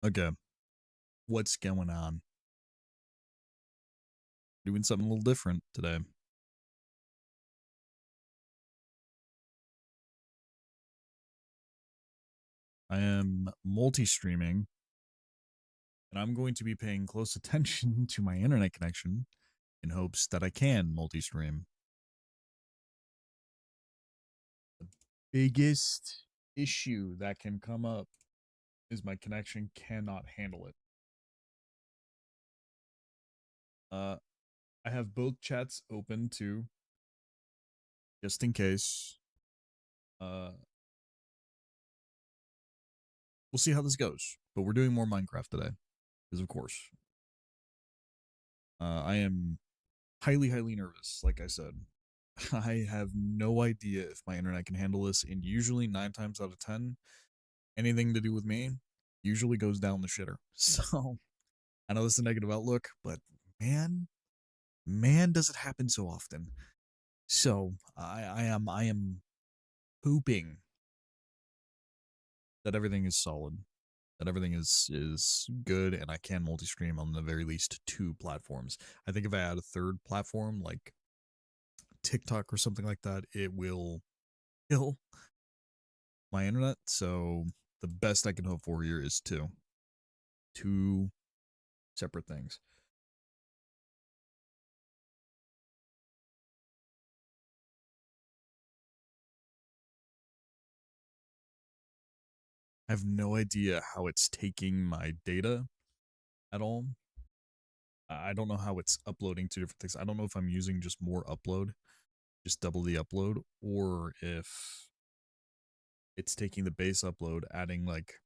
Okay, what's going on? Doing something a little different today. I am multi-streaming, and I'm going to be paying close attention to my internet connection in hopes that I can multi-stream. Biggest issue that can come up is my connection cannot handle it. Uh, I have both chats open too, just in case. Uh, we'll see how this goes, but we're doing more Minecraft today, because of course. I am highly nervous, like I said. I have no idea if my internet can handle this, and usually 9 times out of 10, anything to do with me usually goes down the shitter. So I know this is a negative outlook, but man, man, does it happen so often. So I am hoping that everything is solid, that everything is good, and I can multi-stream on the very least 2 platforms. I think if I add a third platform like TikTok or something like that, it will kill my internet. So the best I can hope for here is two separate things. I have no idea how it's taking my data at all. I don't know how it's uploading to different things. I don't know if I'm using just more upload, just double the upload, or if it's taking the base upload, adding like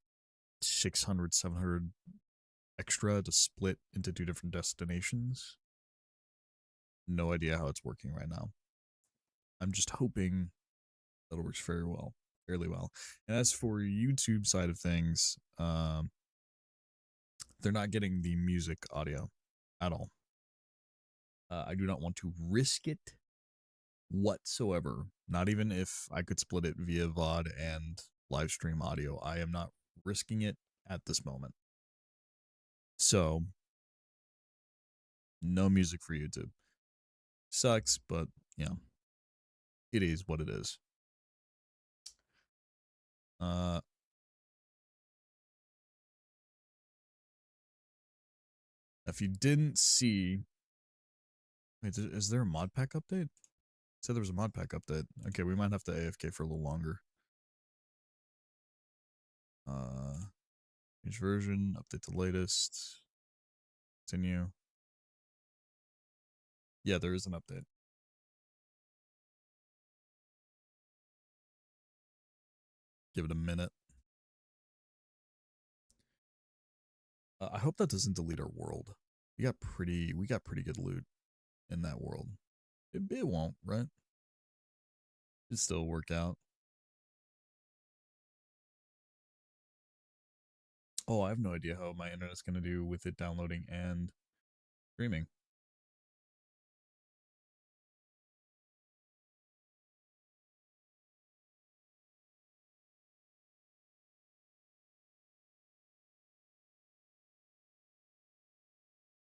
600, 700 extra to split into 2 different destinations. No idea how it's working right now. I'm just hoping that it works fairly well. And as for YouTube side of things, they're not getting the music audio at all. I do not want to risk it whatsoever. Not even if I could split it via VOD and live stream audio. I am not risking it at this moment. So, no music for YouTube. Sucks, but you know, it is what it is. Uh, if you didn't see, wait, is there a mod pack update? Said there was a mod pack update. Okay, we might have to AFK for a little longer. Each version, update the latest, continue. Yeah, there is an update. Give it a minute. I hope that doesn't delete our world. We got pretty good loot in that world. It won't, right? It still work out. Oh, I have no idea how my internet's gonna do with it downloading and streaming.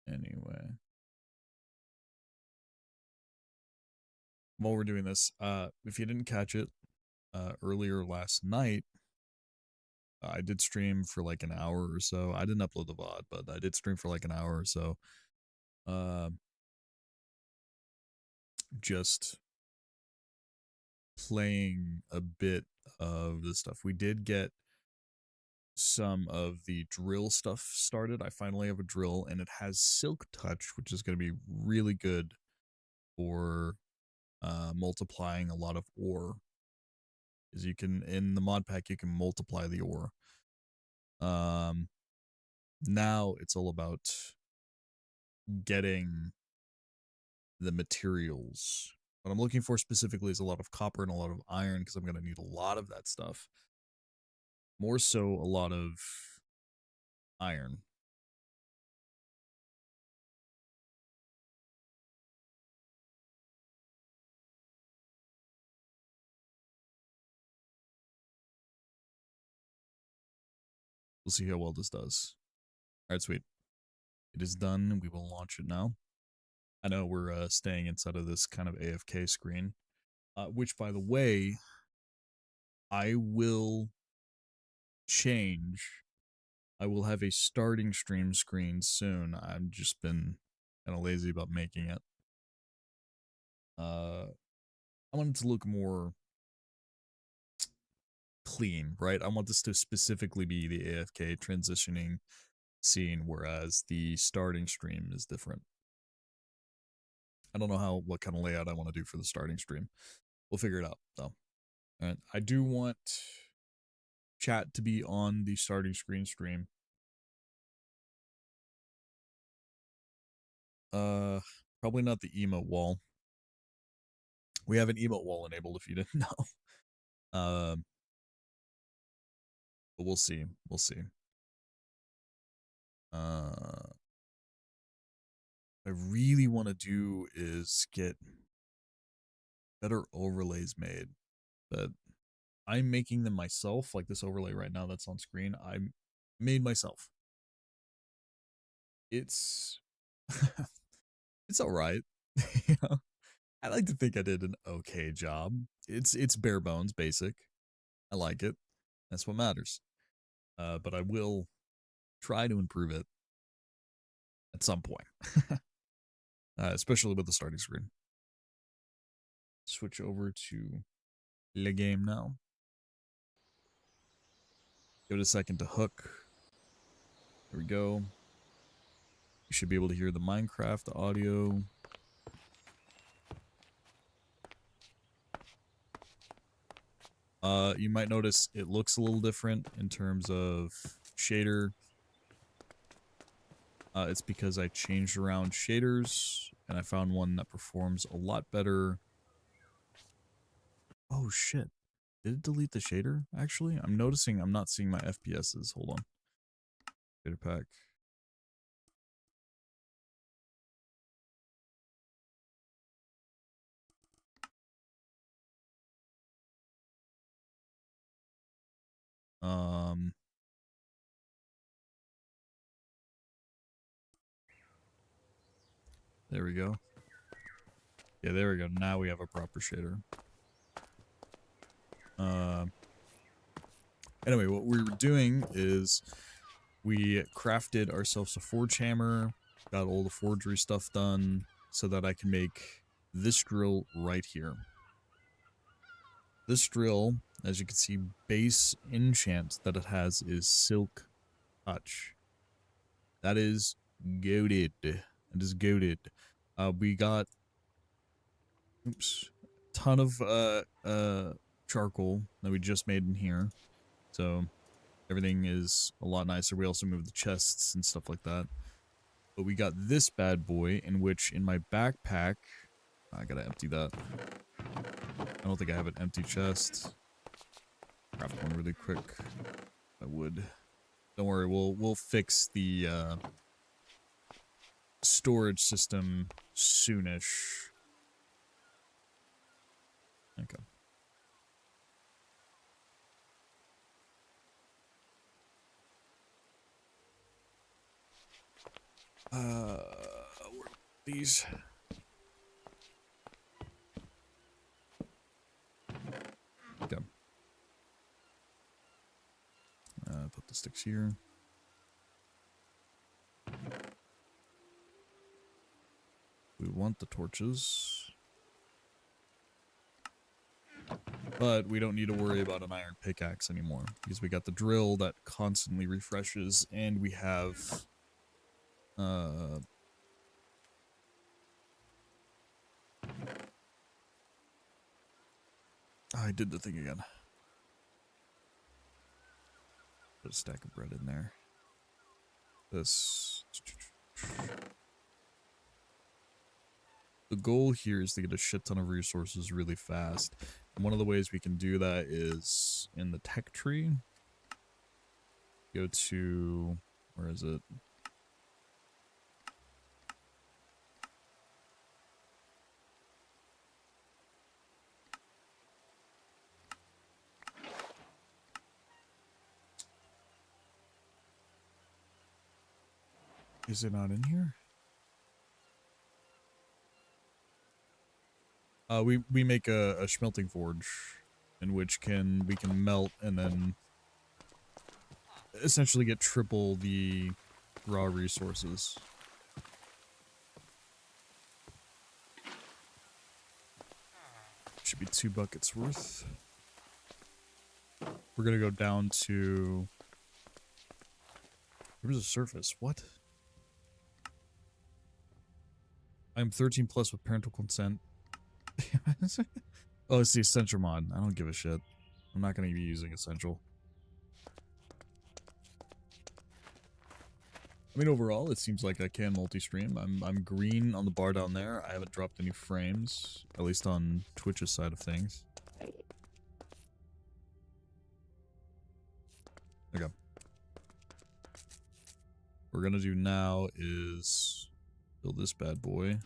Anyway, while we're doing this, if you didn't catch it, earlier last night, I did stream for like an hour or so. I didn't upload the VOD, but I did stream for like an hour or so. Uh, just playing a bit of the stuff. We did get some of the drill stuff started. I finally have a drill, and it has Silk Touch, which is going to be really good for multiplying a lot of ore. Is you can in the mod pack you can multiply the ore. Now it's all about getting the materials. What I'm looking for specifically is a lot of copper and a lot of iron because I'm going to need a lot of that stuff. More so, a lot of iron. We'll see how well this does. Alright, sweet. It is done. We will launch it now. I know we're staying inside of this kind of AFK screen. Which, by the way, I will change. I will have a starting stream screen soon. I've just been kind of lazy about making it. I want it to look more clean, right? I want this to specifically be the AFK transitioning scene, whereas the starting stream is different. I don't know what kind of layout I want to do for the starting stream. We'll figure it out, though. All right. I do want chat to be on the starting screen stream. Probably not the emote wall. We have an emote wall enabled if you didn't know. But we'll see. We'll see. What I really want to do is get better overlays made. But I'm making them myself, like this overlay right now that's on screen. I made myself. It's it's all right. You know, I like to think I did an okay job. It's bare bones, basic. I like it. That's what matters. But I will try to improve it at some point, especially with the starting screen. Switch over to the game now. Give it a second to hook. There we go. You should be able to hear the Minecraft audio. You might notice it looks a little different in terms of shader. It's because I changed around shaders and I found one that performs a lot better. Oh shit. Did it delete the shader, actually? I'm noticing I'm not seeing my FPSs. Hold on. Shader pack. There we go. Yeah, there we go. Now we have a proper shader. Anyway, what we were doing is we crafted ourselves a forge hammer, got all the forgery stuff done so that I can make this drill right here. This drill, as you can see, base enchant that it has is Silk Touch. That is goated. It is goated. We got a ton of charcoal that we just made in here. So everything is a lot nicer. We also moved the chests and stuff like that. But we got this bad boy, in which in my backpack, I gotta empty that. I don't think I have an empty chest. Craft one really quick. I would. Don't worry, we'll fix the storage system soonish. Okay. Where are these? Okay. Put the sticks here. We want the torches. But we don't need to worry about an iron pickaxe anymore, because we got the drill that constantly refreshes, and we have I did the thing again. Put a stack of bread in there. This. The goal here is to get a shit ton of resources really fast. And one of the ways we can do that is in the tech tree. Go to, where is it? Is it not in here? We make a smelting forge, in which we can melt and then essentially get triple the raw resources. Should be 2 buckets worth. We're gonna go down to... There was a surface. What? I'm 13 plus with parental consent. Oh, it's the essential mod. I don't give a shit. I'm not gonna be using essential. I mean, overall, it seems like I can multi-stream. I'm green on the bar down there. I haven't dropped any frames, at least on Twitch's side of things. Okay. What we're gonna do now is build this bad boy.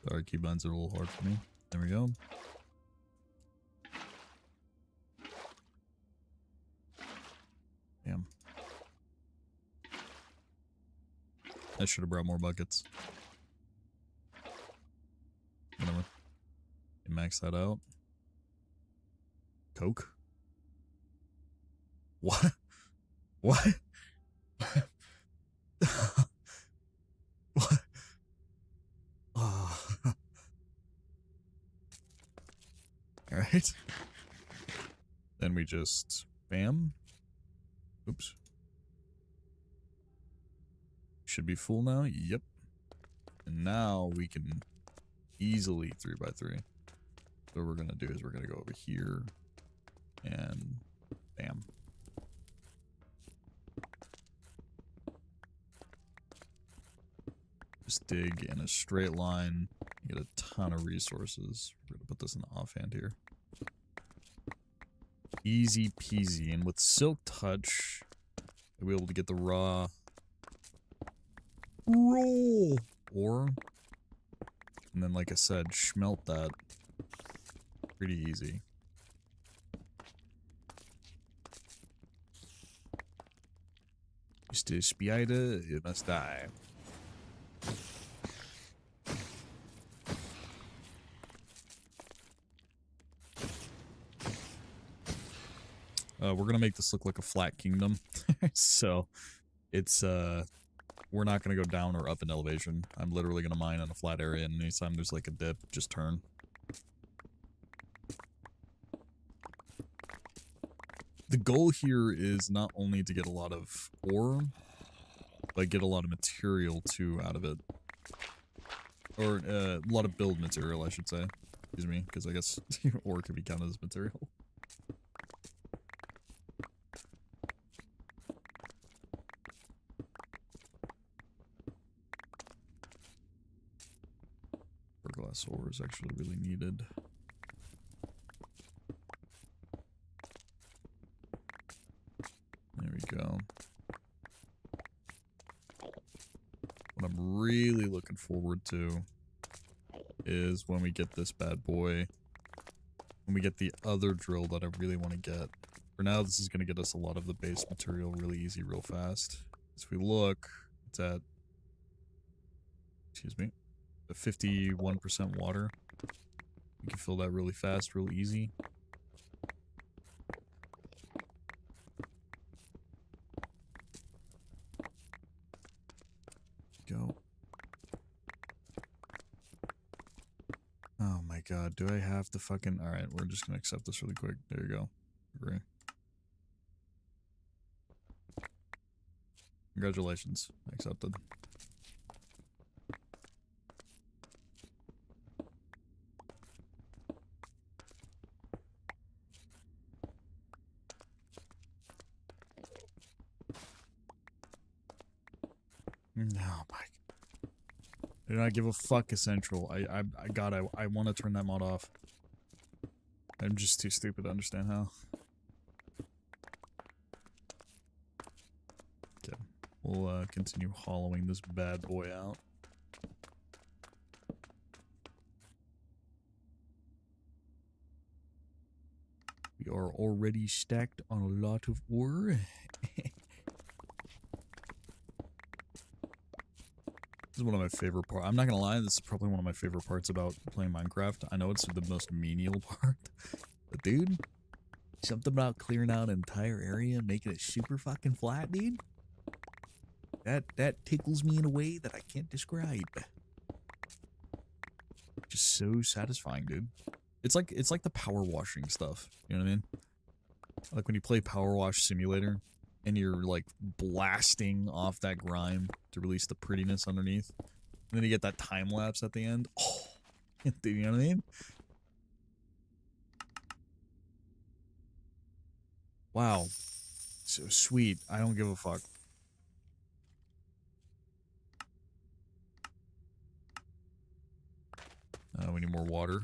Sorry, keybinds are a little hard for me. There we go. Damn. I should have brought more buckets. Whatever. Max that out. Coke? What? What? What? Oh. Alright. Then we just... Bam. Oops. Should be full now. Yep. And now we can easily 3x3. So what we're gonna do is we're gonna go over here and bam. Just dig in a straight line. You get a ton of resources. We're gonna put this in the offhand here. Easy peasy. And with Silk Touch, we'll be able to get the raw ore. And then, like I said, smelt that pretty easy. Ist der Spider, it must die. We're gonna make this look like a flat kingdom. So, it's, we're not gonna go down or up in elevation. I'm literally gonna mine on a flat area, and anytime there's like a dip, just turn. The goal here is not only to get a lot of ore, but get a lot of material too out of it. Or a lot of build material, I should say. Excuse me, because I guess ore could be counted as material. Glass ore is actually really needed. There we go. What I'm really looking forward to is when we get this bad boy, when we get the other drill that I really want to get. For now, this is going to get us a lot of the base material really easy, real fast. As we look, it's at, excuse me, 51% water. We can fill that really fast, real easy. Go. Oh my god, do I have to fucking... Alright, we're just gonna accept this really quick. There you go. Agree. Congratulations. Accepted. No, Mike. I do not give a fuck, Essential. I want to turn that mod off. I'm just too stupid to understand how. Okay. We'll continue hollowing this bad boy out. We We are already stacked on a lot of ore. This is one of my favorite parts. I'm not gonna lie, this is probably one of my favorite parts about playing Minecraft. I know it's the most menial part, but dude, something about clearing out an entire area and making it super fucking flat, dude. That tickles me in a way that I can't describe. Just so satisfying, dude. It's like the power washing stuff. You know what I mean? Like when you play Power Wash Simulator and you're like blasting off that grime to release the prettiness underneath. And then you get that time lapse at the end. Oh, dude, you know what I mean? Wow. So sweet. I don't give a fuck. We need more water.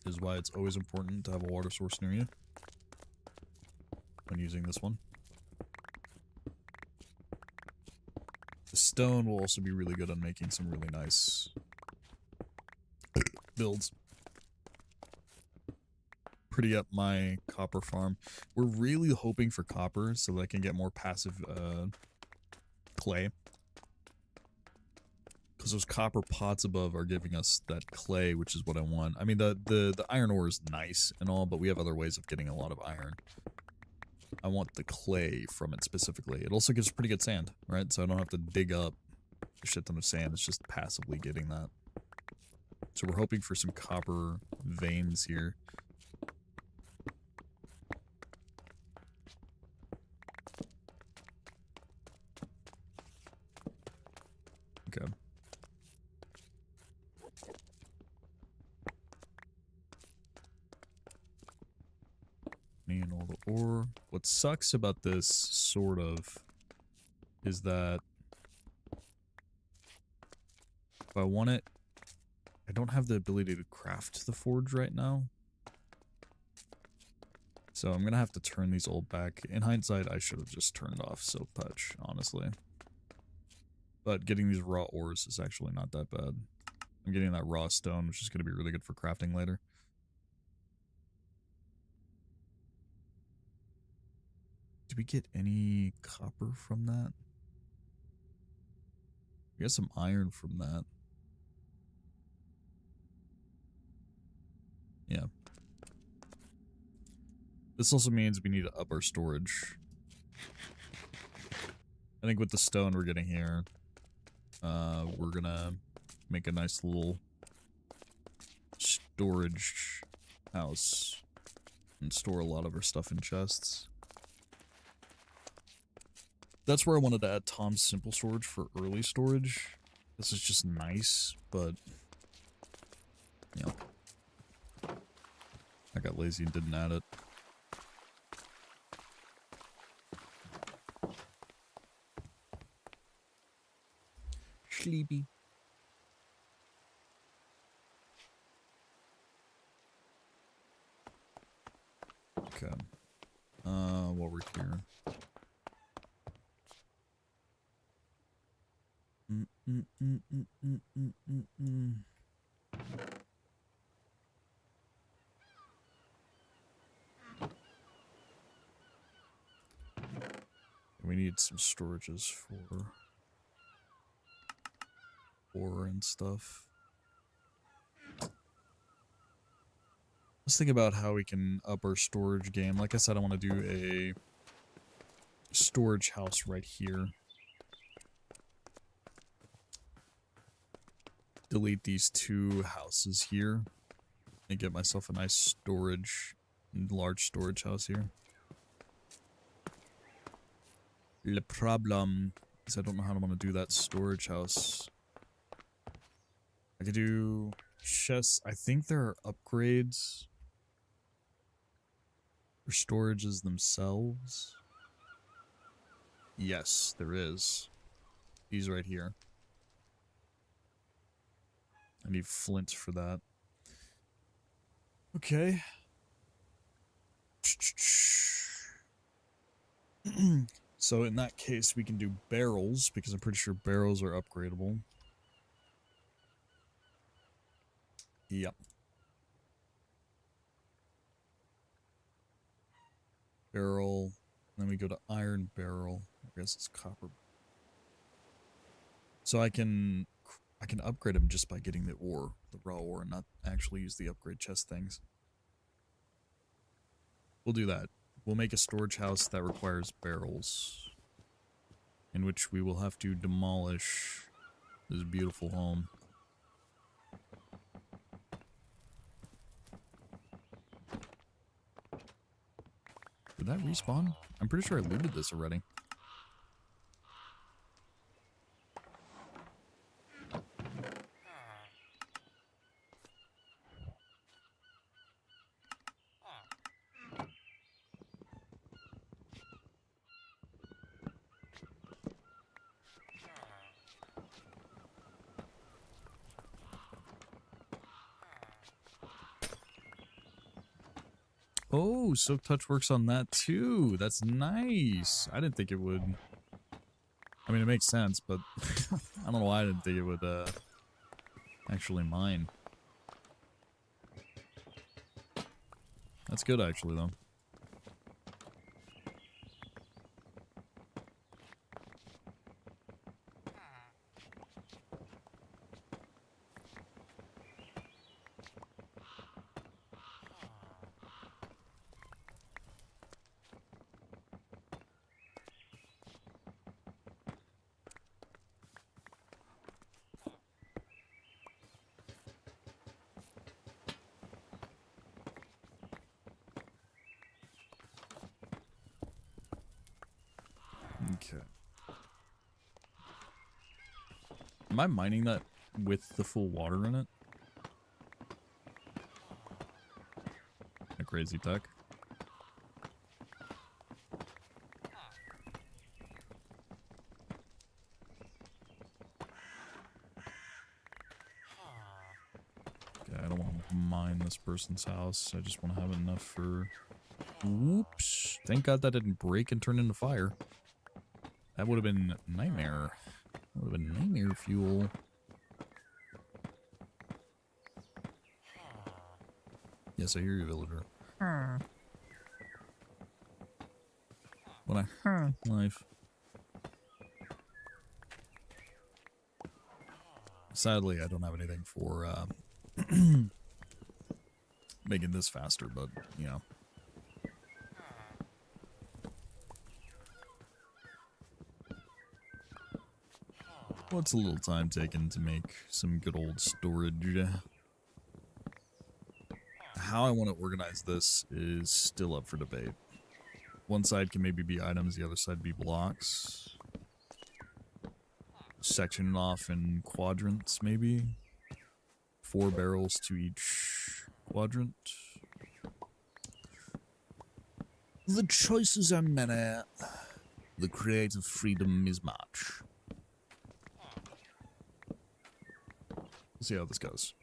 This is why it's always important to have a water source near you when using this one. The stone will also be really good on making some really nice builds. Pretty up my copper farm. We're really hoping for copper so that I can get more passive clay. Because those copper pots above are giving us that clay, which is what I want. I mean, the iron ore is nice and all, but we have other ways of getting a lot of iron. I want the clay from it specifically. It also gives pretty good sand, right? So I don't have to dig up a shit ton of sand. It's just passively getting that. So we're hoping for some copper veins here. Okay. And all the ore. What sucks about this, sort of, is that if I want it, I don't have the ability to craft the forge right now. So I'm gonna have to turn these old back. In hindsight, I should have just turned off Silk Touch, honestly. But getting these raw ores is actually not that bad. I'm getting that raw stone, which is gonna be really good for crafting later. Did we get any copper from that? We got some iron from that. Yeah. This also means we need to up our storage. I think with the stone we're getting here, we're gonna make a nice little storage house and store a lot of our stuff in chests. That's where I wanted to add Tom's Simple Storage for early storage. This is just nice, but you know, I got lazy and didn't add it. Sleepy. Okay. While we're here. We need some storages for ore and stuff. Let's think about how we can up our storage game. Like I said, I want to do a storage house right here. Delete these two houses here and get myself a nice storage, large storage house here. The problem is I don't know how I want to do that storage house. I could do chests. I think there are upgrades for storages themselves. Yes, there is. These right here. I need flint for that. Okay. So in that case, we can do barrels, because I'm pretty sure barrels are upgradable. Yep. Barrel. Then we go to iron barrel. I guess it's copper. So I can upgrade them just by getting the ore, the raw ore, and not actually use the upgrade chest things. We'll do that. We'll make a storage house that requires barrels, in which we will have to demolish this beautiful home. Did that respawn? I'm pretty sure I looted this already. Oh, Silk Touch works on that too. That's nice. I didn't think it would. I mean, it makes sense, but I don't know why I didn't think it would actually mine. That's good, actually, though. Okay. Am I mining that with the full water in it? A crazy tech. Okay, I don't want to mine this person's house. I just want to have enough for... Whoops. Thank God that didn't break and turn into fire. That would have been nightmare. That would have been nightmare fuel. Yes, I hear you, villager. What a life. Sadly, I don't have anything for making this faster, but, you know. What's a little time taken to make some good old storage? How I want to organize this is still up for debate. One side can maybe be items, the other side be blocks. Section off in quadrants, maybe. 4 barrels to each quadrant. The choices are many. The creative freedom is much. Let's see how this goes.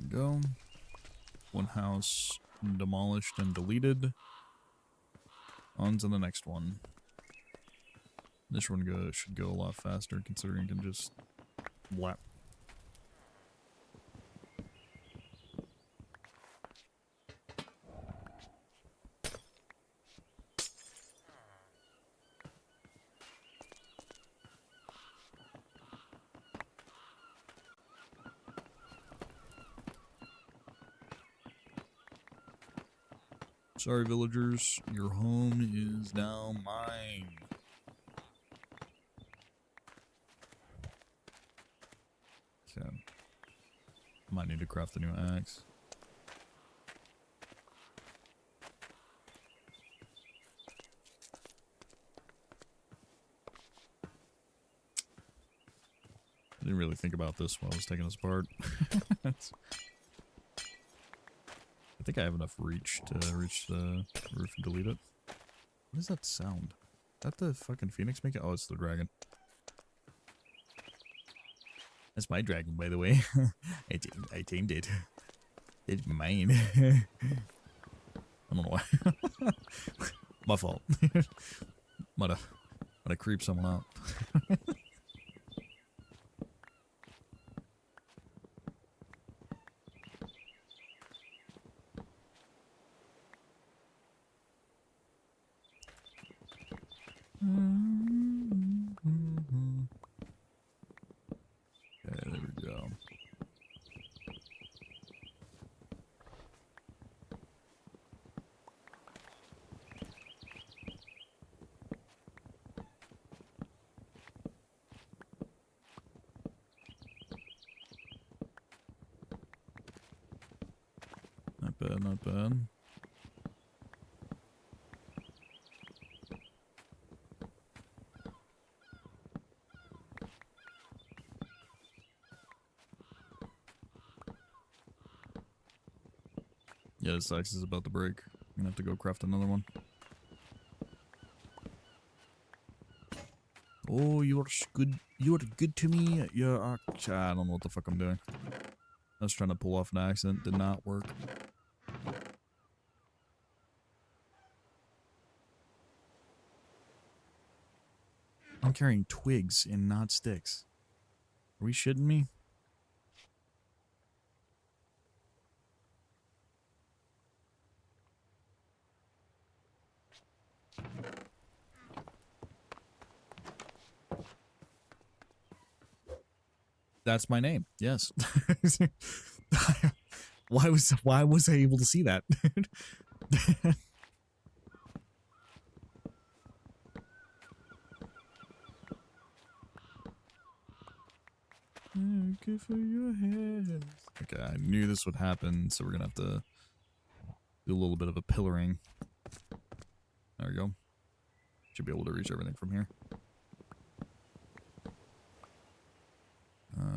Go. One house demolished and deleted. On to the next one. This one should go a lot faster considering you can just lap. Sorry, villagers. Your home is now mine. Might need to craft a new axe. I didn't really think about this while I was taking this apart. I think I have enough reach to reach the roof and delete it. What is that sound? Is that the fucking phoenix making? Oh, it's the dragon. That's my dragon, by the way. I tamed it. It's mine. I don't know why. My fault. Might have creeped someone out. Okay, there we go. Not bad, not bad. Yeah, this axe is about to break. I'm gonna have to go craft another one. Oh, you're good. You're good to me. You're. I don't know what the fuck I'm doing. I was trying to pull off an accent. Did not work. I'm carrying twigs and not sticks. Are we shitting me? That's my name. Yes. why was I able to see that? Good for your head. Okay, I knew this would happen, so we're gonna have to do a little bit of a pillaring. There we go. Should be able to reach everything from here.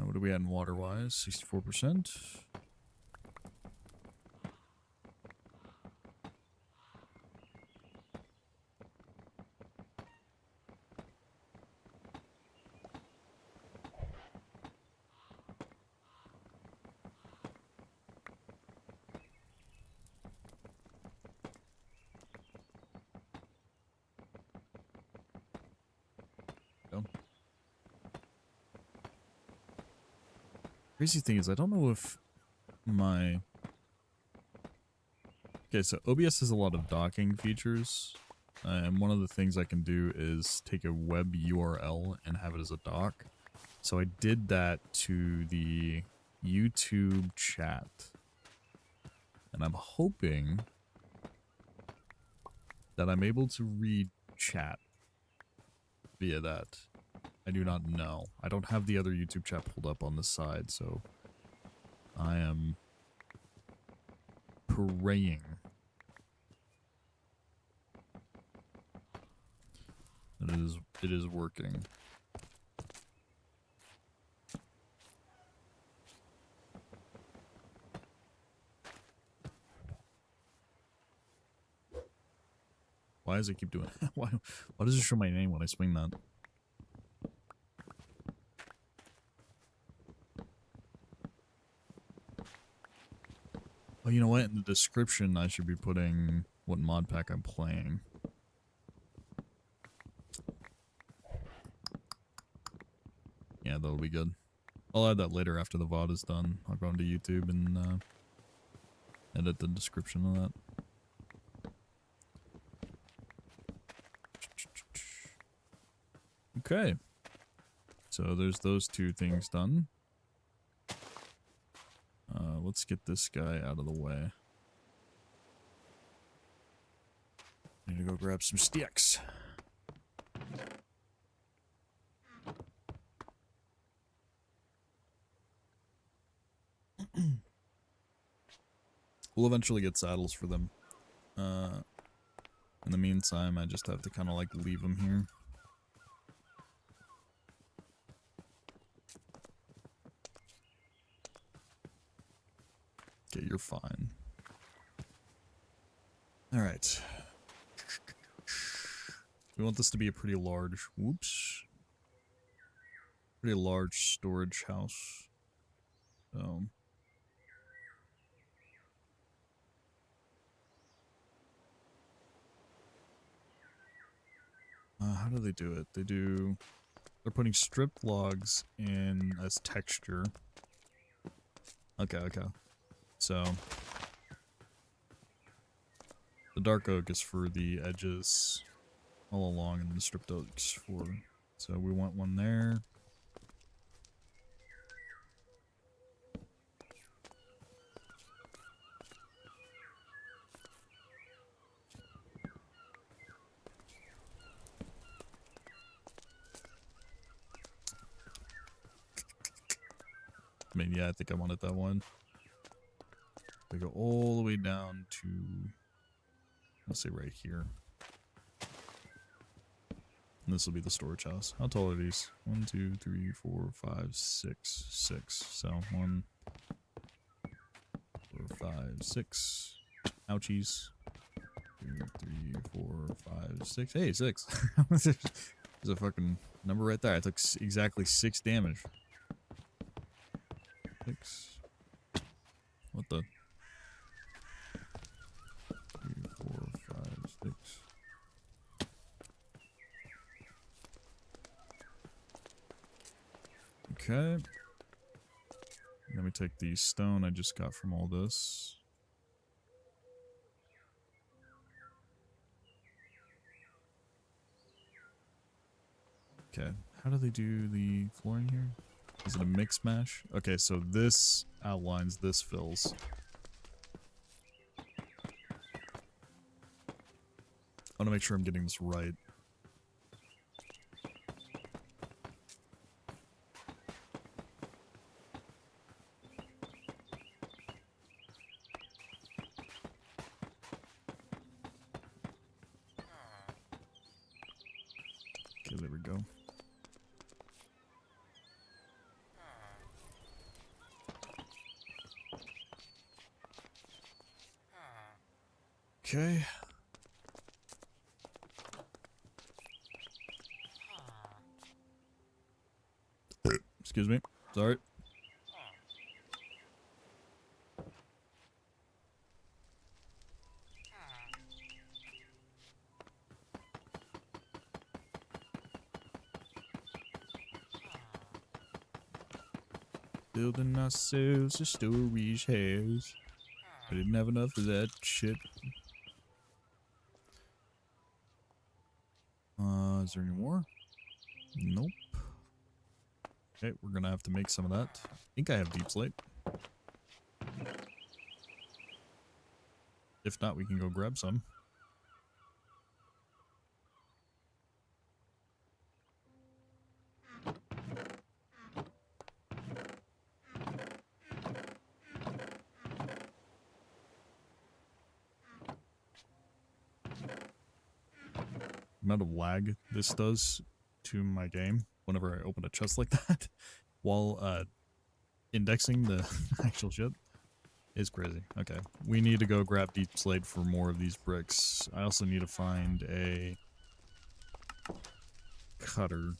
What do we add in water-wise? 64%. Go. Crazy thing is, I don't know if my... Okay, so OBS has a lot of docking features, and one of the things I can do is take a web URL and have it as a dock. So I did that to the YouTube chat, and I'm hoping that I'm able to read chat via that. I do not know. I don't have the other YouTube chat pulled up on the side, so I am praying that it is working. Why does it keep doing it? Why does it show my name when I swing that? Oh, you know what? In the description, I should be putting what mod pack I'm playing. Yeah, that'll be good. I'll add that later after the VOD is done. I'll go into YouTube and edit the description of that. Okay. So there's those two things done. Let's get this guy out of the way. Need to go grab some sticks. We'll eventually get saddles for them. In the meantime, I just have to kind of like leave them here. Okay, you're fine. Alright. We want this to be a pretty large, whoops. Pretty large storage house. So. How do they do it? They're putting stripped logs in as texture. Okay. So, the dark oak is for the edges all along, and the stripped oak's for... So we want one there. I mean, yeah, I think I wanted that one. We go all the way down to, let's say right here. And this will be the storage house. How tall are these? 1, 2, 3, 4, 5, 6. 6. So 1, 4, 5, 6. Ouchies. 2, 3, 4, 5, 6. Hey, 6. There's a fucking number right there. I took exactly 6 damage. 6. What the? 3, 4, 5, 6. Okay. Let me take the stone I just got from all this. Okay. How do they do the flooring here? Is it a mix mash? Okay, so this outlines, this fills. I want to make sure I'm getting this right. Okay, there we go. Okay. Excuse me. Sorry. Building ourselves a storage house. I didn't have enough of that shit. Is there any more? Nope. Okay, we're gonna have to make some of that. I think I have deep slate. If not, we can go grab some. Amount of lag this does to my game whenever I open a chest like that while indexing the actual shit is crazy. Okay, we need to go grab deep slate for more of these bricks. I also need to find a cutter.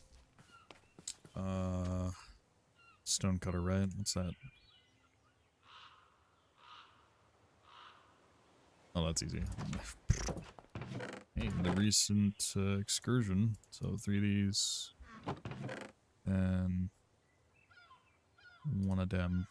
Stone cutter, right? What's that? Oh, that's easy. Hey, the recent excursion. So 3 of these. And one of them.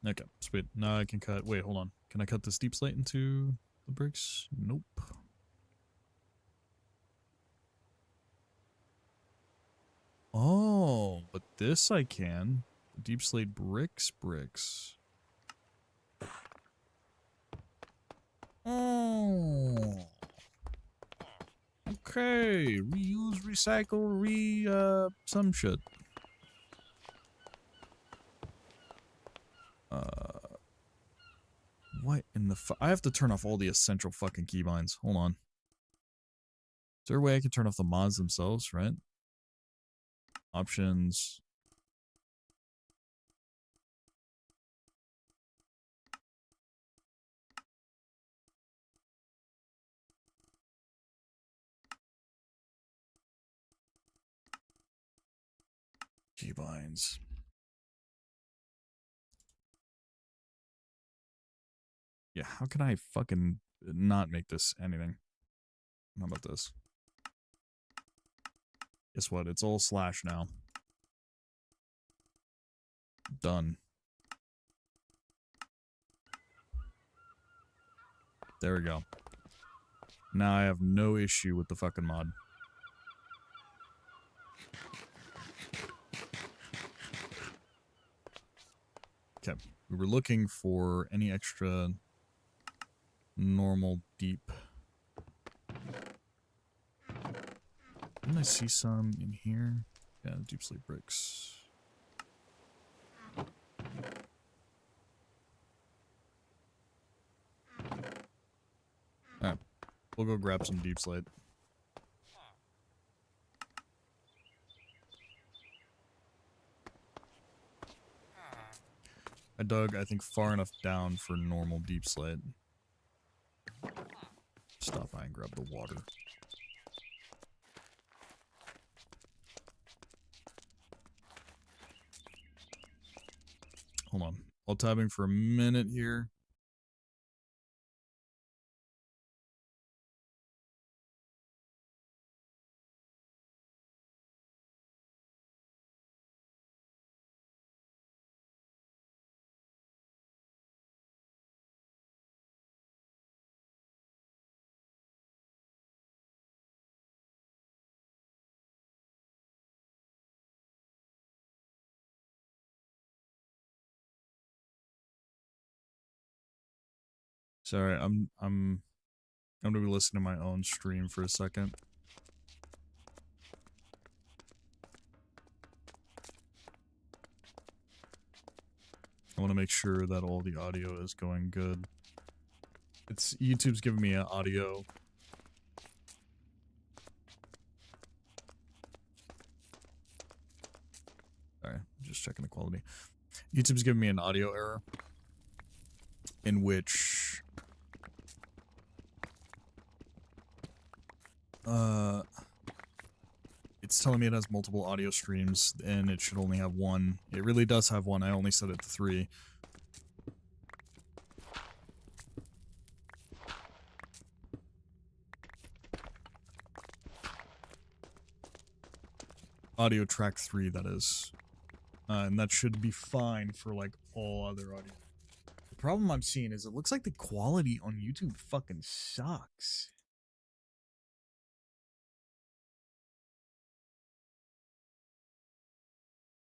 Okay, sweet. Now I can cut. Wait, hold on. Can I cut this deep slate into the bricks? Nope. Oh, but this I can. Deep slate bricks. Oh. Okay, reuse, recycle, some shit. What in the I have to turn off all the essential fucking keybinds. Hold on. Is there a way I can turn off the mods themselves, right? Options. Keybinds. Yeah, how can I fucking not make this anything? How about this? Guess what? It's all slash now. Done. There we go. Now I have no issue with the fucking mod. Okay. We were looking for any extra normal deep. Didn't I see some in here? Yeah, deep sleep bricks. Alright. We'll go grab some deep slate. I dug, I think, far enough down for normal deep slate. Stop by and grab the water. Hold on. I'll tabbing for a minute here. Sorry, I'm gonna be listening to my own stream for a second. I want to make sure that all the audio is going good. It's YouTube's giving me an audio. Sorry, just checking the quality. YouTube's giving me an audio error in which it's telling me it has multiple audio streams and it should only have one. It really does have one. I only set it to 3. Audio track 3, that is. And that should be fine for, like, all other audio. The problem I'm seeing is it looks like the quality on YouTube fucking sucks.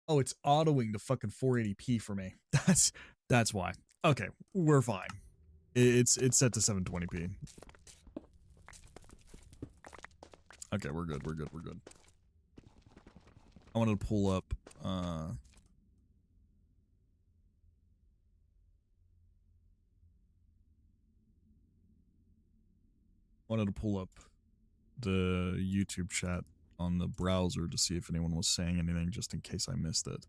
Oh, it's autoing to fucking 480p for me. That's why. Okay, we're fine. It's set to 720p. Okay, we're good. I wanted to pull up the YouTube chat on the browser to see if anyone was saying anything, just in case I missed it.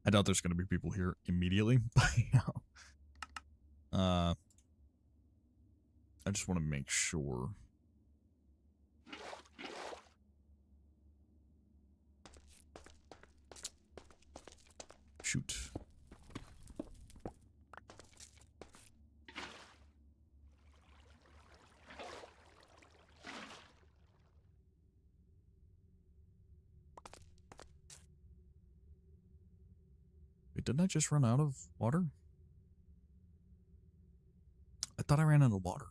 I doubt there's going to be people here immediately, but you know. I just want to make sure. Shoot. Wait, didn't I just run out of water? I thought I ran out of water.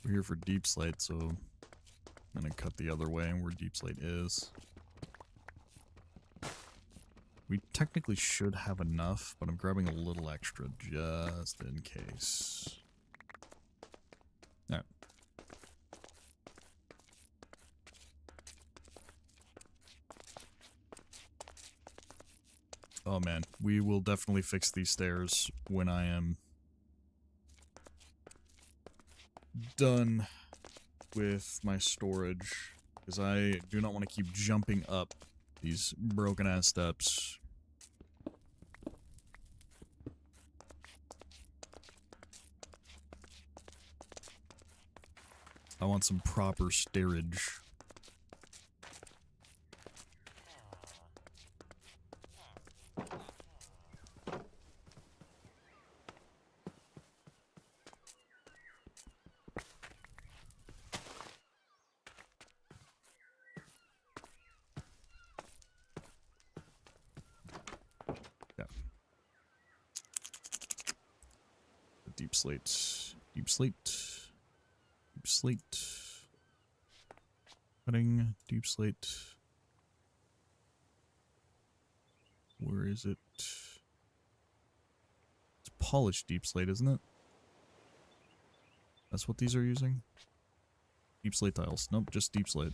We're here for deep slate, so I'm gonna cut the other way where deep slate is. We technically should have enough, but I'm grabbing a little extra just in case. Alright. Oh man, we will definitely fix these stairs when I am done with my storage, because I do not want to keep jumping up these broken ass steps. I want some proper stairage. Deep slate, deep slate, deep slate, cutting, deep slate. Where is it? It's polished deep slate, isn't it? That's what these are using? Deep slate tiles. Nope, just deep slate.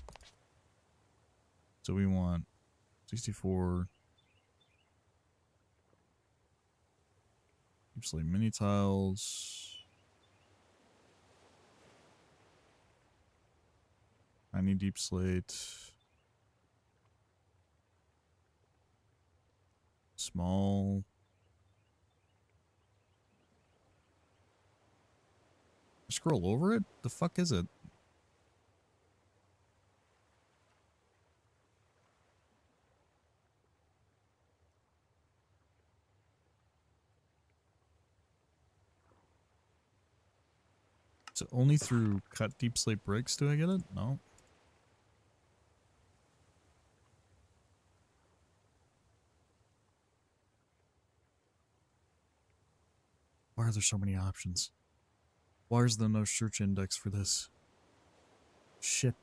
So we want 64 deep slate mini tiles. I need deep slate. Small. Scroll over it? The fuck is it? So only through cut deep slate bricks do I get it? No. Why are there so many options? Why is there no search index for this? Shit.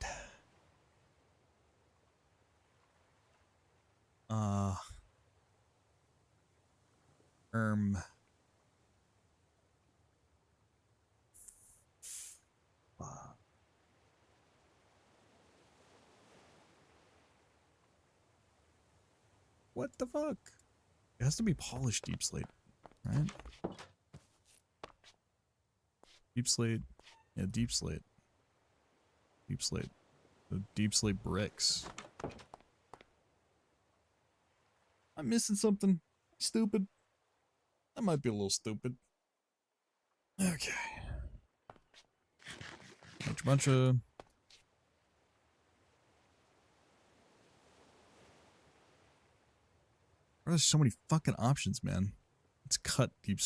What the fuck? It has to be polished deep slate, right? Deep slate. Yeah, deep slate. Deep slate. The deep slate bricks. I'm missing something. Stupid. That might be a little stupid. Okay. Bunch of... There's so many fucking options, man. Let's cut deep...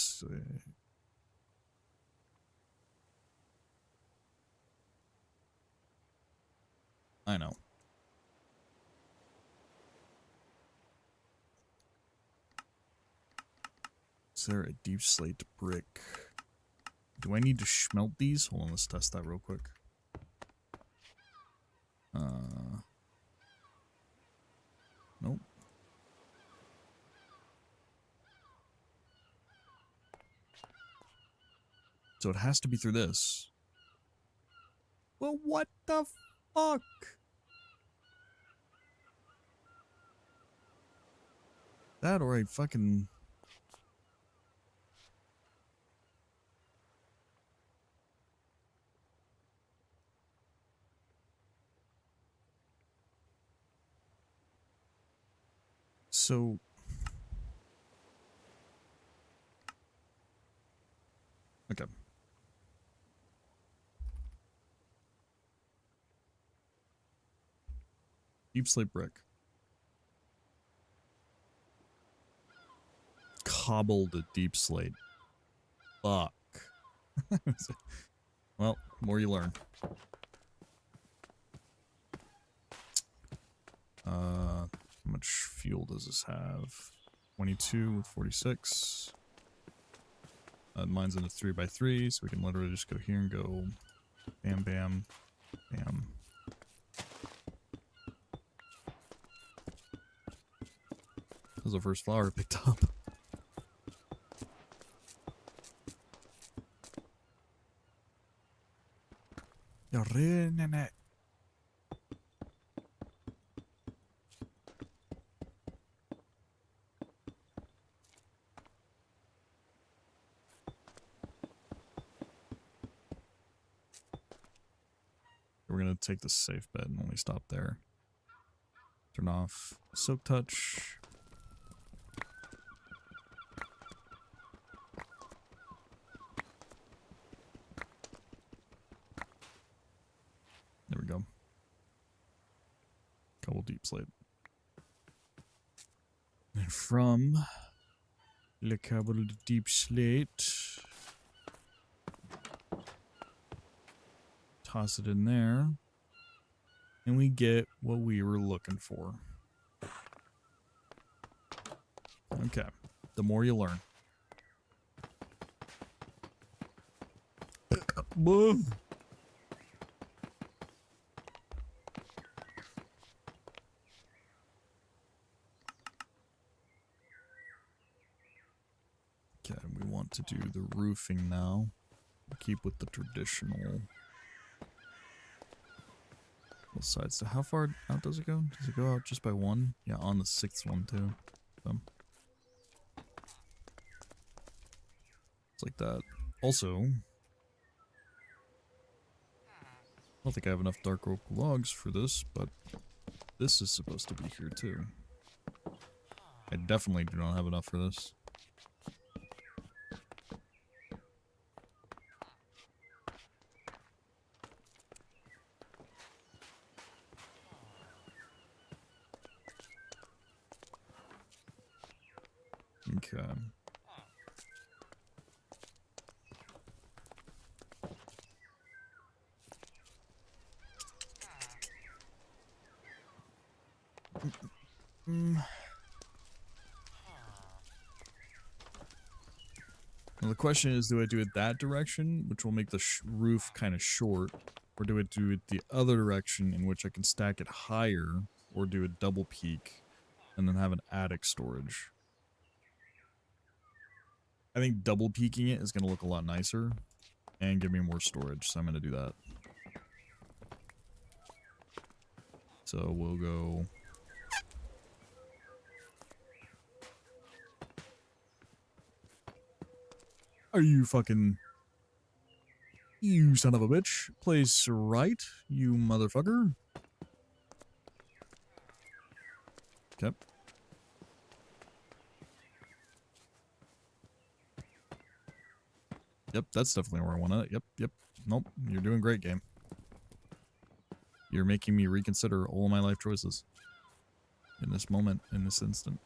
I know. Is there a deep slate brick? Do I need to smelt these? Hold on, let's test that real quick. Nope. So it has to be through this. Well, what the fuck? That or I fucking... So... Okay. Deep slate brick. Cobbled deep slate. Fuck. Well, more you learn. How much fuel does this have? 22 with 46. Mine's in a 3x3, so we can literally just go here and go Bam, bam, bam. That was the first flower I picked up. We're gonna take the safe bet and only stop there. Turn off soak touch. There we go. Couple deep slate. And from Le Cable de Deep Slate, toss it in there, and we get what we were looking for. Okay, the more you learn. Okay, we want to do the roofing now. Keep with the traditional both sides. So how far out does it go? Does it go out just by one? Yeah, on the sixth one too. So it's like that. Also, I don't think I have enough dark oak logs for this, but this is supposed to be here too. I definitely do not have enough for this. Okay. Well, the question is, do I do it that direction, which will make the roof kind of short, or do I do it the other direction in which I can stack it higher, or do a double peak, and then have an attic storage? I think double peaking it is going to look a lot nicer, and give me more storage, so I'm going to do that. So we'll go... Are you fucking... You son of a bitch. Place right, you motherfucker. Okay. Yep, that's definitely where I want it. Yep. Nope, you're doing great, game. You're making me reconsider all of my life choices. In this moment, in this instant.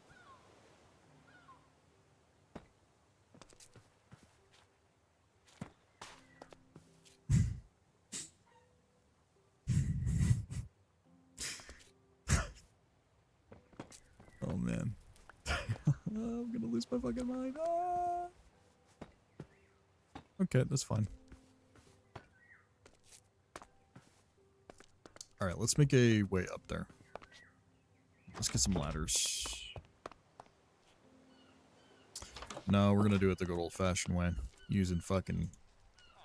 Oh man. I'm gonna lose my fucking mind. Ah! Okay, that's fine. Alright, let's make a way up there. Let's get some ladders. No, we're gonna do it the good old-fashioned way. Using fucking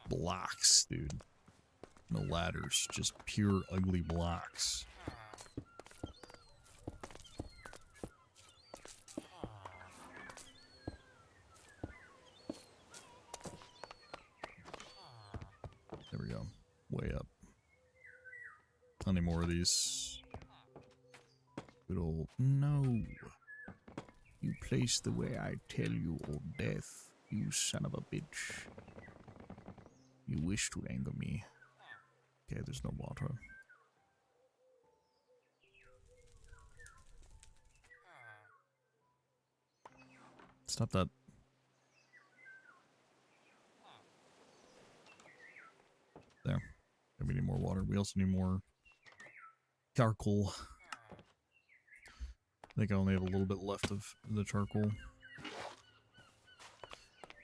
blocks, dude. No ladders, just pure ugly blocks. There we go. Way up. Plenty more of these. Good old... No. You place the way I tell you, or death, you son of a bitch. You wish to anger me. Okay, there's no water. Stop that. There. We need more water. We also need more charcoal. I think I only have a little bit left of the charcoal.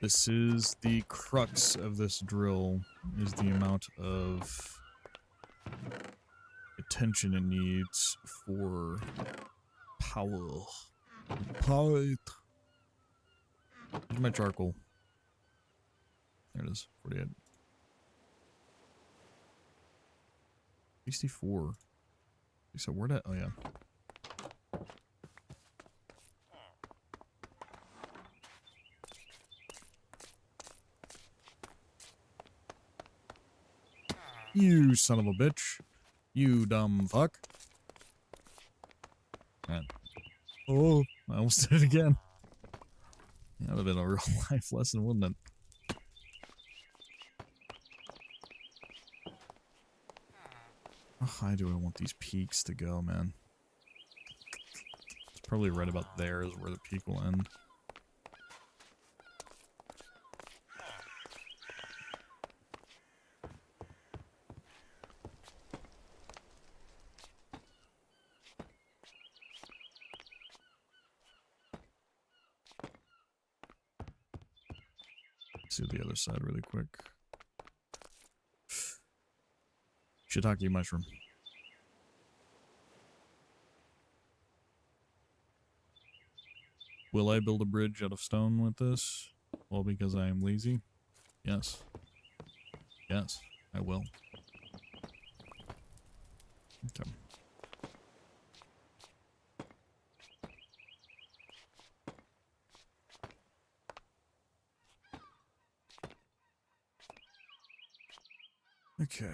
This is the crux of this drill, is the amount of attention it needs for power. Power. Where's my charcoal? There it is. 48. 64. So where did? Oh yeah. You son of a bitch. You dumb fuck. Man. Oh, I almost did it again. That would have been a real life lesson, wouldn't it? How high do I want these peaks to go, man? It's probably right about there is where the peak will end. Let's do the other side really quick. Shiitake mushroom. Will I build a bridge out of stone with this? Well, because I am lazy? Yes. Yes, I will. Okay. Okay.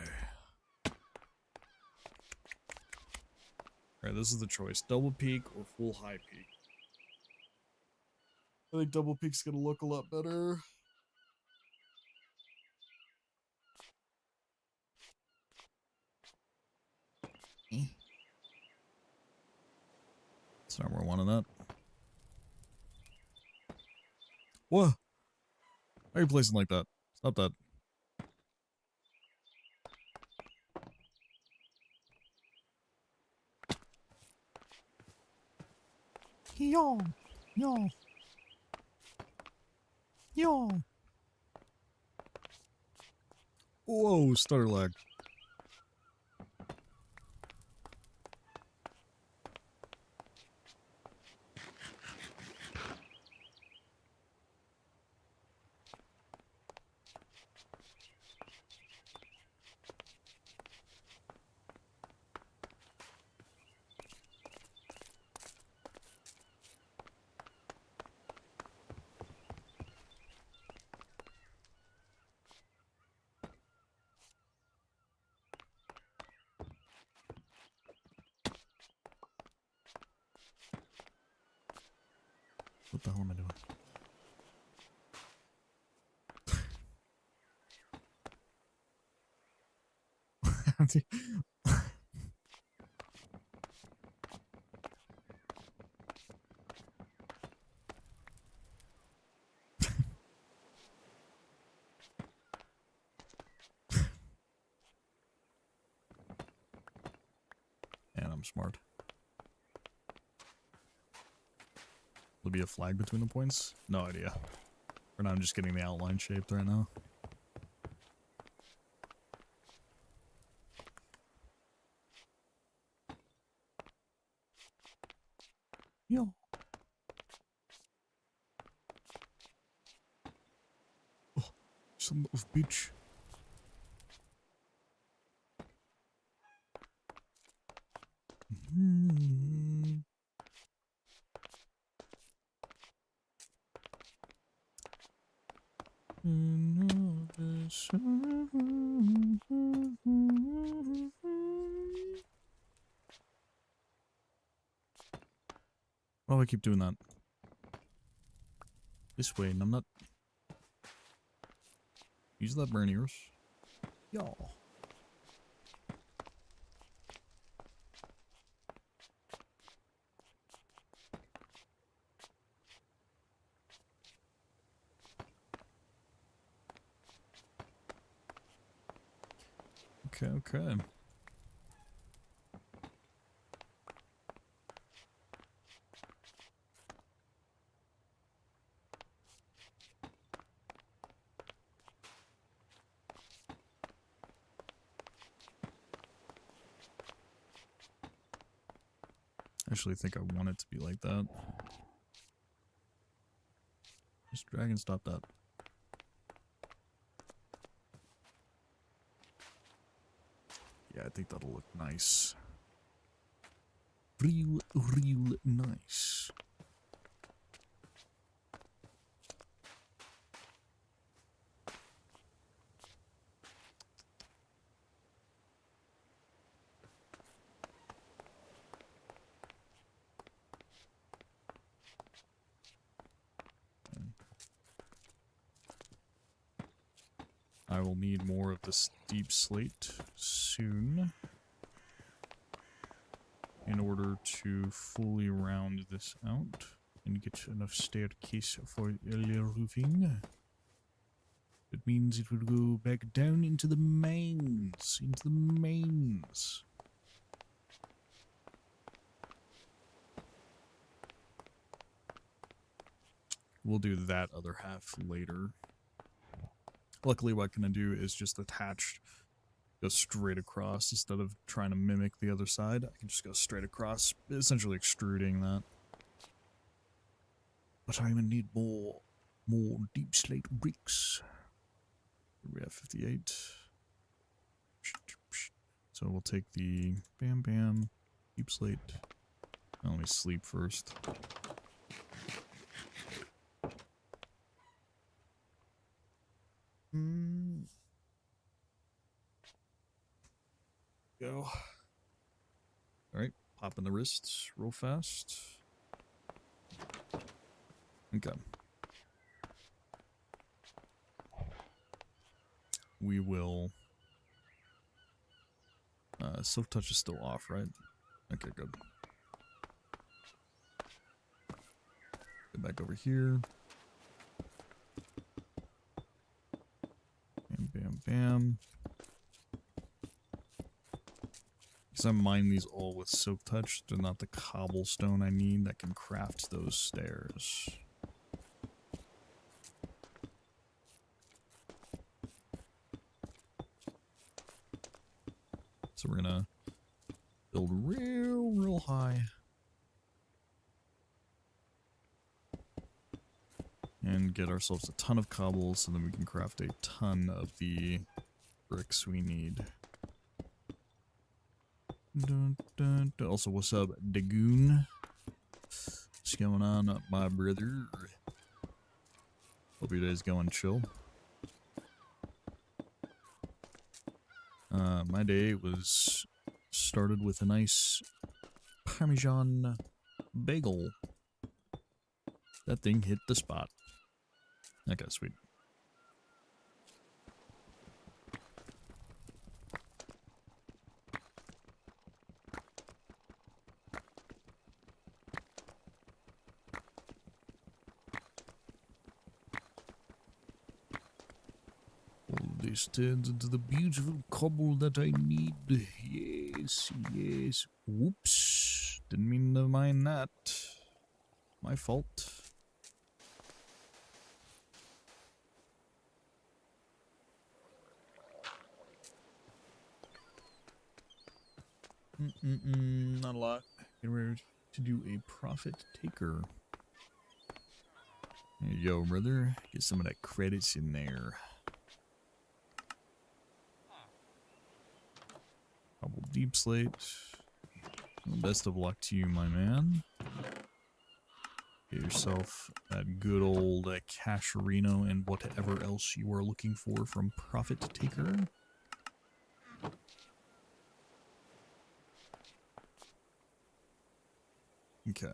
Alright, this is the choice. Double peak or full high peak. I think double peak's gonna look a lot better. It's not where I wanted that. What? Why are you placing like that? Stop that. Yo. Yo. Yo. Whoa, stutter lag. What the hell am I doing? And I'm smart. Will be a flag between the points? No idea. For now, I'm just getting the outline shaped right now. Yo. Oh, son of a bitch. Why do I keep doing that? This way, and I'm not. Use that burn ears. Yo. Okay, okay. actually think I want it to be like that. Just drag and stop that. Yeah, I think that'll look nice. Real nice. I will need more of this deep slate soon in order to fully round this out and get enough staircase for the roofing. It means it will go back down into the mains. We'll do that other half later. Luckily, what I can do is just attach, go straight across instead of trying to mimic the other side. I can just go straight across, essentially extruding that. But I'm gonna need more deep slate bricks. We have 58. So we'll take the bam deep slate. Now let me sleep first. Go. Alright, pop in the wrists real fast. Okay. We will... Silk touch is still off, right? Okay, good. Go back over here. Bam. Because I mine these all with silk touch, they're not the cobblestone I need that can craft those stairs. So we're gonna build real high. And get ourselves a ton of cobbles so then we can craft a ton of the bricks we need. Also, what's up, Dagoon? What's going on, my brother? Hope your day's going chill. My day was started with a nice Parmesan bagel. That thing hit the spot. Okay, sweet. All this turns into the beautiful cobble that I need. Yes. Whoops. Didn't mean to mind that. My fault. Not a lot. Get ready to do a profit taker. There you go, brother. Get some of that credits in there. Couple deep slate. Well, best of luck to you, my man. Get yourself that good old Casherino and whatever else you are looking for from Profit Taker. Okay.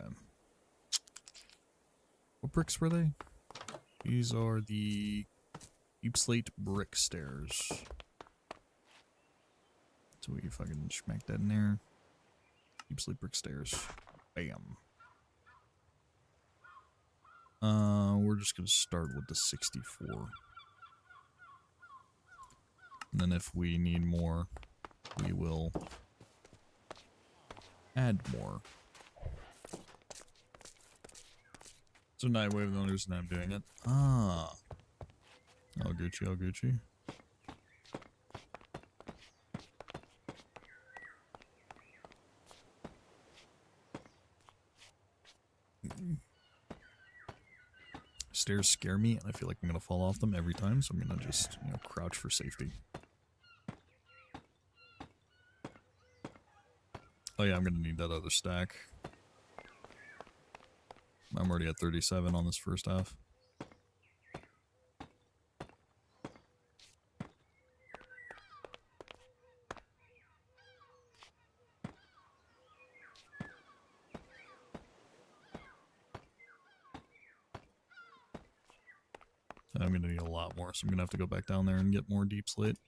What bricks were they? These are the deep slate brick stairs. So we fucking smack that in there. Deep slate brick stairs. Bam. We're just gonna start with the 64. And then if we need more, we will add more. So Nightwave, the reason I'm doing it. Ah. I'll get you. stairs scare me, and I feel like I'm gonna fall off them every time, so I'm gonna just, you know, crouch for safety. Oh yeah, I'm gonna need that other stack. I'm already at 37 on this first half. I'm gonna need a lot more, so I'm gonna have to go back down there and get more deep slate.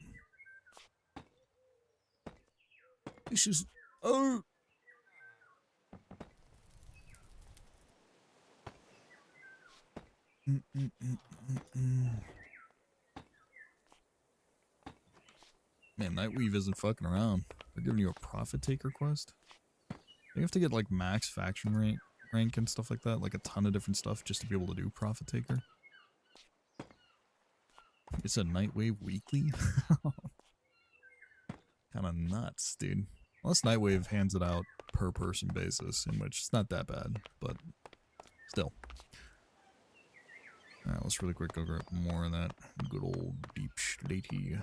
This is... Oh! Man, Nightweave isn't fucking around. They're giving you a profit taker quest? You have to get like max faction rank and stuff like that, like a ton of different stuff just to be able to do profit taker. It's a Nightwave weekly? Kinda nuts, dude. Unless Nightwave hands it out per person basis, in which it's not that bad, but still. Alright, let's really quick go grab more of that good old deep slatey.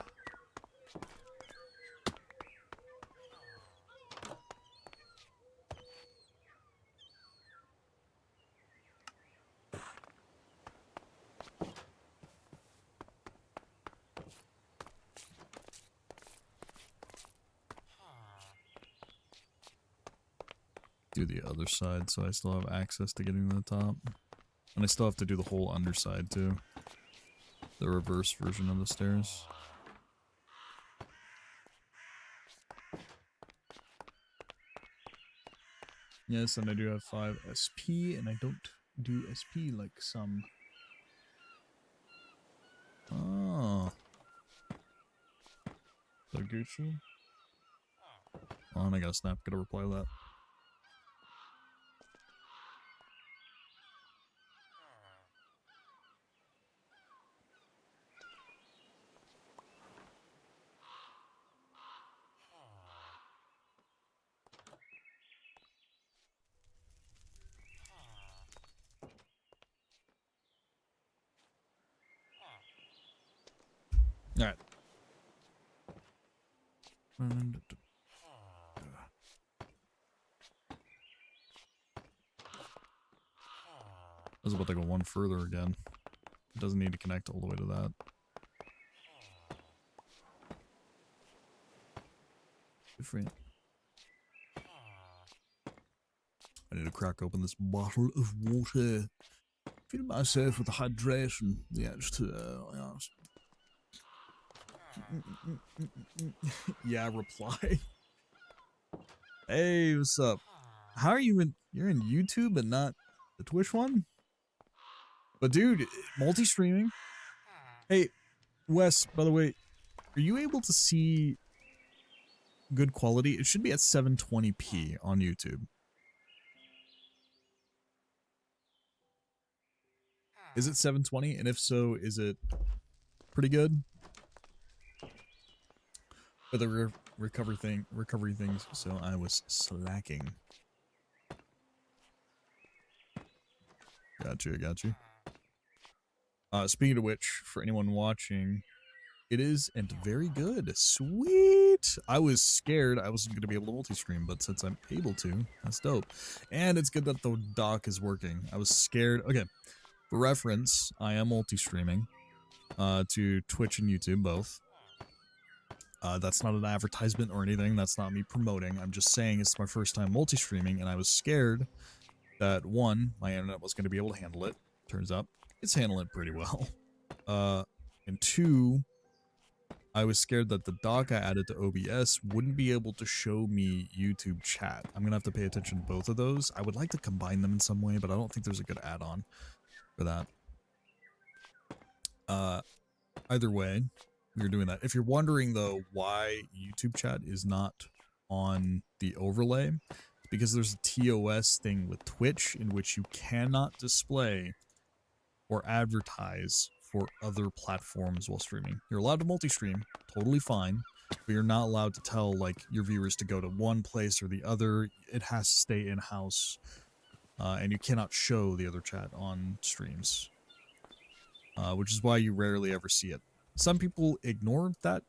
Do the other side so I still have access to getting to the top. And I still have to do the whole underside too. The reverse version of the stairs. Yes, and I do have 5 SP, and I don't do SP like some. Oh. So Gucci? Oh, and I got a snap. Gotta reply to that. Alright. I was about to go one further again. It doesn't need to connect all the way to that. Different. I need to crack open this bottle of water. Fill myself with hydration. Yes, yes. Yeah, reply. Hey, what's up? How are you in? You're in YouTube and not the Twitch one? But dude, multi-streaming. Hey, Wes, by the way, are you able to see good quality? It should be at 720p on YouTube. Is it 720? And if so, is it pretty good? For the recovery things, so I was slacking. Got you. Speaking of which, for anyone watching, it is and very good. Sweet! I was scared I wasn't going to be able to multi-stream, but since I'm able to, that's dope. And it's good that the dock is working. I was scared. Okay, for reference, I am multi-streaming to Twitch and YouTube both. That's not an advertisement or anything. That's not me promoting. I'm just saying it's my first time multi-streaming, and I was scared that, one, my internet was going to be able to handle it. Turns out, it's handling it pretty well. And two, I was scared that the dock I added to OBS wouldn't be able to show me YouTube chat. I'm going to have to pay attention to both of those. I would like to combine them in some way, but I don't think there's a good add-on for that. Either way, we're doing that. If you're wondering, though, why YouTube chat is not on the overlay, because there's a TOS thing with Twitch in which you cannot display or advertise for other platforms while streaming. You're allowed to multi-stream, totally fine, but you're not allowed to tell, like, your viewers to go to one place or the other. It has to stay in-house, and you cannot show the other chat on streams. which is why you rarely ever see it. Some people ignore that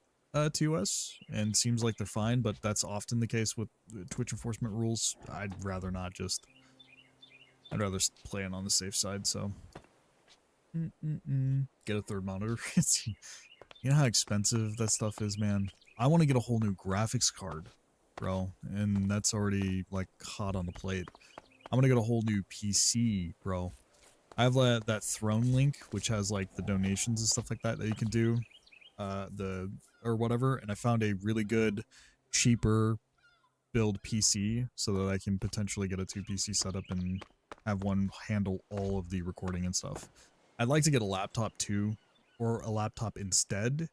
TOS and seems like they're fine, but that's often the case with Twitch enforcement rules. I'd rather not just. I'd rather play it on the safe side. So, get a third monitor. You know how expensive that stuff is, man. I want to get a whole new graphics card, bro, and that's already like hot on the plate. I'm gonna get a whole new PC, bro. I have that Throne link, which has like the donations and stuff like that you can do, or whatever. And I found a really good, cheaper build PC so that I can potentially get a 2 PC setup and have one handle all of the recording and stuff. I'd like to get a laptop too, or a laptop instead.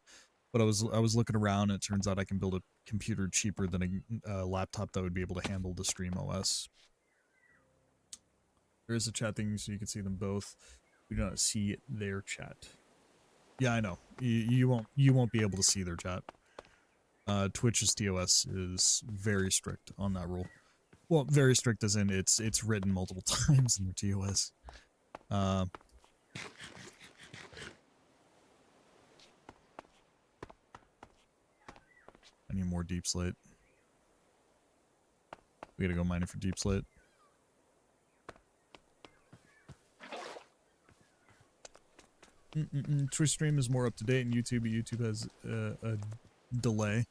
But I was looking around, and it turns out I can build a computer cheaper than a laptop that would be able to handle the Stream OS. There is a chat thing so you can see them both. We do not see their chat. Yeah, I know. You won't be able to see their chat. Twitch's TOS is very strict on that rule. Well, very strict as in it's written multiple times in their TOS. I need more deep slate. We gotta go mining for deep slate. Twitch stream is more up to date than YouTube, but YouTube has a delay.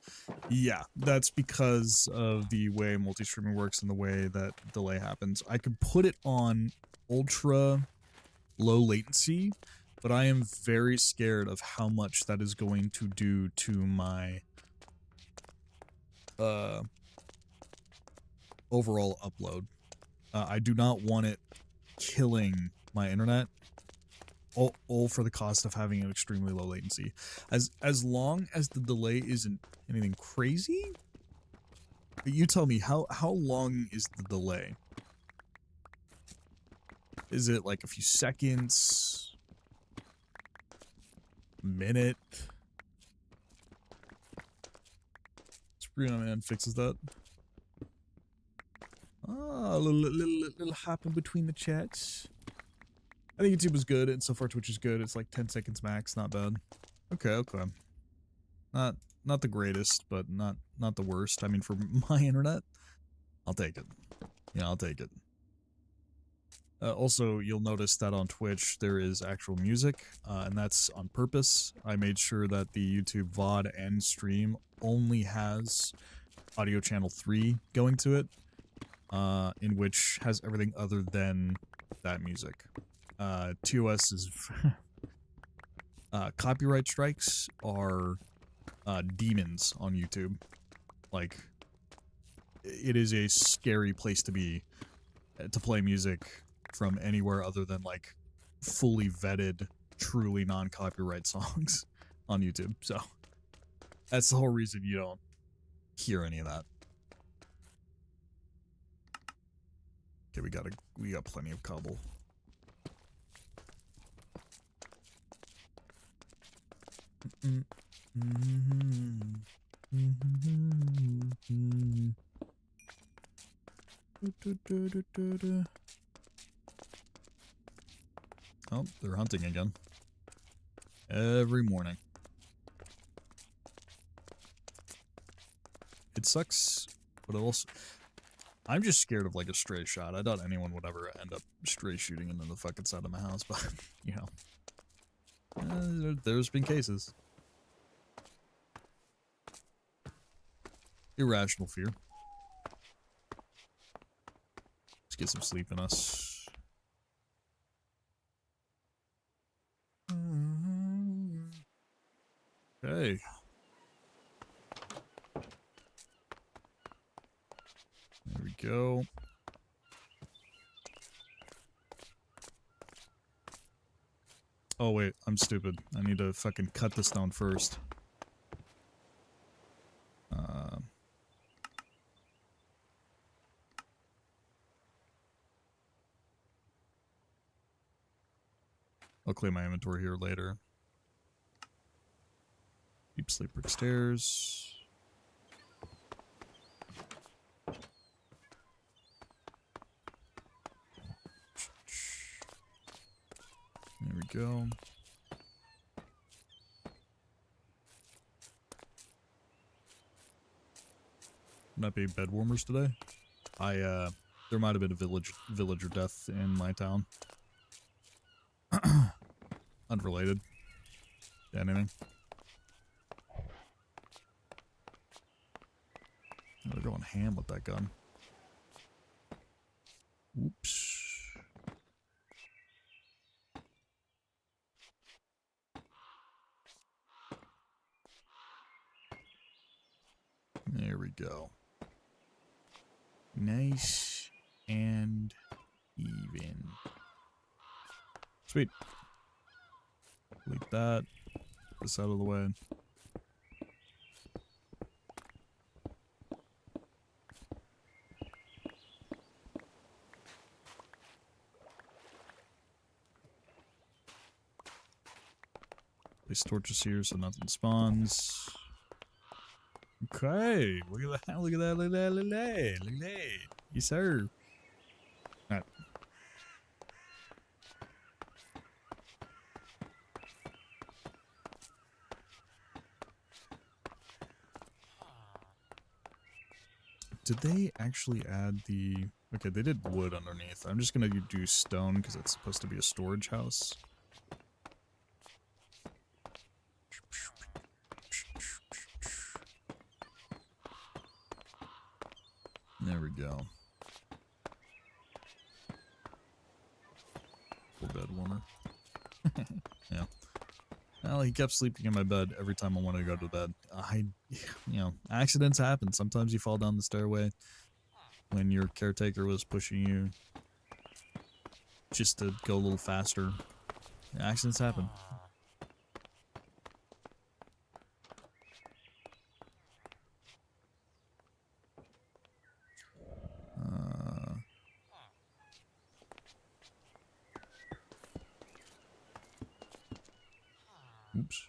Yeah, that's because of the way multi-streaming works and the way that delay happens. I could put it on ultra low latency, but I am very scared of how much that is going to do to my overall upload. I do not want it killing my internet. All for the cost of having an extremely low latency. As long as the delay isn't anything crazy. You tell me, how long is the delay? Is it like a few seconds? A minute? Spree Man fixes that. Ah, a little hopping between the chats. I think YouTube is good, and so far Twitch is good. It's like 10 seconds max, not bad. Okay. Not the greatest, but not the worst. I mean, for my internet, I'll take it. Yeah, I'll take it. Also, you'll notice that on Twitch there is actual music, and that's on purpose. I made sure that the YouTube VOD and stream only has audio channel 3 going to it, in which has everything other than that music. TOS is copyright strikes are demons on YouTube. Like, it is a scary place to be to play music from anywhere other than like fully vetted, truly non-copyright songs on YouTube. So that's the whole reason you don't hear any of that. Okay, we got plenty of cobble. Oh, they're hunting again. Every morning. It sucks, but it also... I'm just scared of like a stray shot. I doubt anyone would ever end up stray shooting into the fucking side of my house, but, you know. There's been cases. Irrational fear. Let's get some sleep in us. Okay. There we go. Oh wait, I'm stupid. I need to fucking cut this down first. I'll clean my inventory here later. Deep sleep brick stairs. There we go. not be bed warmers today. There might have been a villager death in my town. Unrelated to anything. They're going ham with that gun. Oops. There we go. Nice and even. Sweet. Delete that. Get this out of the way. Place torches here so nothing spawns. Okay, look at that, look at that, look at that, look at that, look at that. Yes, sir. Alright. Did they actually add the... Okay, they did wood underneath. I'm just gonna do stone because it's supposed to be a storage house. There we go. Poor bed warmer. Yeah. Well, he kept sleeping in my bed every time I wanted to go to bed. You know, accidents happen. Sometimes you fall down the stairway when your caretaker was pushing you just to go a little faster. Accidents happen. Oops.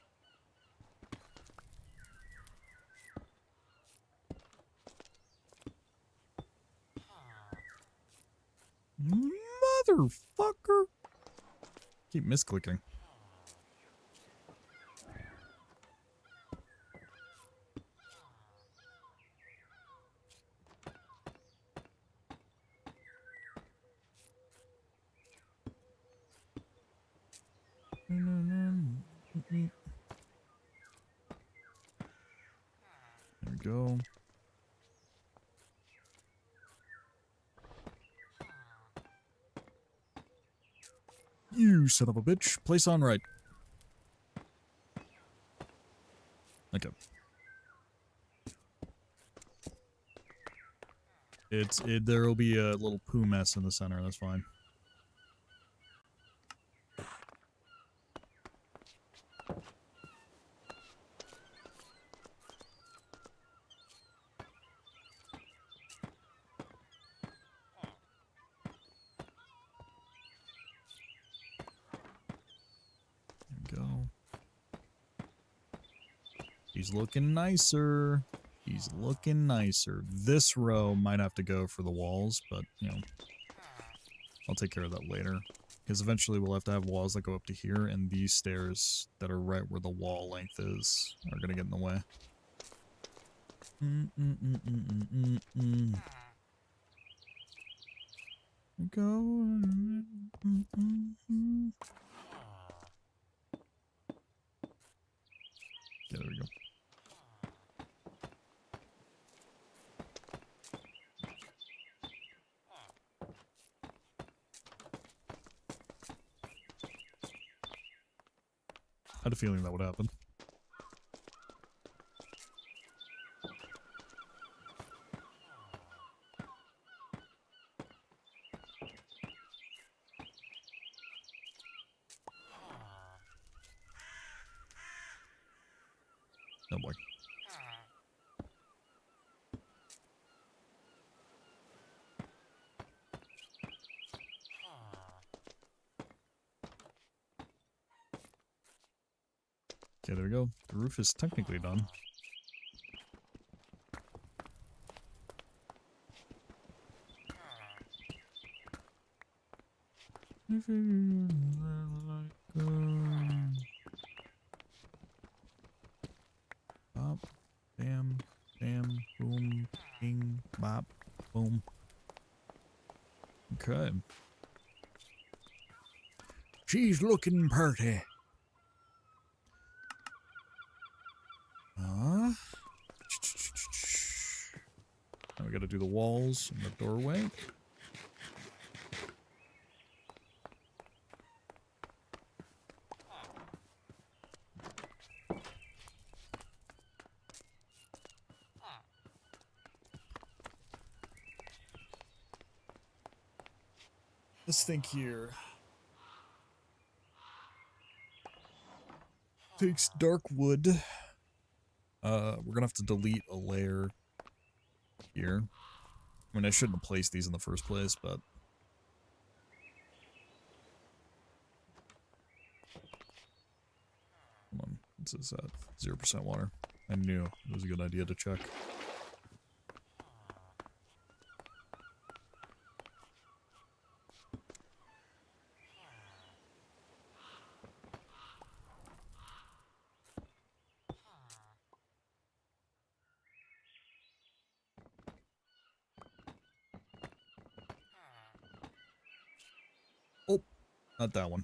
Motherfucker! Keep misclicking. There we go. You son of a bitch. Place on right. Okay. There will be a little poo mess in the center, that's fine. He's looking nicer. He's looking nicer. This row might have to go for the walls, but, you know, I'll take care of that later. Because eventually we'll have to have walls that go up to here, and these stairs that are right where the wall length is are going to get in the way. Go. Yeah, there we go. I had a feeling that would happen. Oh boy. Okay, there we go. The roof is technically done. Bop, bam, bam, boom, ding. bop, boom. Okay. She's looking pretty. Now we gotta do the walls and the doorway. Let's think here. Takes dark wood. We're gonna have to delete a layer here. I mean, I shouldn't have placed these in the first place, but... Hold on, what's this at? 0% water. I knew it was a good idea to check. Oh, not that one.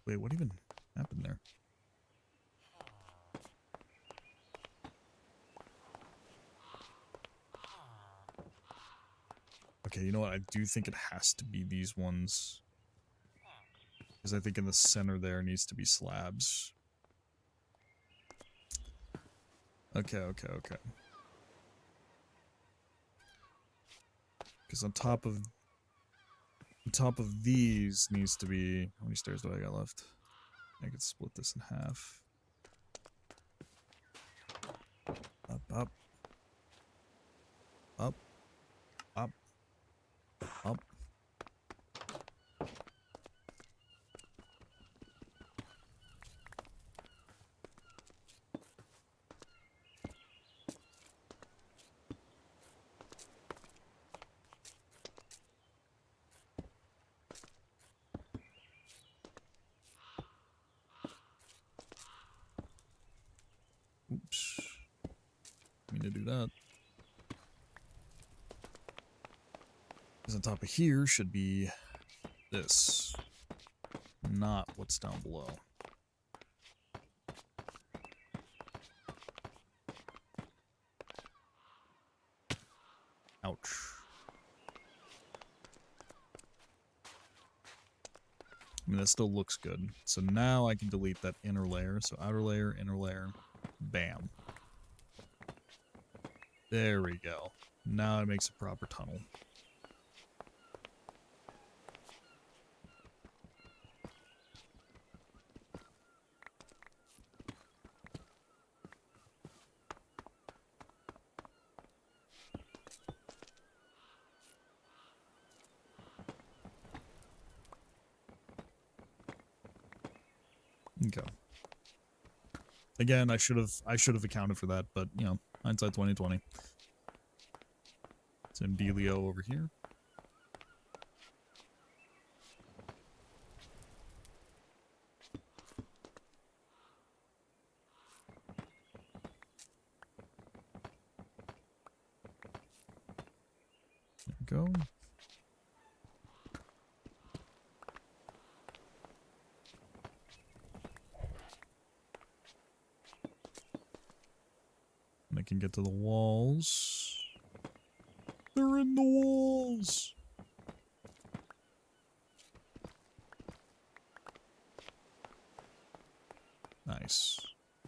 Wait, what even happened there? Okay, you know what? I do think it has to be these ones. Because I think in the center there needs to be slabs. Okay. Because on top of these needs to be... How many stairs do I got left? I could split this in half. Up, up. Up. Up. Up. Oops. I mean to do that. Because on top of here should be this. Not what's down below. Ouch. I mean, that still looks good. So now I can delete that inner layer. So outer layer, inner layer. Bam. There we go. Now it makes a proper tunnel. Okay. Again, I should have accounted for that, but you know, hindsight 2020. Some Delio over here. There we go. And I can get to the walls. They're in the walls! Nice.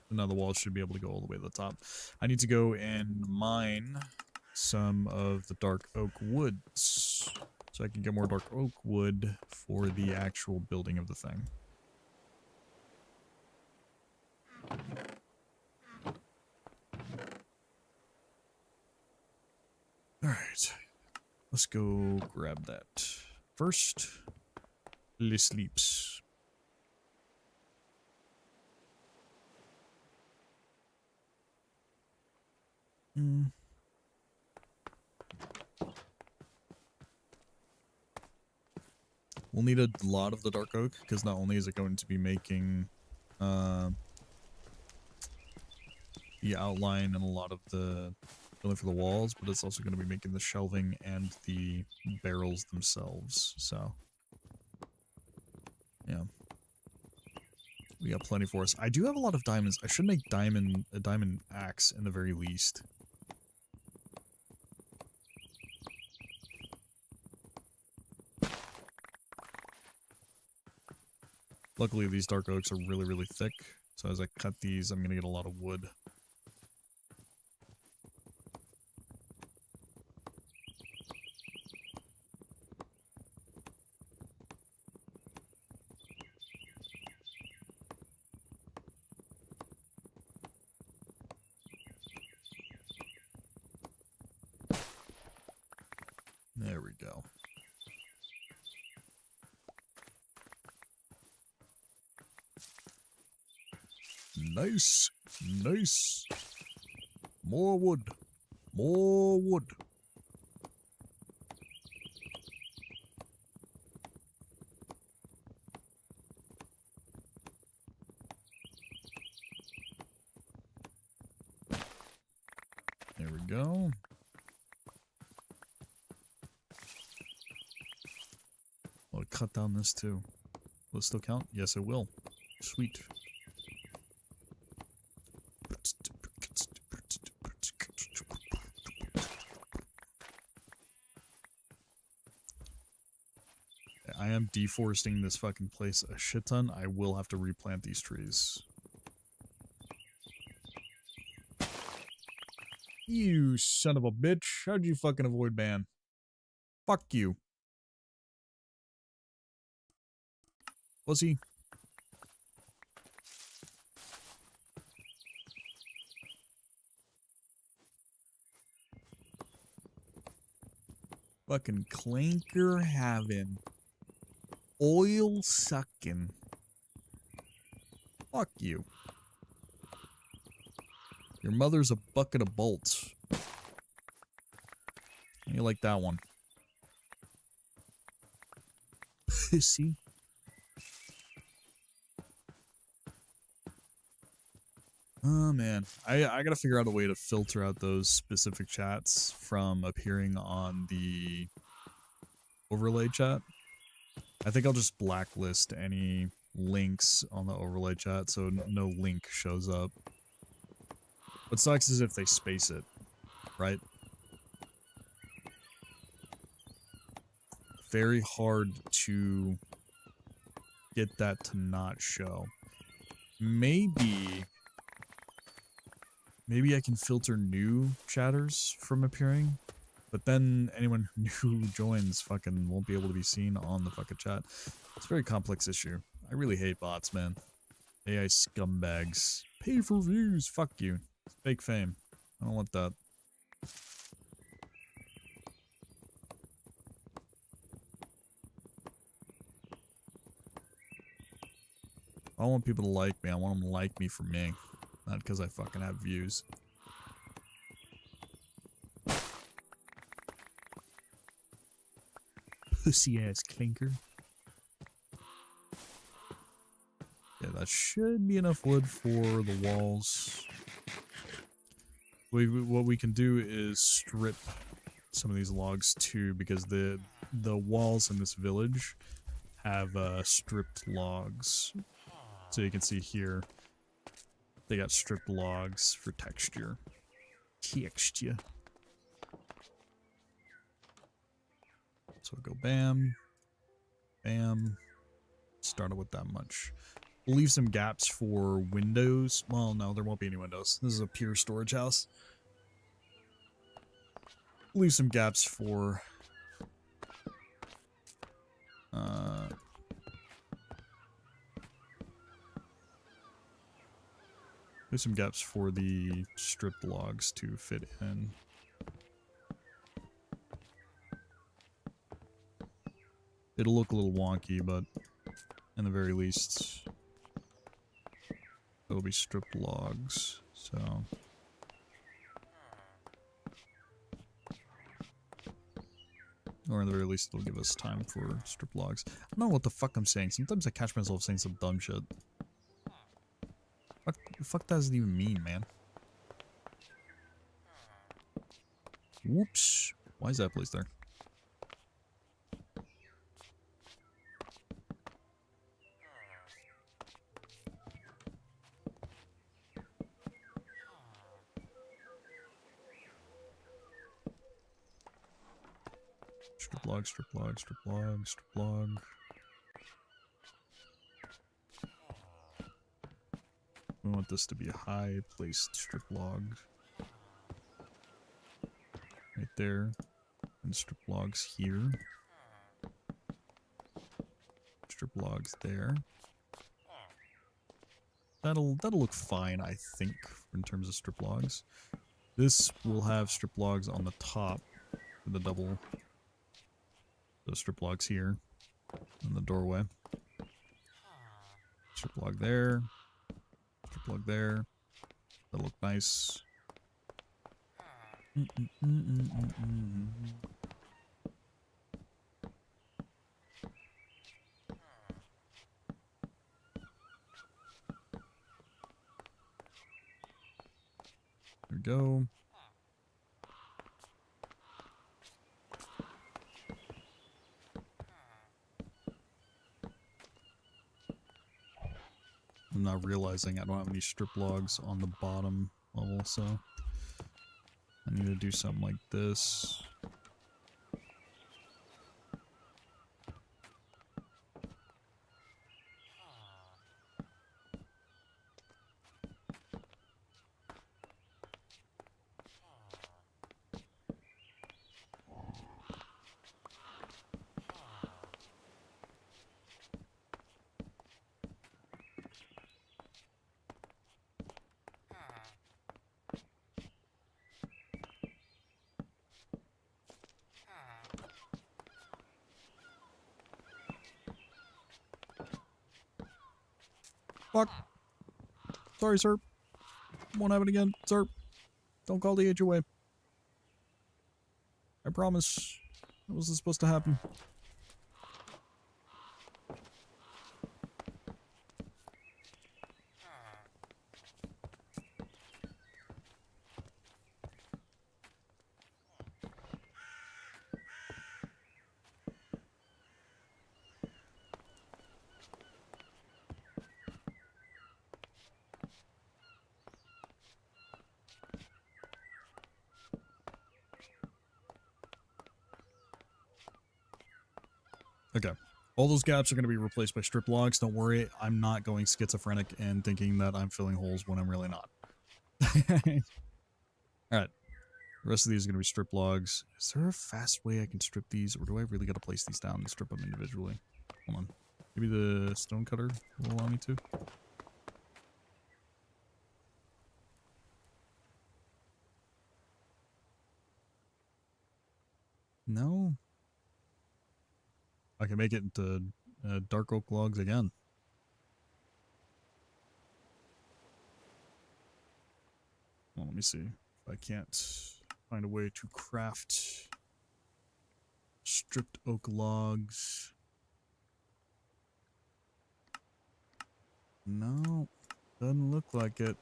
Now the walls should be able to go all the way to the top. I need to go and mine some of the dark oak woods. So I can get more dark oak wood for the actual building of the thing. Alright. Let's go grab that. First, Les Sleeps. We'll need a lot of the dark oak, because not only is it going to be making the outline and a lot of the building for the walls, but it's also going to be making the shelving and the barrels themselves. So, yeah. We got plenty for us. I do have a lot of diamonds. I should make a diamond axe in the very least. Luckily, these dark oaks are really, really thick. So as I cut these, I'm going to get a lot of wood. There we go. Nice. Nice. More wood. More wood. There we go. I'll cut down this too. Will it still count? Yes, it will. Sweet. I am deforesting this fucking place a shit ton. I will have to replant these trees. You son of a bitch. How'd you fucking avoid ban? Fuck you. Pussy. Fucking clinker having. Oil sucking. Fuck you. Your mother's a bucket of bolts. You like that one. Pussy. Oh man, I gotta figure out a way to filter out those specific chats from appearing on the overlay chat. I think I'll just blacklist any links on the overlay chat so no link shows up. What sucks is if they space it, right? Very hard to get that to not show. Maybe I can filter new chatters from appearing, but then anyone who joins fucking won't be able to be seen on the fucking chat. It's a very complex issue. I really hate bots, man. AI scumbags. Pay for views, fuck you. It's fake fame. I don't want that. I don't want people to like me. I want them to like me for me. Not because I fucking have views. Pussy ass clinker. Yeah, that should be enough wood for the walls. What we can do is strip some of these logs too, because the walls in this village have stripped logs. So you can see here, they got stripped logs for texture. Texture. So we'll go bam, bam. Started with that much. We'll leave some gaps for windows. Well, no, there won't be any windows. This is a pure storage house. We'll leave some gaps for leave some gaps for the stripped logs to fit in. It'll look a little wonky, but in the very least, it'll be stripped logs, so. Or at the very least, it'll give us time for strip logs. I don't know what the fuck I'm saying. Sometimes I catch myself saying some dumb shit. Fuck does it even mean, man? Whoops. Why is that place there? Strip log, strip log, strip log, strip log. We want this to be a high placed strip log. Right there. And strip logs here. Strip logs there. That'll look fine, I think, in terms of strip logs. This will have strip logs on the top for the double. Those strip logs here in the doorway. Strip log there. Strip log there. That'll look nice. There we go. I'm not realizing I don't have any strip logs on the bottom level, so I need to do something like this. Fuck. Sorry, sir. Won't happen again, sir. Don't call the HOA. I promise. That wasn't supposed to happen. Okay. All those gaps are going to be replaced by strip logs. Don't worry, I'm not going schizophrenic and thinking that I'm filling holes when I'm really not. Alright. The rest of these are going to be strip logs. Is there a fast way I can strip these, or do I really got to place these down and strip them individually? Hold on. Maybe the stone cutter will allow me to? No. I can make it into dark oak logs again. Well, let me see. If I can't find a way to craft stripped oak logs. No, doesn't look like it.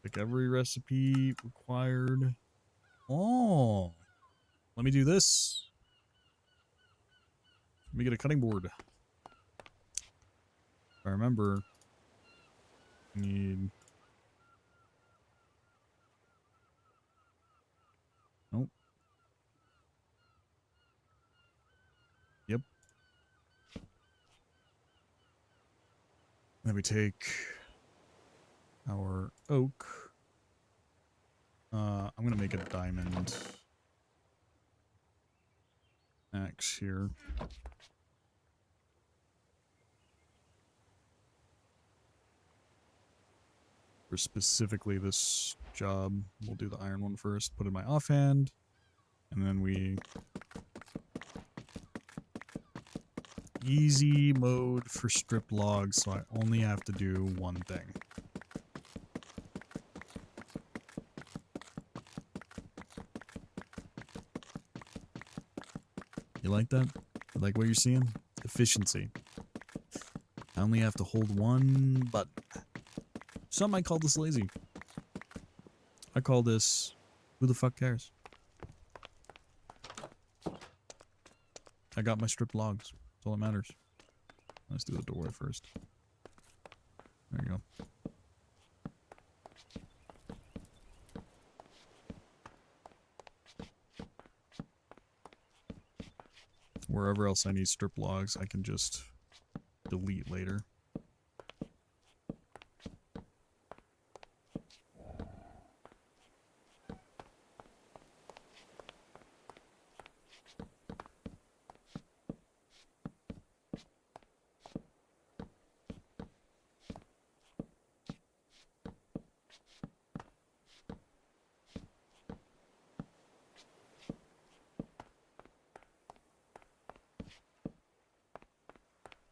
Like every recipe required. Oh, let me do this. Let me get a cutting board. If I remember, I need. Nope. Yep. Then we take our oak. I'm gonna make a diamond axe here. For specifically this job, we'll do the iron one first, put in my offhand, and then we easy mode for strip logs, so I only have to do one thing. You like that? You like what you're seeing? Efficiency. I only have to hold one button. Some might call this lazy. I call this, who the fuck cares? I got my stripped logs. That's all that matters. Let's do the doorway first. There you go. Wherever else I need strip logs, I can just delete later.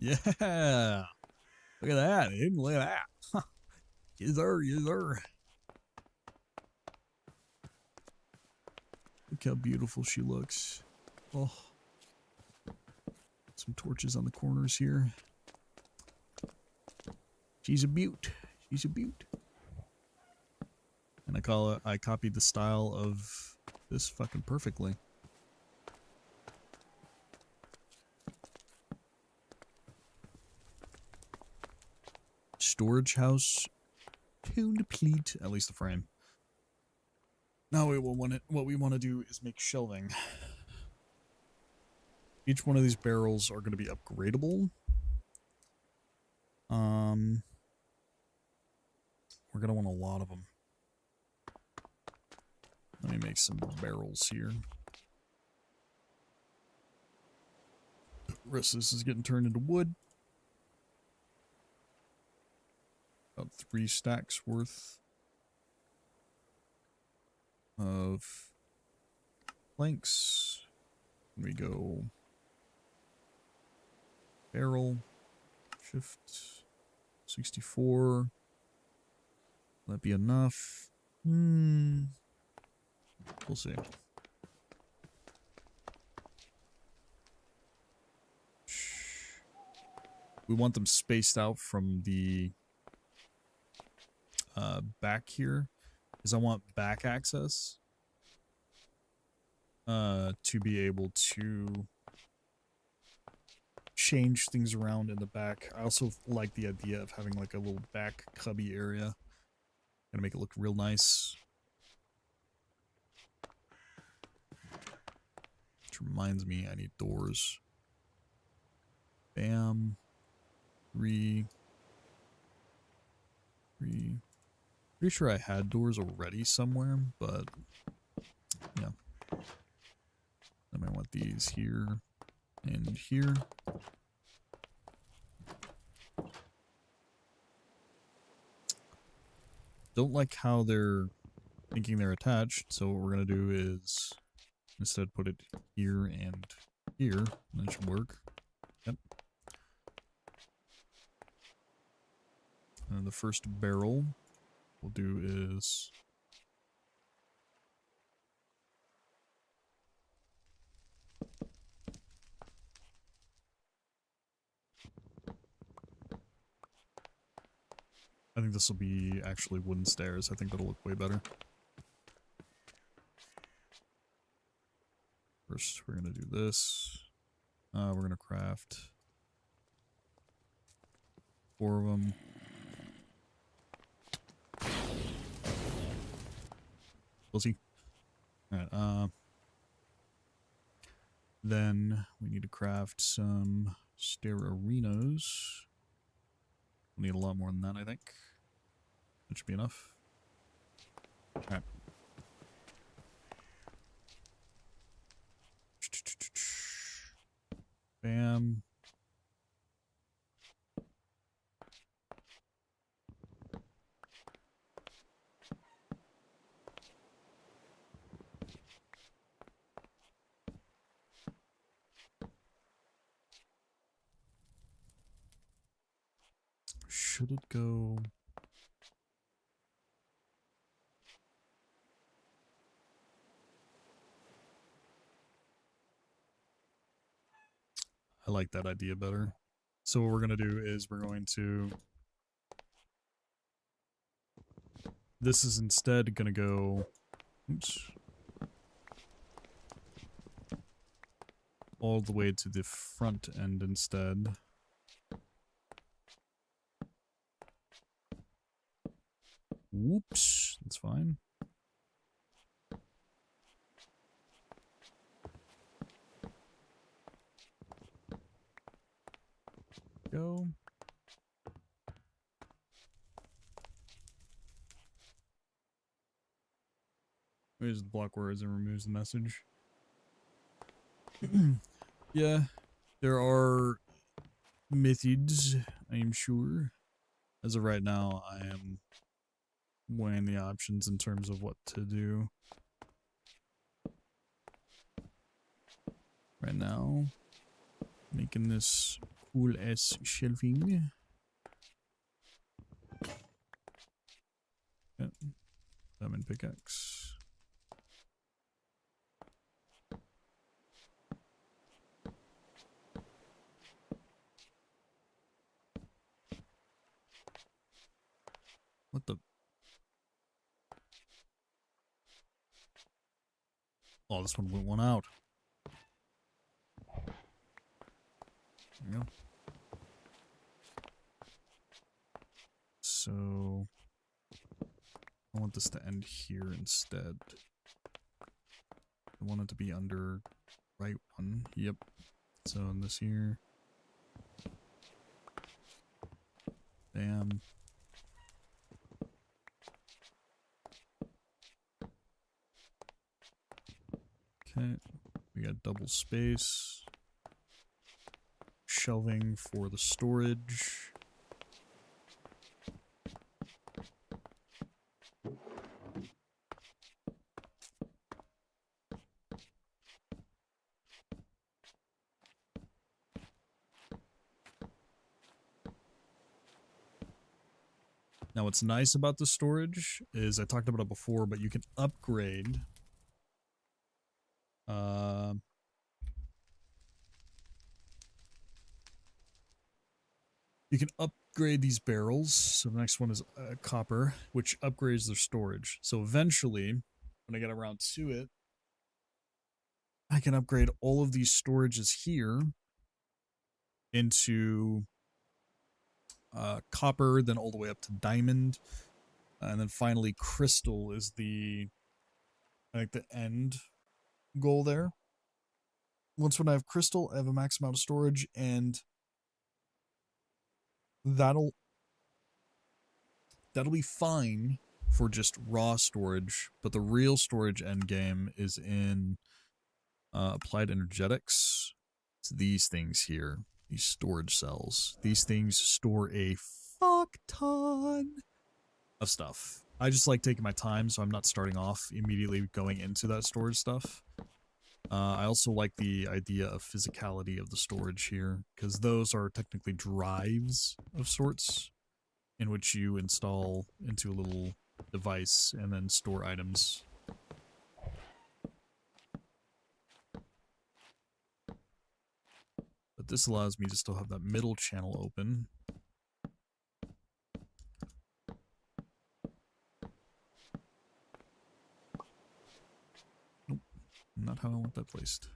Yeah! Look at that, dude. Look at that. Yes, sir. Yes, sir. Look how beautiful she looks. Oh. Some torches on the corners here. She's a beaut. She's a beaut. And I copied the style of this fucking perfectly. Storage house complete, at least the frame. Now what we want to do is make shelving. Each one of these barrels are going to be upgradable. We're going to want a lot of them. Let me make some barrels here. The rest of this is getting turned into wood. About 3 stacks worth of planks. And we go barrel, shift, 64. Will that be enough? We'll see. We want them spaced out from the back here, because I want back access to be able to change things around in the back. I also like the idea of having like a little back cubby area. Gonna make it look real nice. Which reminds me, I need doors. Bam. 3. Pretty sure I had doors already somewhere, but yeah. Then I want these here and here. Don't like how they're thinking they're attached, so what we're gonna do is instead put it here and here, and that should work. Yep. And the first barrel we'll do is I think this will be actually wooden stairs. I think that'll look way better. First, we're gonna do this. We're gonna craft 4 of them. We'll see. Alright, then we need to craft some stair arenas. We'll need a lot more than that, I think. That should be enough. Alright. Bam. Should it go? I like that idea better. So what we're going to do is we're going to... This is instead going to go... Oops. All the way to the front end instead. Whoops. That's fine. Go. There's the block words and removes the message. Yeah, there are methods, I am sure. As of right now, I am weighing the options in terms of what to do. Right now, making this cool ass shelving. Yep. Diamond pickaxe. What the? Oh, this one went one out. There we go. So I want this to end here instead. I want it to be under right one. Yep. So in this here. Bam. Okay. We got double space. Shelving for the storage. Now what's nice about the storage is, I talked about it before, but you can upgrade these barrels. So the next one is copper, which upgrades their storage. So eventually, when I get around to it, I can upgrade all of these storages here into copper, then all the way up to diamond, and then finally crystal is the, I think, the end goal there. Once when I have crystal, I have a max amount of storage, and that'll be fine for just raw storage, but the real storage end game is in applied energetics. It's these things here, these storage cells. These things store a fuck ton of stuff. I just like taking my time, so I'm not starting off immediately going into that storage stuff. I also like the idea of physicality of the storage here, because those are technically drives of sorts, in which you install into a little device and then store items. But this allows me to still have that middle channel open. Nope, not how I want that placed.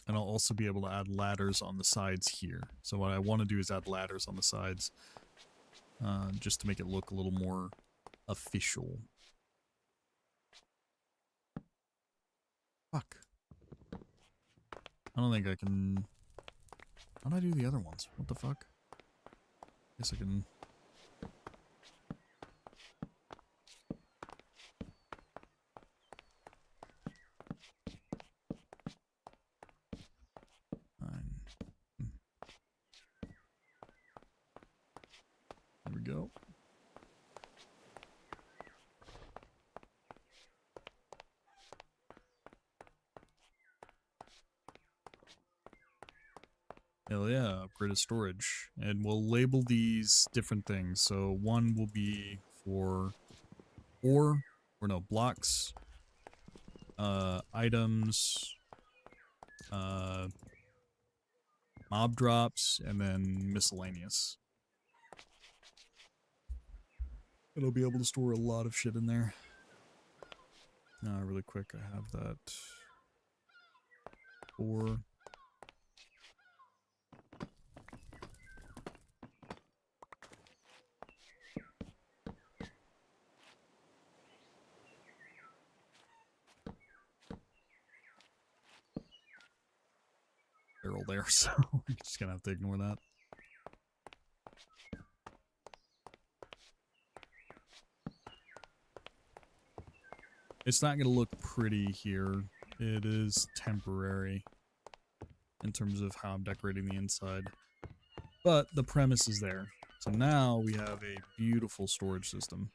And I'll also be able to add ladders on the sides here. So what I want to do is add ladders on the sides, just to make it look a little more official. Fuck. I don't think I can... How do I do the other ones? What the fuck? Guess I can... There we go. Hell yeah, upgraded storage. And we'll label these different things. So one will be for ore, or no, blocks, items, mob drops, and then miscellaneous. It'll be able to store a lot of shit in there. Really quick, I have that 4. Barrel there, so we're just gonna have to ignore that. It's not gonna look pretty here. It is temporary in terms of how I'm decorating the inside. But the premise is there. So now we have a beautiful storage system.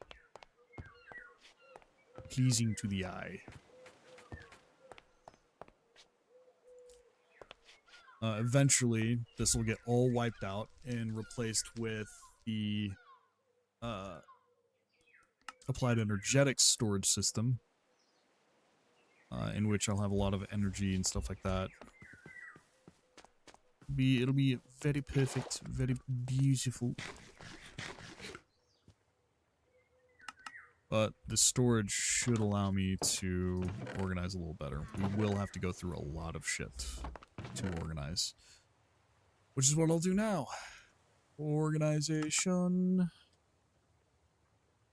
Pleasing to the eye. Eventually, this will get all wiped out and replaced with the applied energetics storage system, in which I'll have a lot of energy and stuff like that. It'll be very perfect, very beautiful. But the storage should allow me to organize a little better. We will have to go through a lot of shit to organize, which is what I'll do now. Organization.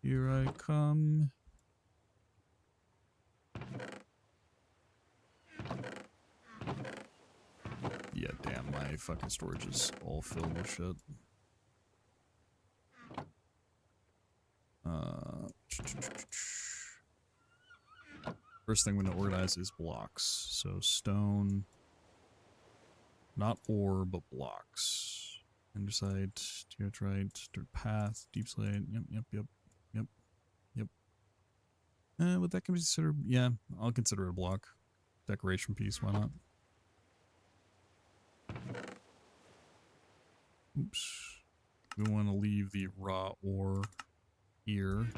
Here I come. Yeah, damn, my fucking storage is all filled with shit. First thing I'm going to organize is blocks. So stone, not ore, but blocks. Andesite, diorite, dirt path, deep slate. Yep. Would that can be considered? Yeah, I'll consider it a block. Decoration piece, why not? Oops. We want to leave the raw ore here.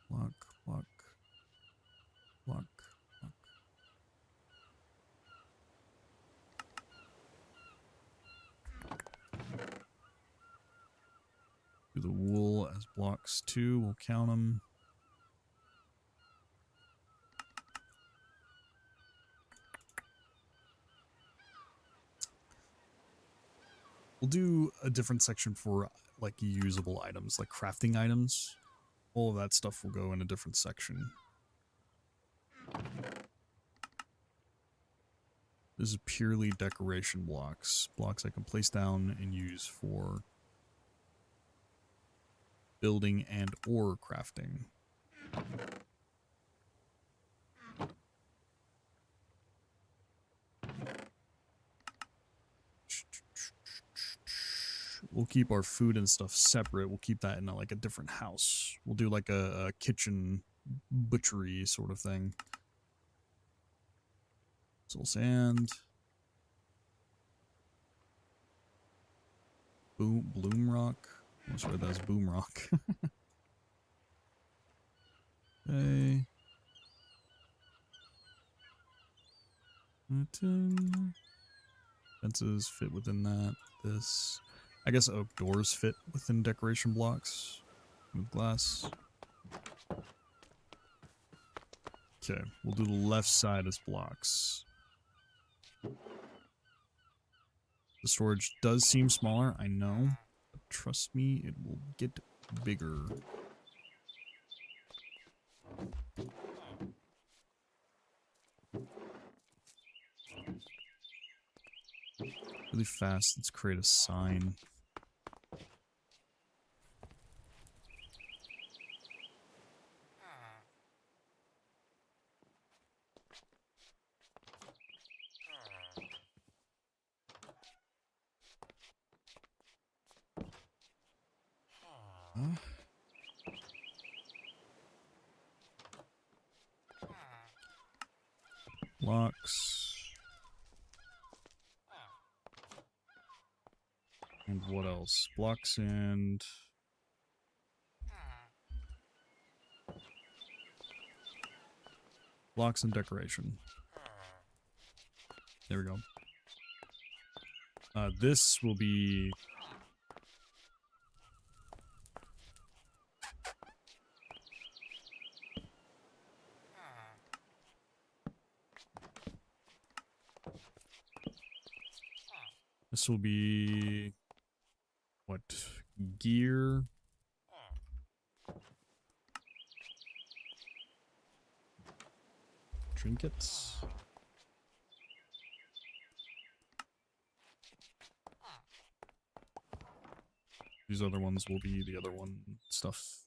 Block. Do the wool as blocks too. We'll count them. We'll do a different section for like usable items, like crafting items. All of that stuff will go in a different section. This is purely decoration blocks. Blocks I can place down and use for building and or crafting. We'll keep our food and stuff separate. We'll keep that in like a different house. We'll do like a kitchen butchery sort of thing. Soul sand. Bloom rock. I'm sorry, that's boom rock. Okay. Fences fit within that. This. I guess oak doors fit within decoration blocks with glass. Okay, we'll do the left side as blocks. The storage does seem smaller, I know, but trust me, it will get bigger. Really fast, let's create a sign. Blocks. And what else? Blocks and Blocks and decoration. There we go. This will be... This will be... What? Gear... Trinkets? These other ones will be the other one stuff.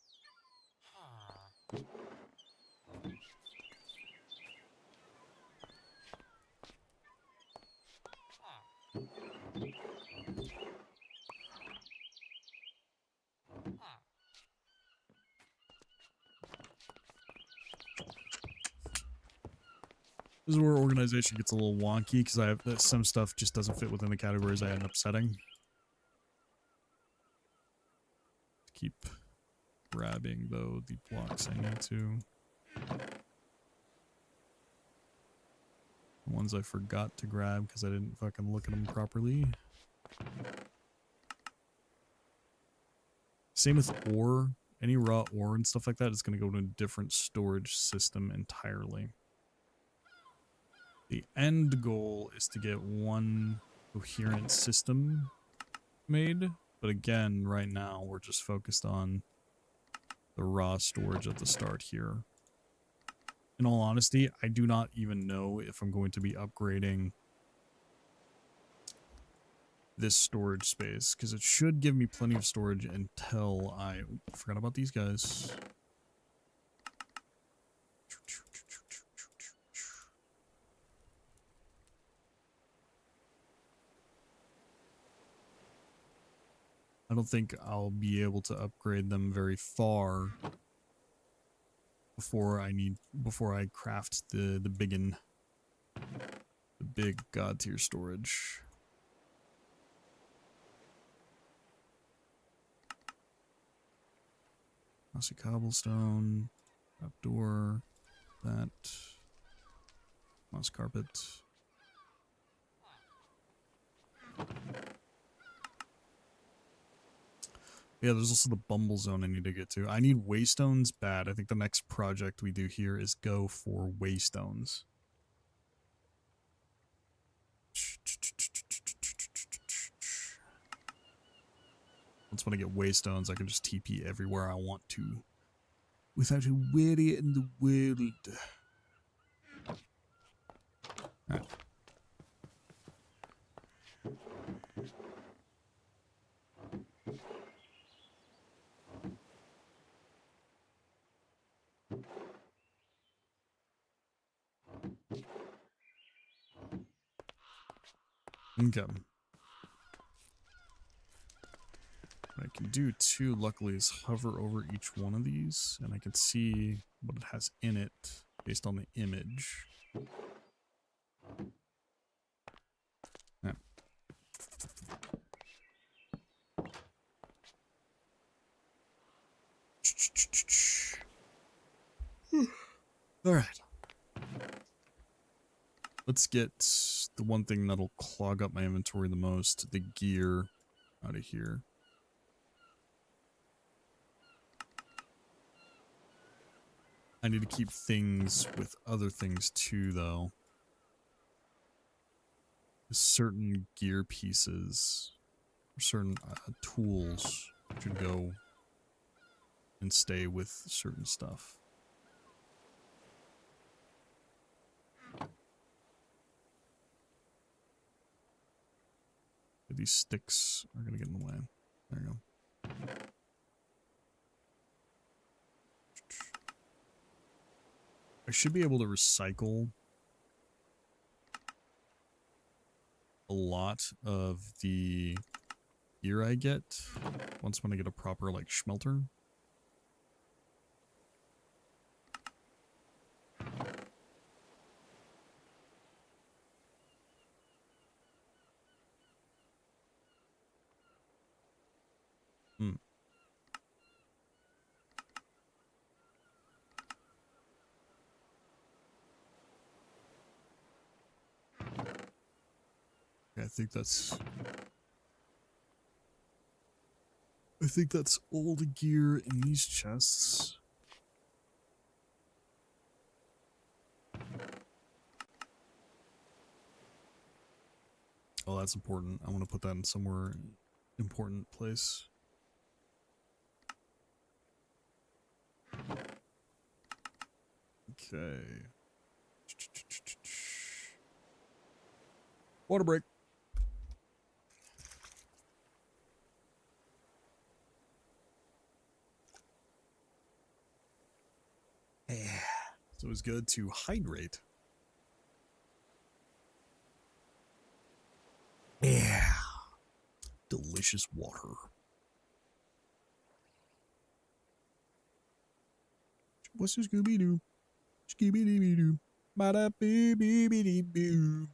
This is where organization gets a little wonky because I have some stuff just doesn't fit within the categories I end up setting. Keep grabbing though the blocks I need to. The ones I forgot to grab because I didn't fucking look at them properly. Same with ore. Any raw ore and stuff like that is going to go to a different storage system entirely. The end goal is to get one coherent system made, but again, right now we're just focused on the raw storage at the start here. In all honesty, I do not even know if I'm going to be upgrading this storage space, because it should give me plenty of storage until I forgot about these guys. I don't think I'll be able to upgrade them very far before I craft the big god tier storage. Mossy cobblestone, trapdoor, that, moss carpet. Yeah, there's also the Bumble Zone I need to get to. I need Waystones bad. I think the next project we do here is go for Waystones. Once when I get Waystones, I can just TP everywhere I want to without a worry in the world. Alright. Okay. What I can do too, luckily, is hover over each one of these, and I can see what it has in it based on the image. Yeah. Alright. Let's get the one thing that'll clog up my inventory the most, the gear, out of here. I need to keep things with other things too, though. Certain gear pieces, or certain tools should go and stay with certain stuff. These sticks are going to get in the way. There you go. I should be able to recycle a lot of the gear I get once when I get a proper, like, smelter. think that's all the gear in these chests. Oh, that's important. I want to put that in somewhere important place. Okay. Water break. Yeah. So it's good to hydrate. Yeah. Delicious water. What's the Scooby-Doo? Scooby-Doo. Ba-da-boo-boo-boo-boo.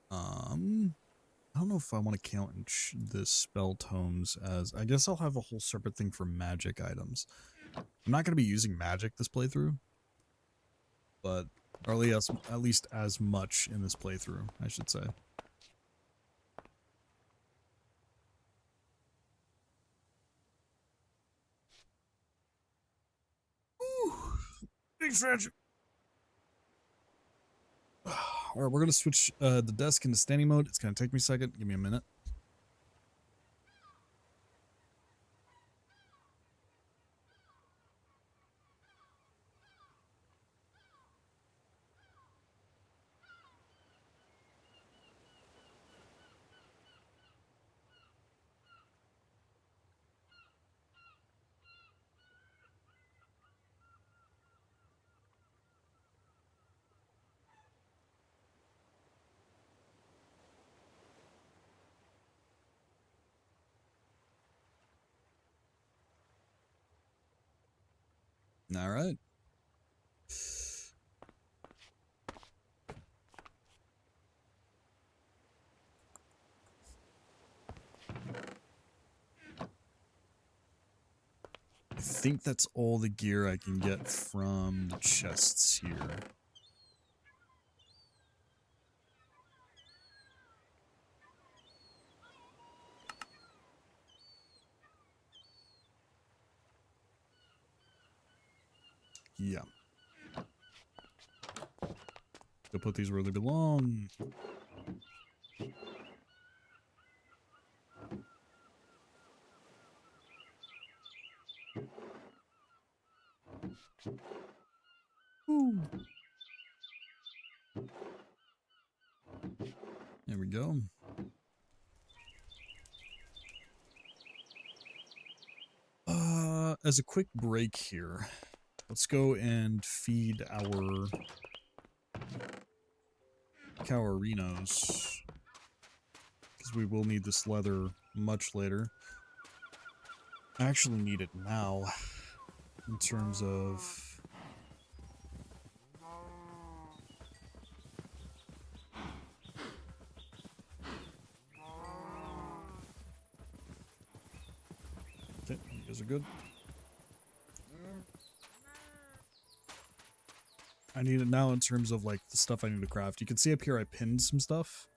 I don't know if I want to count the spell tomes as... I guess I'll have a whole separate thing for magic items. I'm not going to be using magic this playthrough. But, or at least as much in this playthrough, I should say. Ooh, big stretch. Alright, we're going to switch the desk into standing mode. It's going to take me a second. Give me a minute. Alright. I think that's all the gear I can get from the chests here. Yeah. Go put these where they belong. Ooh. There we go. As a quick break here, let's go and feed our cowarinos, because we will need this leather much later. I actually need it now, in terms of... Okay, you guys are good. I need it now in terms of, like, the stuff I need to craft. You can see up here I pinned some stuff.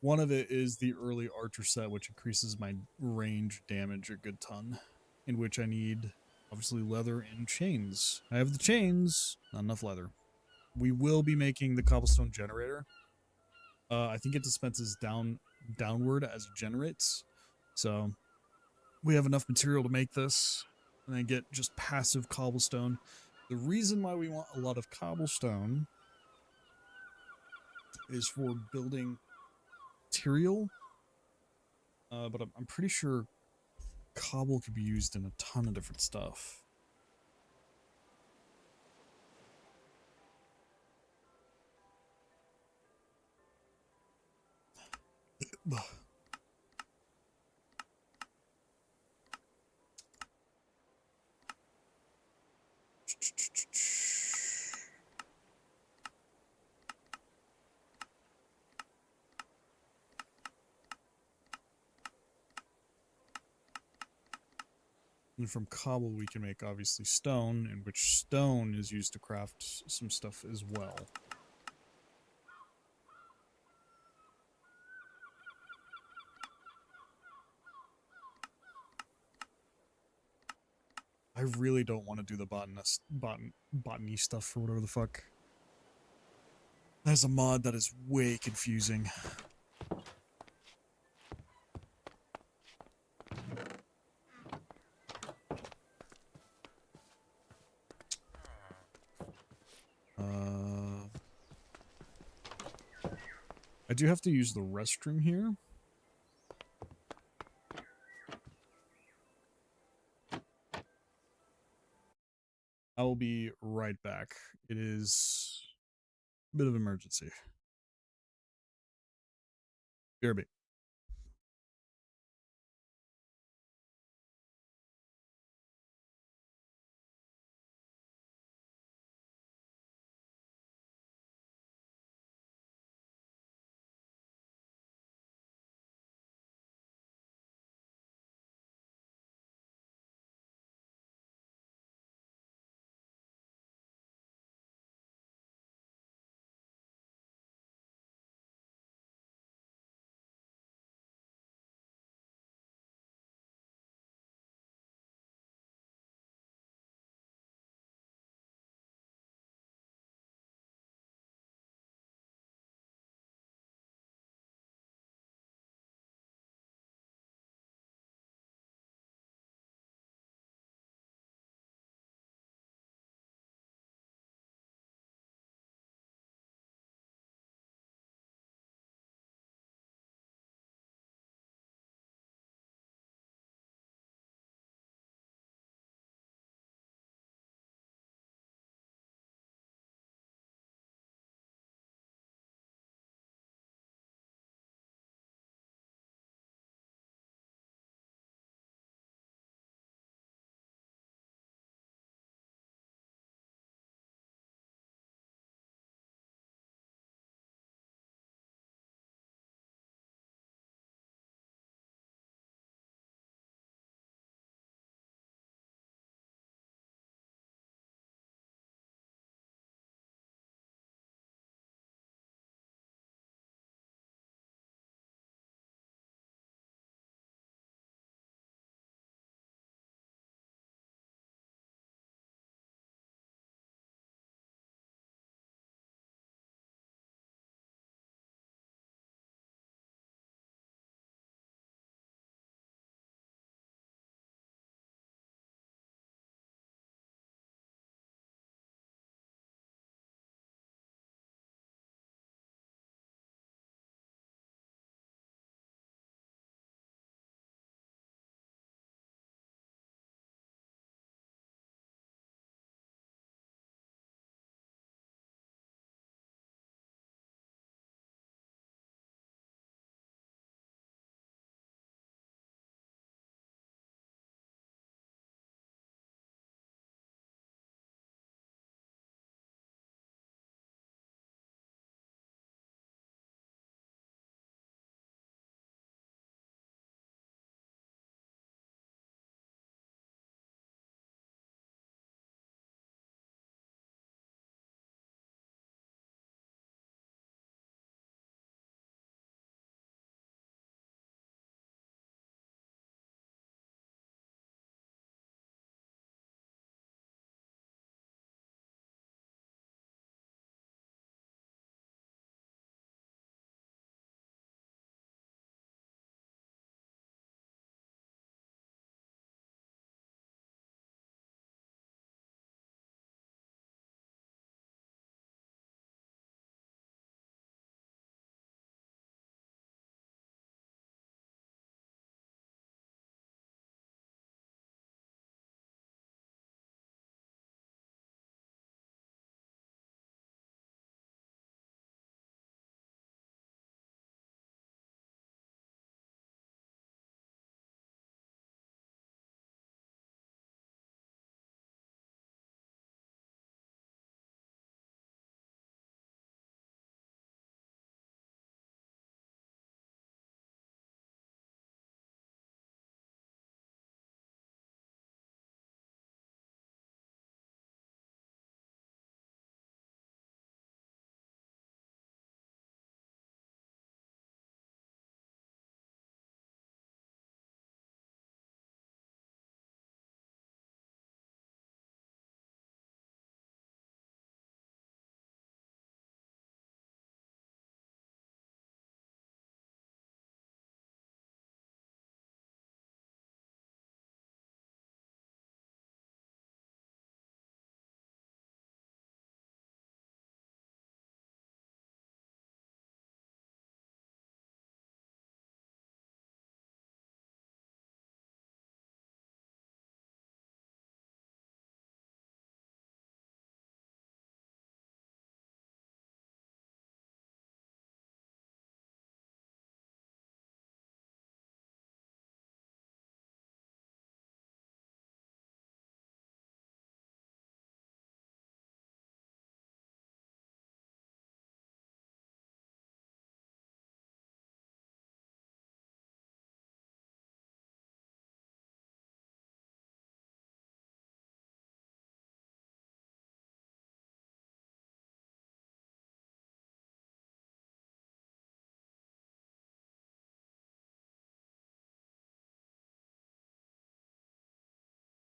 One of it is the early archer set, which increases my range damage a good ton, in which I need, obviously, leather and chains. I have the chains, not enough leather. We will be making the cobblestone generator. I think it dispenses downward as it generates. So we have enough material to make this, and then get just passive cobblestone. The reason why we want a lot of cobblestone is for building material, but I'm pretty sure cobble could be used in a ton of different stuff. And from cobble we can make obviously stone, in which stone is used to craft some stuff as well. I really don't want to do the botany stuff or whatever the fuck. There's a mod that is way confusing. I do have to use the restroom here. I will be right back. It is a bit of emergency. BRB.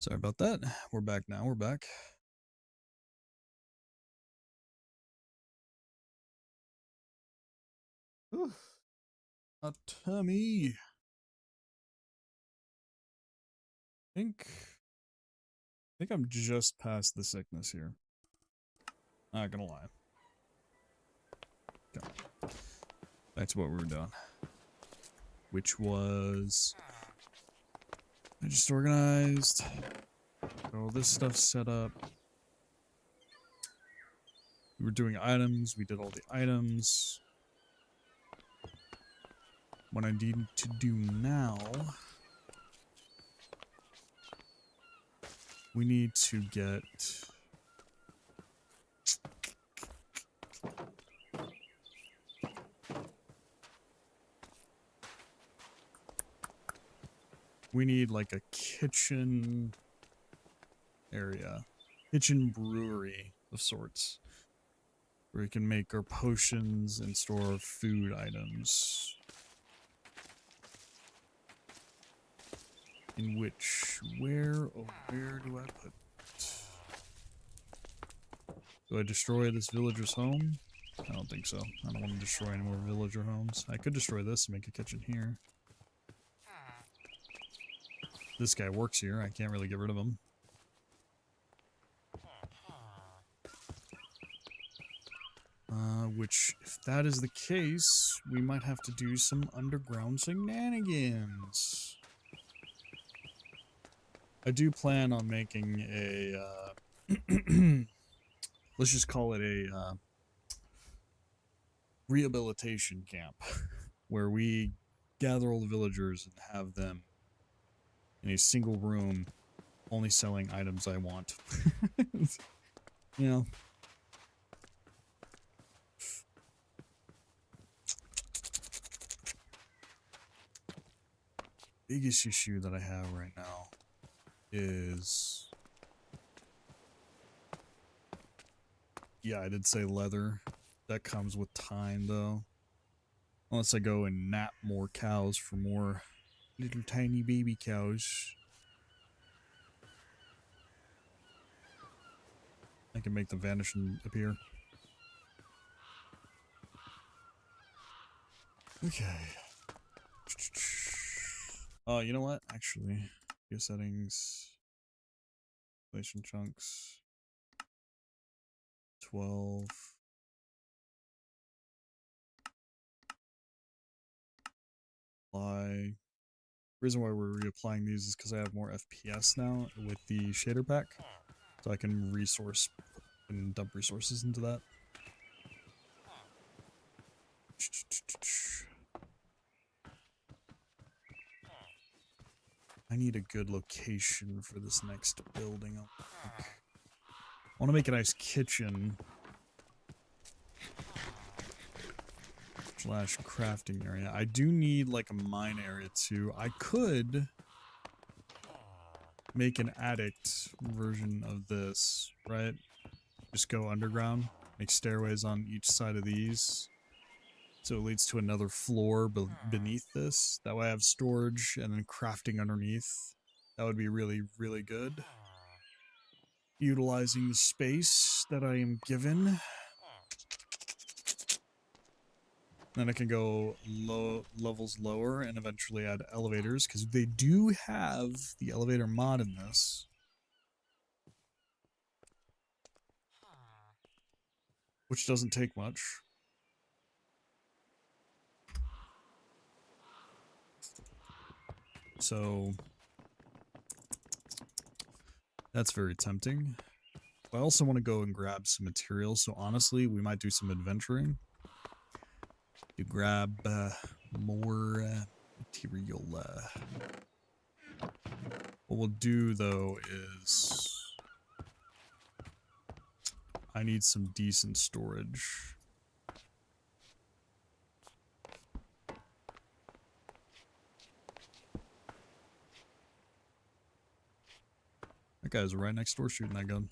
Sorry about that. We're back now. We're back. A tummy. I think I'm just past the sickness here. Not gonna lie. Okay. Back to what we were doing. Which was... I just organized. Got all this stuff set up. We were doing items. We did all the items. What I need to do now... We need to get... We need like a kitchen area. Kitchen brewery of sorts. Where we can make our potions and store food items. In which, where do I put it? Do I destroy this villager's home? I don't think so. I don't want to destroy any more villager homes. I could destroy this and make a kitchen here. This guy works here. I can't really get rid of him. Which, if that is the case, we might have to do some underground shenanigans. I do plan on making a, let's just call it a, rehabilitation camp, where we gather all the villagers and have them in a single room, only selling items I want. You know. Biggest issue that I have right now is... Yeah, I did say leather. That comes with time, though. Unless I go and nap more cows for more little tiny baby cows. I can make them vanish and appear. Okay. Oh, you know what? Actually, video settings, installation chunks, 12. Apply. Reason why we're reapplying these is because I have more FPS now with the shader pack, so I can resource and dump resources into that. I need a good location for this next building. I want to make a nice kitchen / crafting area. I do need like a mine area too. I could make an addict version of this, right? Just go underground, make stairways on each side of these. So it leads to another floor beneath this. That way I have storage and then crafting underneath. That would be really, really good. Utilizing the space that I am given. Then I can go levels lower and eventually add elevators, because they do have the elevator mod in this. Which doesn't take much. So that's very tempting. I also want to go and grab some materials, so honestly, we might do some adventuring to grab more material. What we'll do, though, is I need some decent storage. That guy's right next door shooting that gun.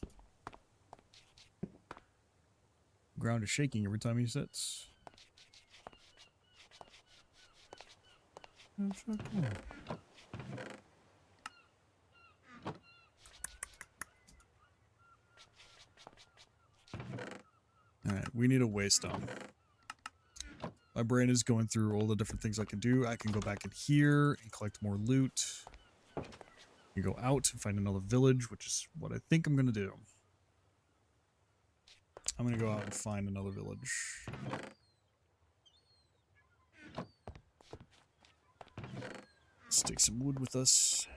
Ground is shaking every time he sits. we need a waystone. My brain is going through all the different things I can do. I can go back in here and collect more loot. You go out and find another village, which is what I think I'm going to do. I'm going to go out and find another village. Let's take some wood with us.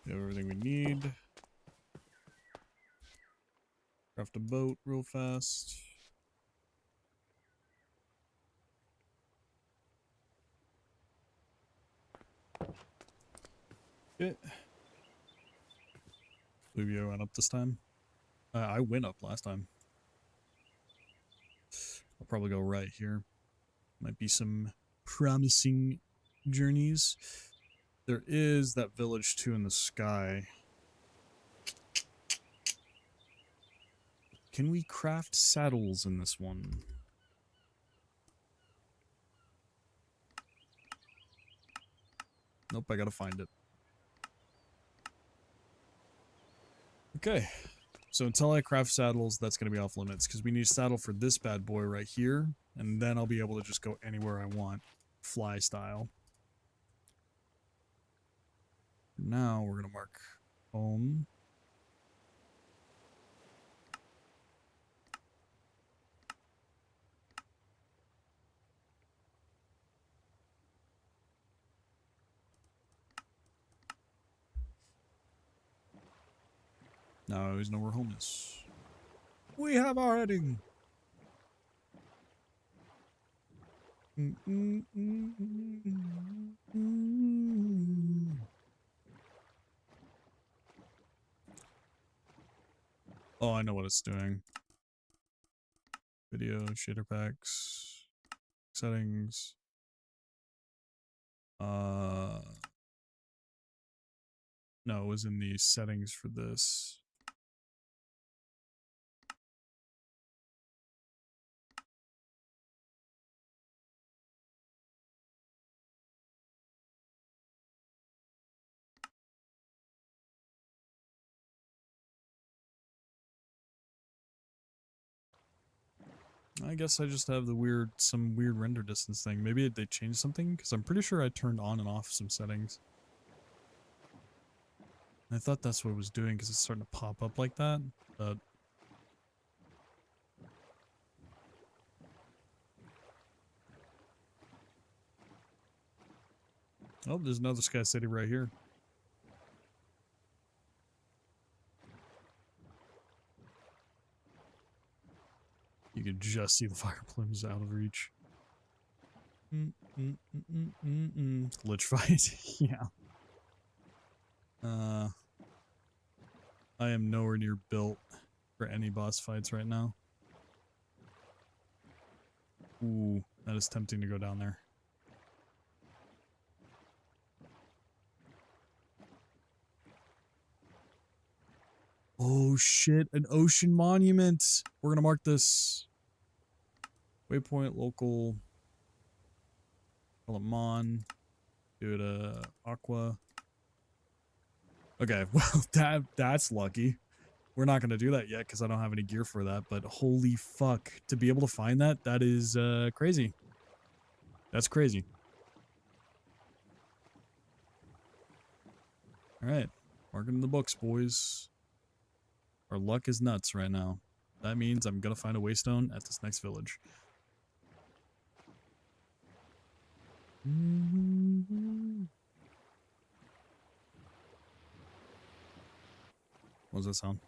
We have everything we need. Craft a boat real fast. Okay. Fluvio went up this time. I went up last time. I'll probably go right here. Might be some promising journeys. There is that village too in the sky. Can we craft saddles in this one? Nope, I gotta find it. Okay, so until I craft saddles, that's gonna be off limits, because we need a saddle for this bad boy right here, and then I'll be able to just go anywhere I want, fly style. Now we're gonna mark home. Now I always know where home is. We have our heading. Oh, I know what it's doing. Video, shader packs, settings. No, it was in the settings for this. I guess I just have the some weird render distance thing. Maybe they changed something, because I'm pretty sure I turned on and off some settings. I thought that's what it was doing, because it's starting to pop up like that, but... Oh, there's another Sky City right here. You can just see the fire plumes out of reach. Glitch fight. Yeah. I am nowhere near built for any boss fights right now. Ooh, that is tempting to go down there. Oh shit, an ocean monument! We're gonna mark this. Waypoint, local. Call it Mon. Do it, Aqua. Okay, well, that's lucky. We're not gonna do that yet, because I don't have any gear for that, but holy fuck. To be able to find that, that is, crazy. That's crazy. Alright, mark it in the books, boys. Our luck is nuts right now. That means I'm gonna find a waystone at this next village. What does that sound?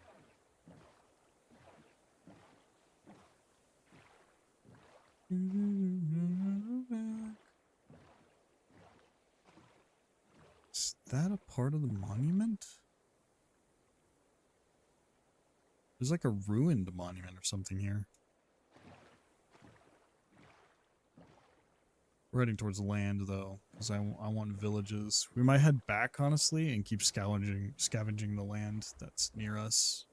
Is that a part of the monument? There's like a ruined monument or something here. We're heading towards land, though, because I want villages. We might head back, honestly, and keep scavenging the land that's near us.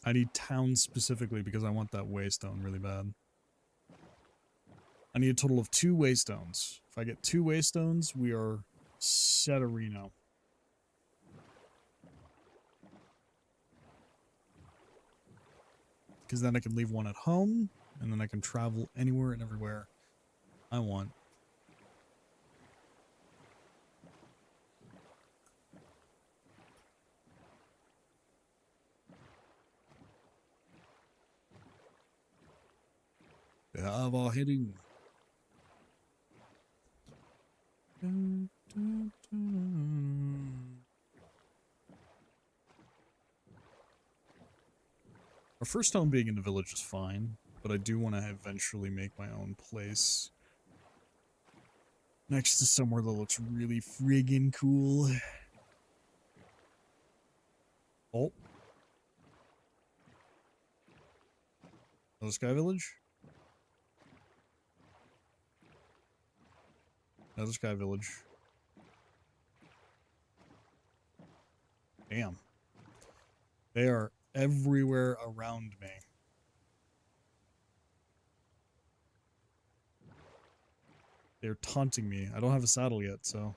I need town specifically because I want that waystone really bad. I need a total of 2 waystones. If I get 2 waystones, we are set a Reno. Because then I can leave one at home, and then I can travel anywhere and everywhere I want. They have our heading. Dun, dun, dun. Our first home being in the village is fine, but I do want to eventually make my own place next to somewhere that looks really friggin' cool. Oh. Another Sky Village? Another Sky Village. Damn. They are everywhere around me. They're taunting me. I don't have a saddle yet, so...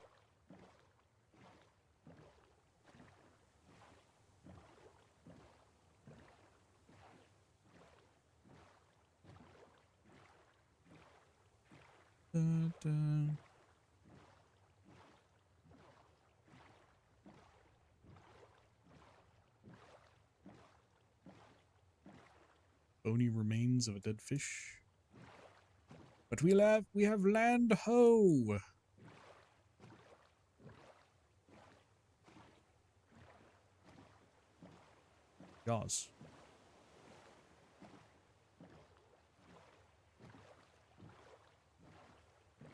Dun, dun. Bony remains of a dead fish. But we have land ho! Jaws.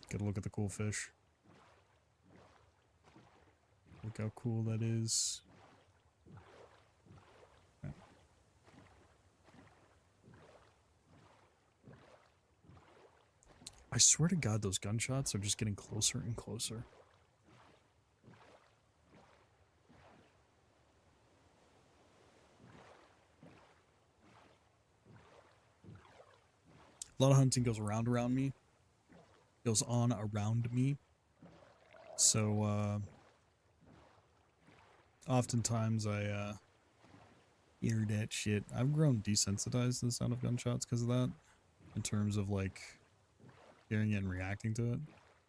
Get a look at the cool fish. Look how cool that is. Okay. I swear to God, those gunshots are just getting closer and closer. A lot of hunting goes around me. Goes on around me. So, oftentimes I, hear that shit. I've grown desensitized to the sound of gunshots because of that. In terms of, like, hearing it and reacting to it.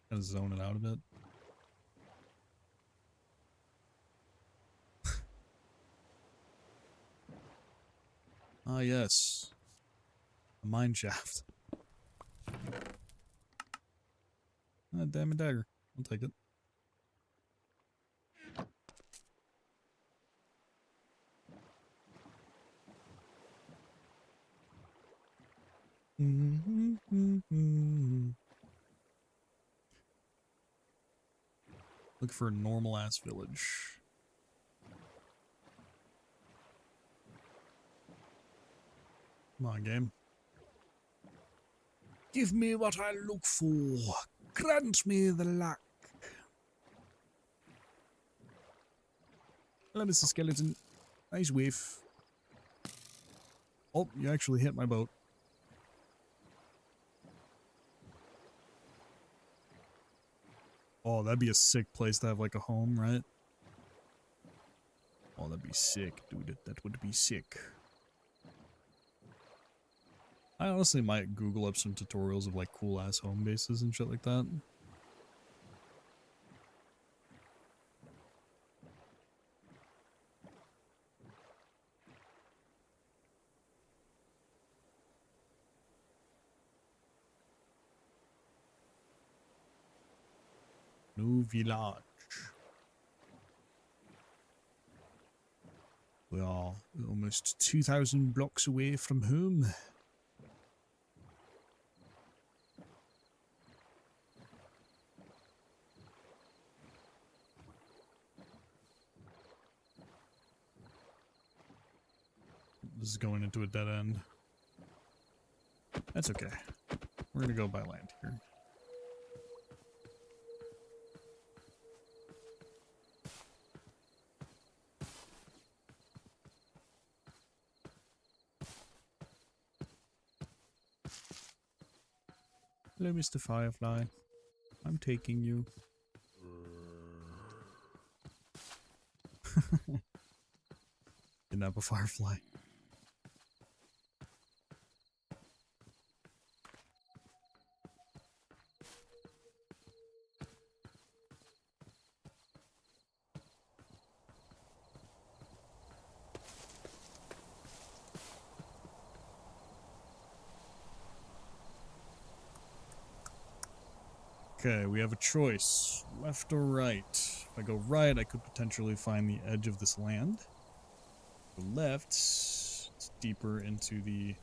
Kind of zone it out a bit. Ah, yes. A mine shaft. Ah, damn a dagger. I'll take it. Look for a normal ass village. Come on, game. Give me what I look for. Grant me the luck. Hello, Mr. Skeleton. Nice whiff. Oh, you actually hit my boat. Oh, that'd be a sick place to have, like, a home, right? Oh, that'd be sick, dude. That would be sick. I honestly might Google up some tutorials of, like, cool-ass home bases and shit like that. New village. We are almost 2,000 blocks away from home. This is going into a dead end. That's okay. We're gonna go by land here. Hello, Mr. Firefly. I'm taking you. Kidnap a firefly. Okay, we have a choice. Left or right? If I go right, I could potentially find the edge of this land. Go left, it's deeper into the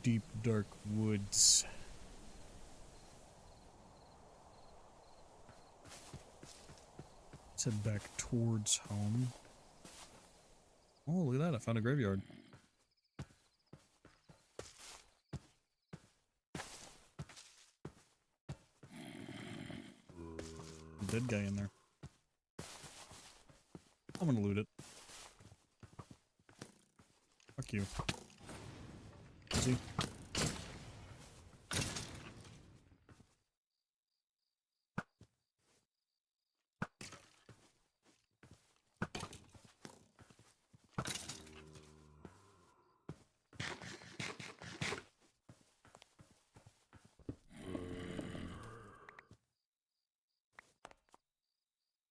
deep, dark woods. Let's head back towards home. Oh, look at that, I found a graveyard. Dead guy in there. I'm gonna loot it. Fuck you. See?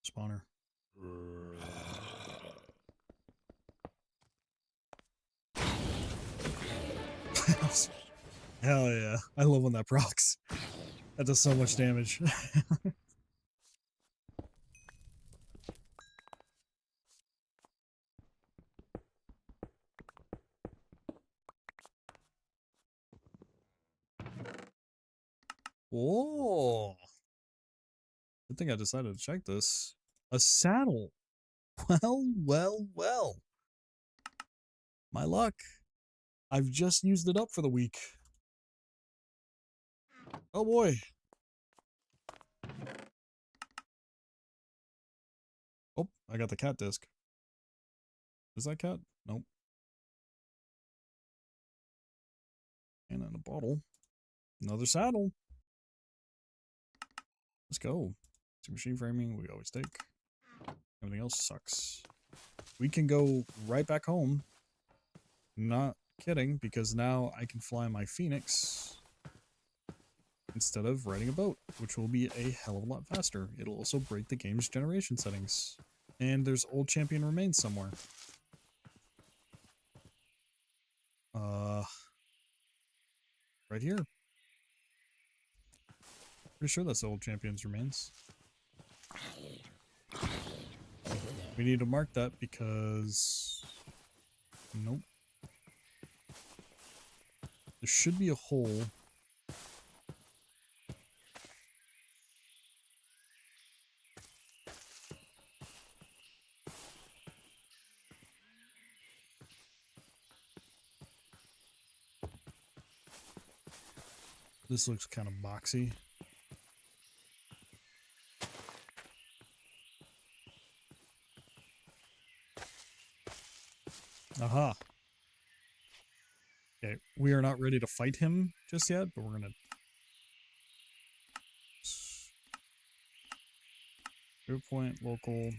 Spawner. Hell yeah. I love when that procs. That does so much damage. Whoa. Good thing I decided to check this. A saddle. Well. My luck. I've just used it up for the week. Oh boy. Oh, I got the cat disc. Is that cat? Nope. And in a bottle. Another saddle. Let's go. Some machine framing we always take. Everything else sucks. We can go right back home. Not kidding, because now I can fly my Phoenix instead of riding a boat, which will be a hell of a lot faster. It'll also break the game's generation settings. And there's old champion remains somewhere. Right here. Pretty sure that's the old champion's remains. We need to mark that because... Nope. There should be a hole. This looks kind of boxy. Aha. Okay, we are not ready to fight him just yet, but we're gonna... Group point, local...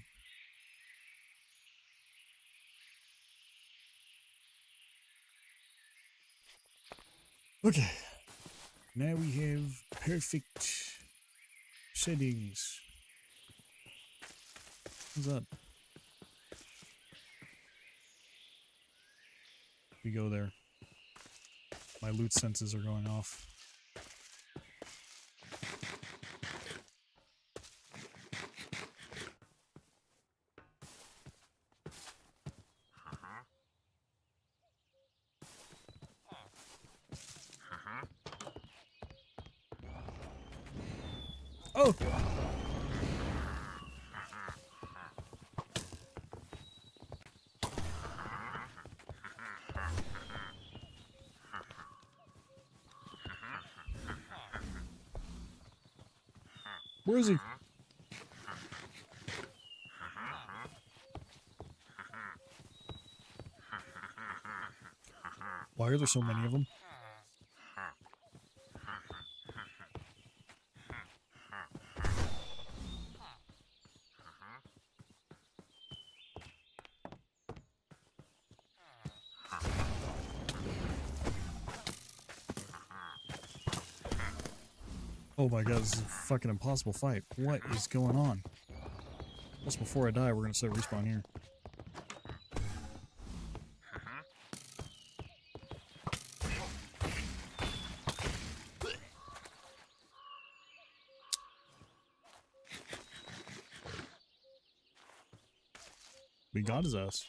Okay. Now we have perfect settings. What's that? We go there. My loot senses are going off. Oh! Where is he? Why are there so many of them? Oh my god, this is a fucking impossible fight. What is going on? Just before I die, we're gonna set respawn here. We got his ass.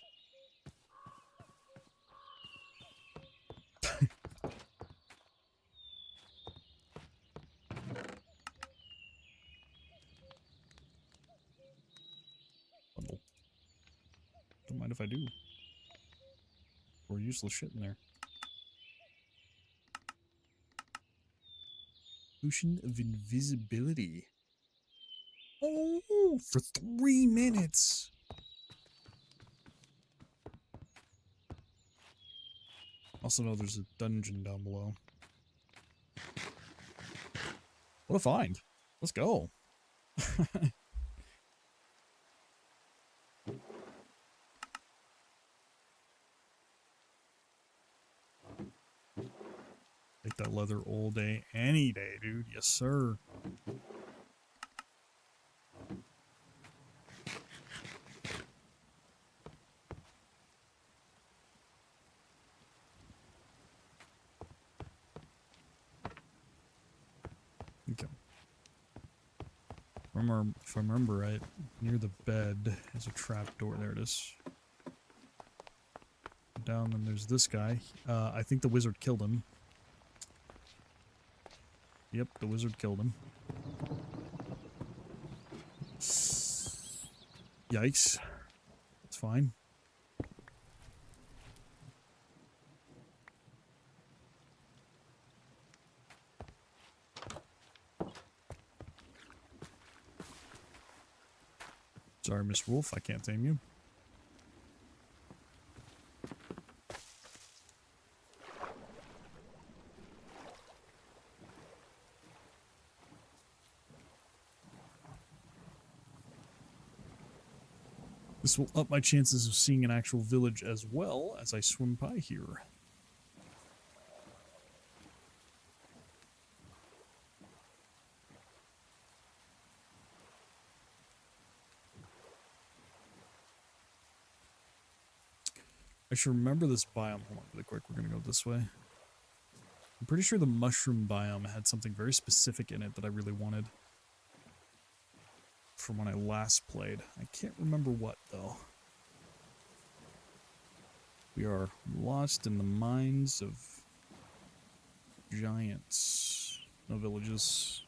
Bundle. Don't mind if I do. Or useless shit in there. Potion of invisibility. Oh, for 3 minutes. Also know there's a dungeon down below. What a find. Let's go. Take that leather all day, any day, dude. Yes, sir. Okay. Remember, if I remember right, near the bed is a trap door. There it is. Down, and there's this guy. I think the wizard killed him. Yep, the wizard killed him. Yikes. It's fine. Sorry, Miss Wolf, I can't tame you. This will up my chances of seeing an actual village as well as I swim by here. I should remember this biome. Hold on really quick, we're gonna go this way. I'm pretty sure the mushroom biome had something very specific in it that I really wanted. From when I last played. I can't remember what, though. We are lost in the mines of giants. No villages.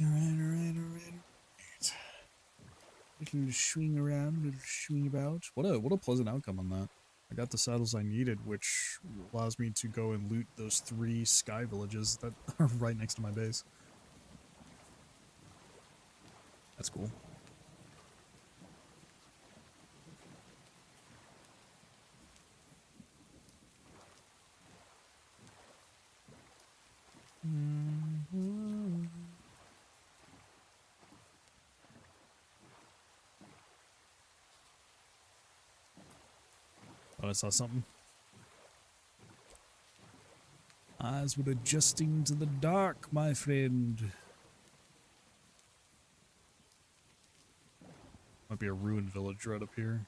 Alright. We can swing around, little swing about. What a pleasant outcome on that. I got the saddles I needed, which allows me to go and loot those 3 sky villages that are right next to my base. That's cool. Thought I saw something. Eyes were adjusting to the dark, my friend. Might be a ruined village right up here.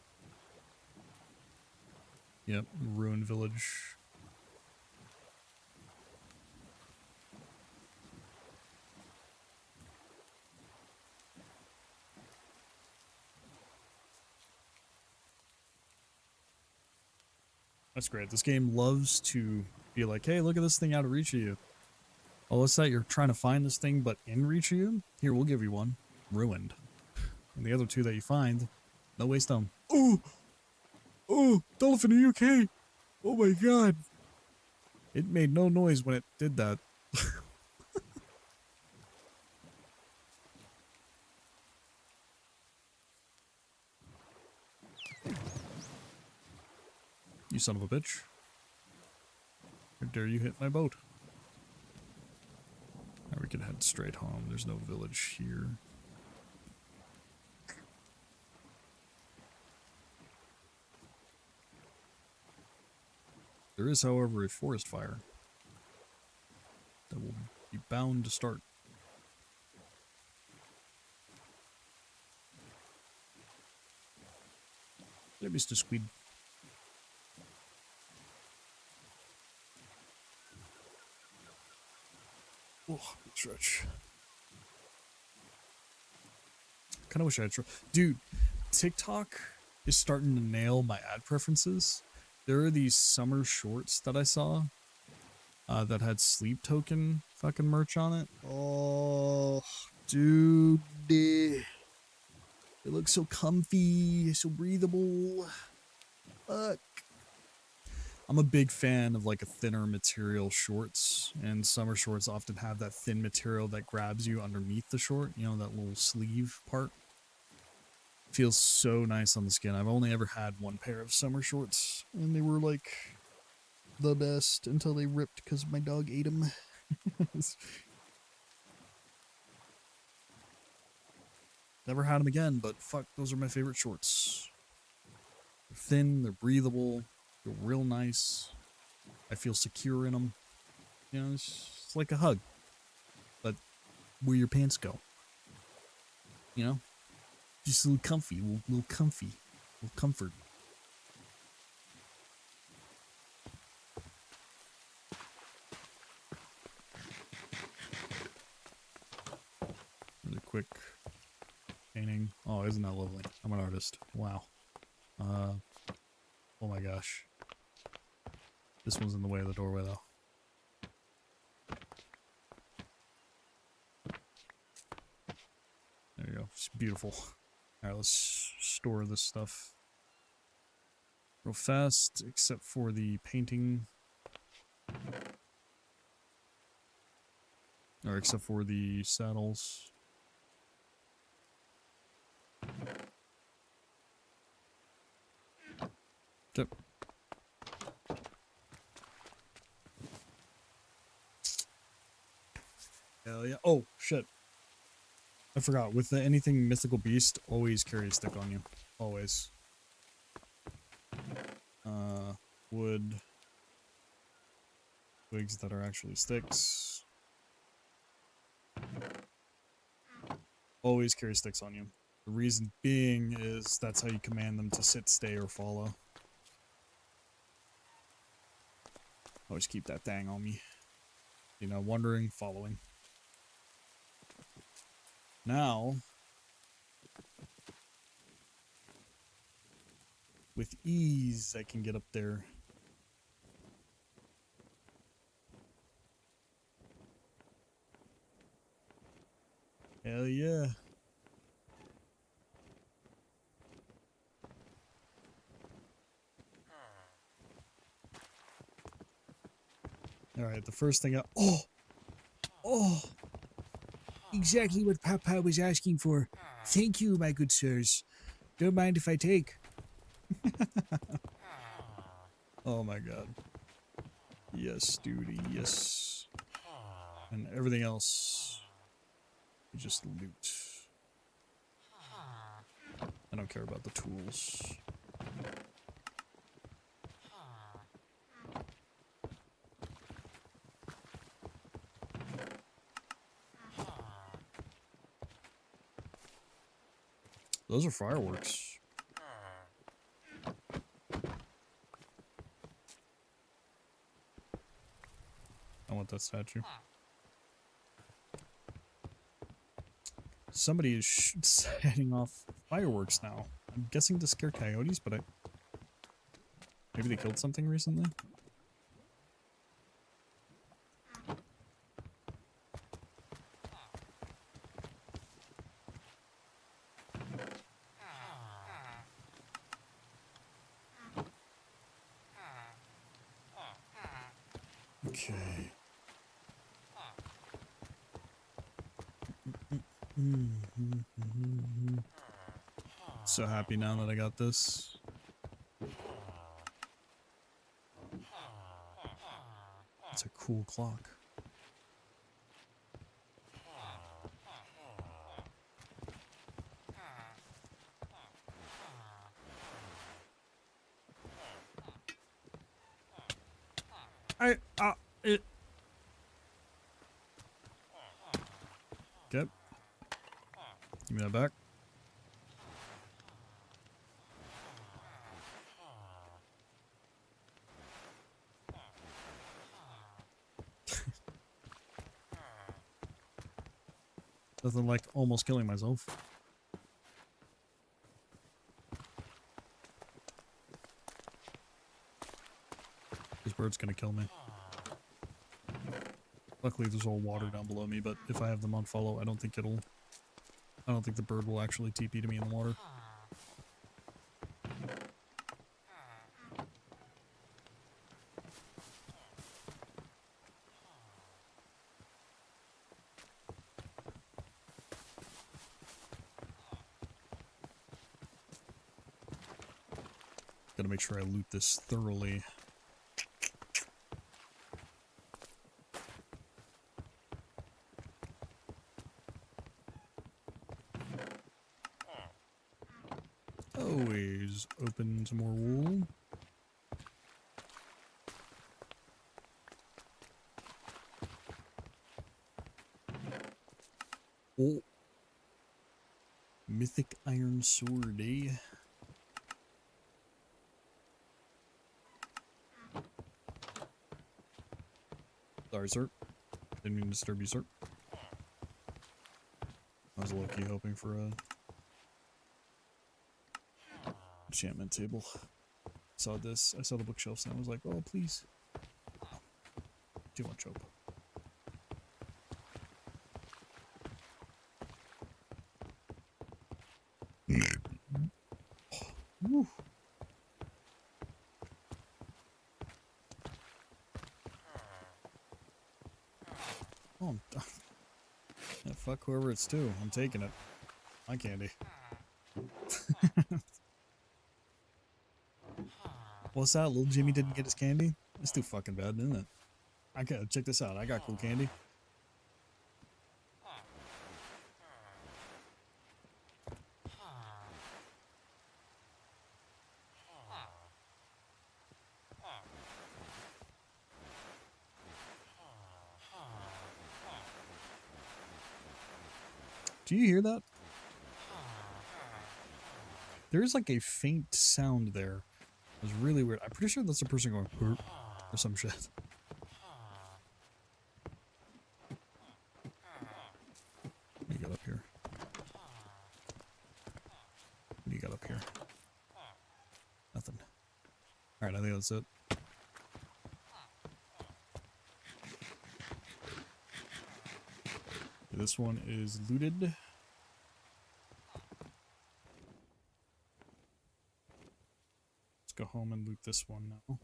Yep, ruined village. That's great. This game loves to be like, hey, look at this thing out of reach of you. Oh, what's that? You're trying to find this thing, but in reach of you? Here, we'll give you one. Ruined. And the other 2 that you find, no waste them. Oh, Dolphin, are you okay? Oh my god. It made no noise when it did that. You son of a bitch. How dare you hit my boat? Now we can head straight home. There's no village here. There is, however, a forest fire that will be bound to start. Hey, Mr. Squid. Oh, stretch. Kind of wish I had. Dude, TikTok is starting to nail my ad preferences. There are these summer shorts that I saw that had sleep token fucking merch on it. Oh, dude. It looks so comfy, so breathable. Fuck. I'm a big fan of like a thinner material shorts, and summer shorts often have that thin material that grabs you underneath the short, you know, that little sleeve part. Feels so nice on the skin. I've only ever had one pair of summer shorts, and they were like the best until they ripped because my dog ate them. Never had them again, but fuck, those are my favorite shorts. They're thin, they're breathable, they're real nice. I feel secure in them. You know, it's like a hug, but where your pants go. You know, just a little comfy, a little comfy, a little comfort. Really quick painting. Oh, isn't that lovely? I'm an artist. Wow. Oh my gosh. This one's in the way of the doorway though. There you go. It's beautiful. Alright, let's store this stuff real fast, except for the painting. Or except for the saddles. Yep. Hell yeah. Oh, shit. I forgot. With anything mythical beast, always carry a stick on you. Always. Wood. Twigs that are actually sticks. Always carry sticks on you. The reason being is that's how you command them to sit, stay, or follow. Always keep that thing on me. You know, wandering, following. Now, with ease, I can get up there. Hell yeah. Alright, the first thing I... Oh! Exactly what Papa was asking for. Thank you, my good sirs. Don't mind if I take. Oh my god. Yes, duty, yes. And everything else, you just loot. I don't care about the tools. Those are fireworks. I want that statue. Somebody is setting off fireworks now. I'm guessing to scare coyotes, but maybe they killed something recently? Okay. So happy now that I got this. It's a cool clock. It. Okay. Give me that back. Nothing like almost killing myself. This bird's gonna kill me. Luckily there's all water down below me, but if I have them on follow, I don't think the bird will actually TP to me in the water. Gotta make sure I loot this thoroughly. Always open some more wool. Oh. Mythic iron sword, eh? Sorry, sir. Didn't mean to disturb you, sir. I was low-key hoping for a enchantment table. Saw this. I saw the bookshelves and I was like, oh, please. Too much hope. Woo. Oh, yeah, fuck whoever it's to. I'm taking it. My candy. What's that? Little Jimmy didn't get his candy? It's too fucking bad, isn't it? I got check this out. I got cool candy. Do you hear that? There's like a faint sound there. It was really weird. I'm pretty sure that's a person going "Burp," or some shit. What do you got up here? What do you got up here? Nothing. Alright, I think that's it. This one is looted. Let's go home and loot this one now.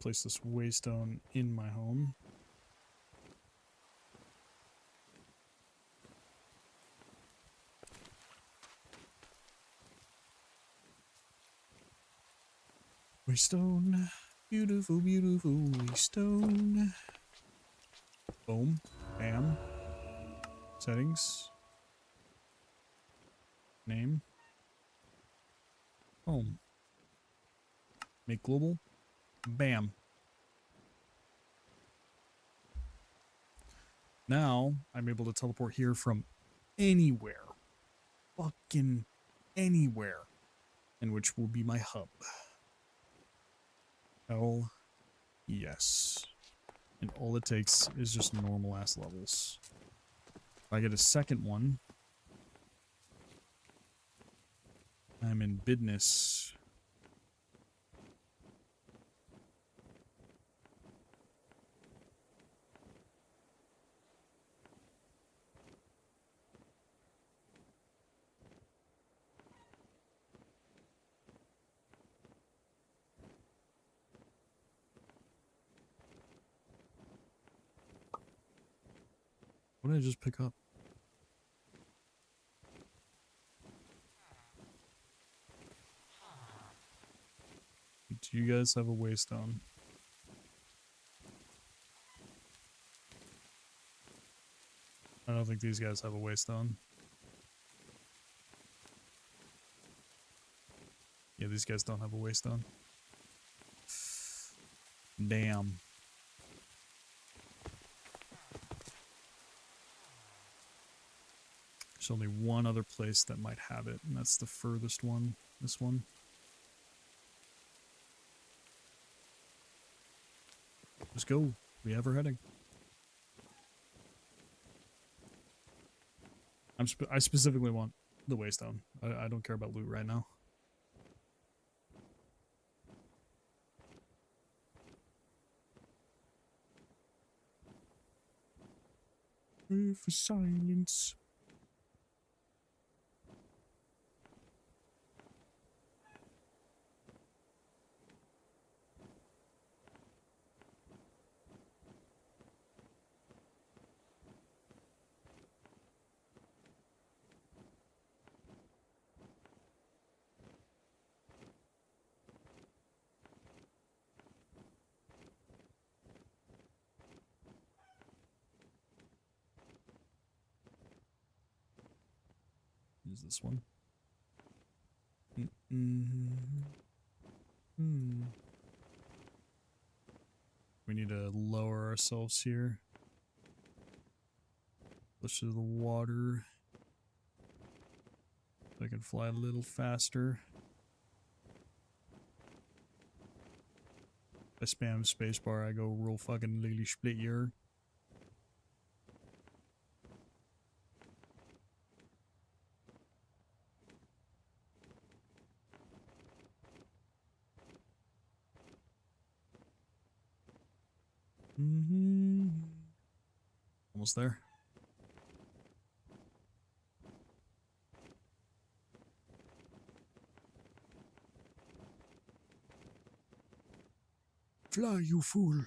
Place this waystone in my home. Waystone, beautiful, beautiful waystone. Boom, bam. Settings. Name. Home. Make global. Bam. Now, I'm able to teleport here from anywhere. Fucking anywhere. And which will be my hub. Hell yes. And all it takes is just normal ass levels. If I get a second one, I'm in business. What did I just pick up? Do you guys have a waystone? I don't think these guys have a waystone. Yeah, these guys don't have a waystone. Damn. There's only one other place that might have it, and that's the furthest one. This one. Let's go. We have her heading. I specifically want the waystone. I don't care about loot right now. Pray for silence. Use this one. We need to lower ourselves here. Push to the water. So I can fly a little faster. If I spam spacebar, I go real fucking lily split here. Almost there. Fly, you fool.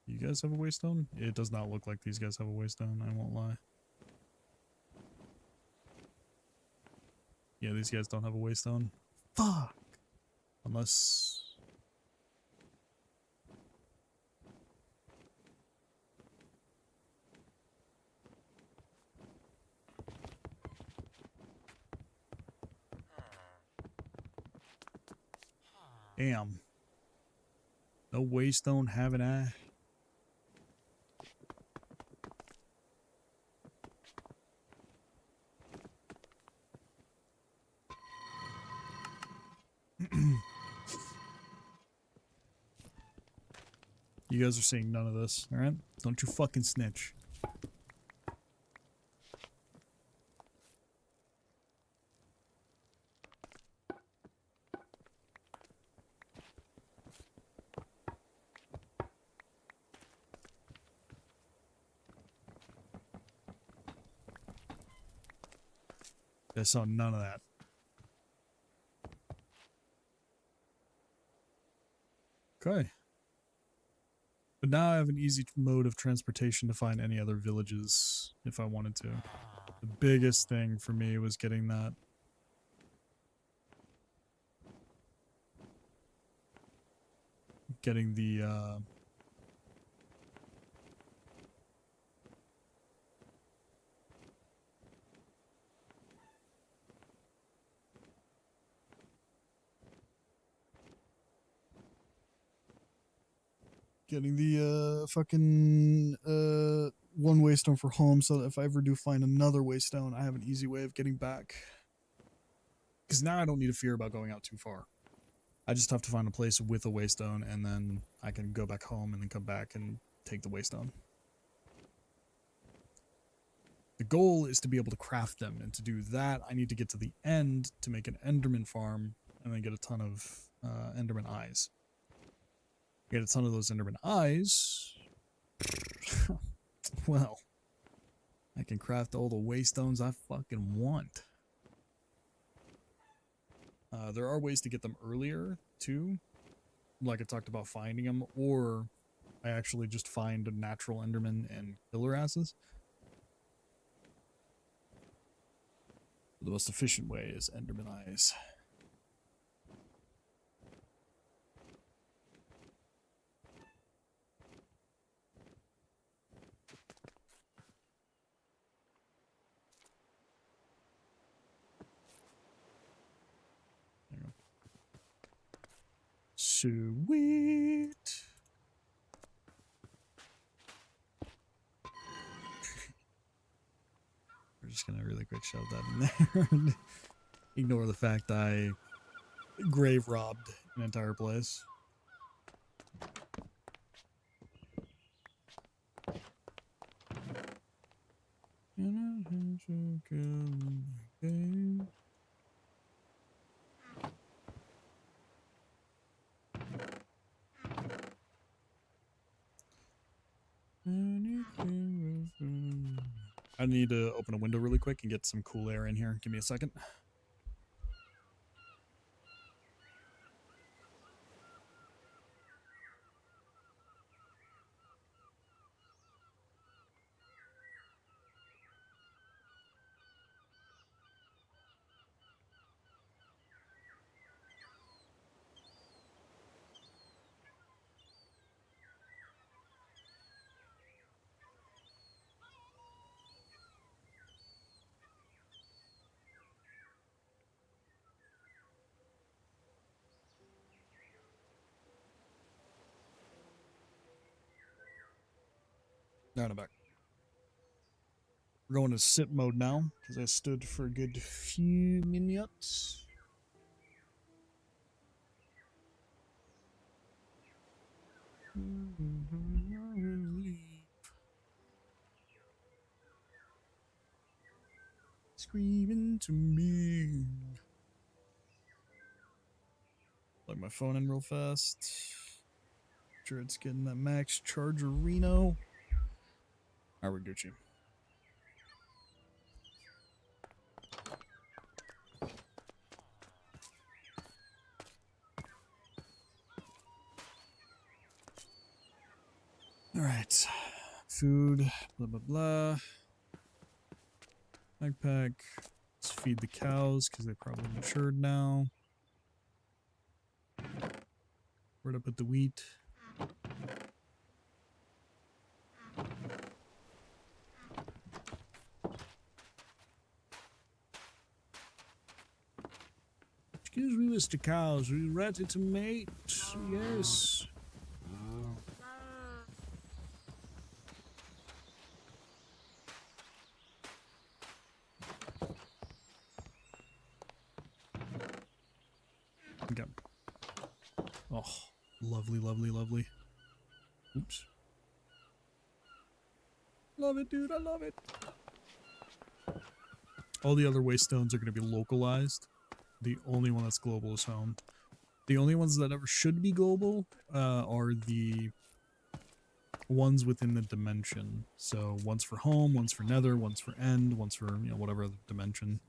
You guys have a waystone? It does not look like these guys have a waystone, I won't lie. Yeah, these guys don't have a waystone. Fuck! Unless... Damn. No waystone, haven't I? You guys are seeing none of this, alright? Don't you fucking snitch. I saw none of that. Okay. But now I have an easy mode of transportation to find any other villages if I wanted to. The biggest thing for me was getting that. Getting the, fucking one waystone for home, so that if I ever do find another waystone, I have an easy way of getting back. Because now I don't need to fear about going out too far. I just have to find a place with a waystone, and then I can go back home and then come back and take the waystone. The goal is to be able to craft them, and to do that, I need to get to the end to make an Enderman farm, and then get a ton of Enderman eyes. Get a ton of those Enderman eyes. Well, I can craft all the waystones I fucking want. There are ways to get them earlier too, like I talked about finding them, or I actually just find natural Enderman and killer asses. The most efficient way is Enderman eyes. Sweet. We're just gonna really quick shove that in there and ignore the fact I grave robbed an entire place. I need to open a window really quick and get some cool air in here. Give me a second. Now I'm back. We're going to sit mode now because I stood for a good few minutes. Screaming to me. Plug my phone in real fast. Sure it's getting that max charger Reno. Alright, we're Gucci. Alright. Food, blah blah blah. Backpack. Let's feed the cows because they're probably matured now. Where'd I put the wheat? Excuse me, Mr. Cows, are you ready to mate? Yes. Okay. Oh, lovely, lovely, lovely. Oops. Love it, dude. I love it. All the other waystones are going to be localized. The only one that's global is home. The only ones that ever should be global are the ones within the dimension. So one's for home, one's for nether, one's for end, one's for, you know, whatever other dimension.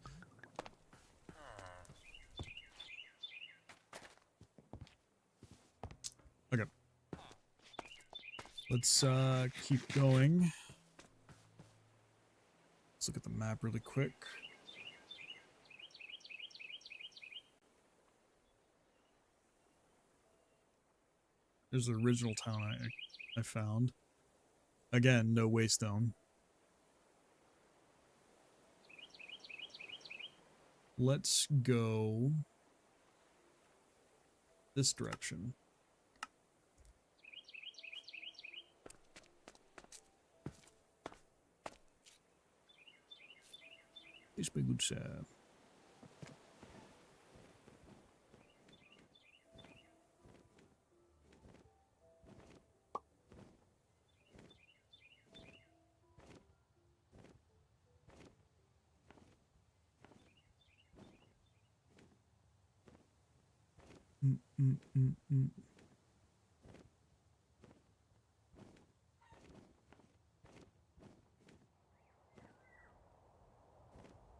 Okay. Let's keep going. Let's look at the map really quick. There's the original town I found. Again, no waystone. Let's go this direction. It's been good, sir.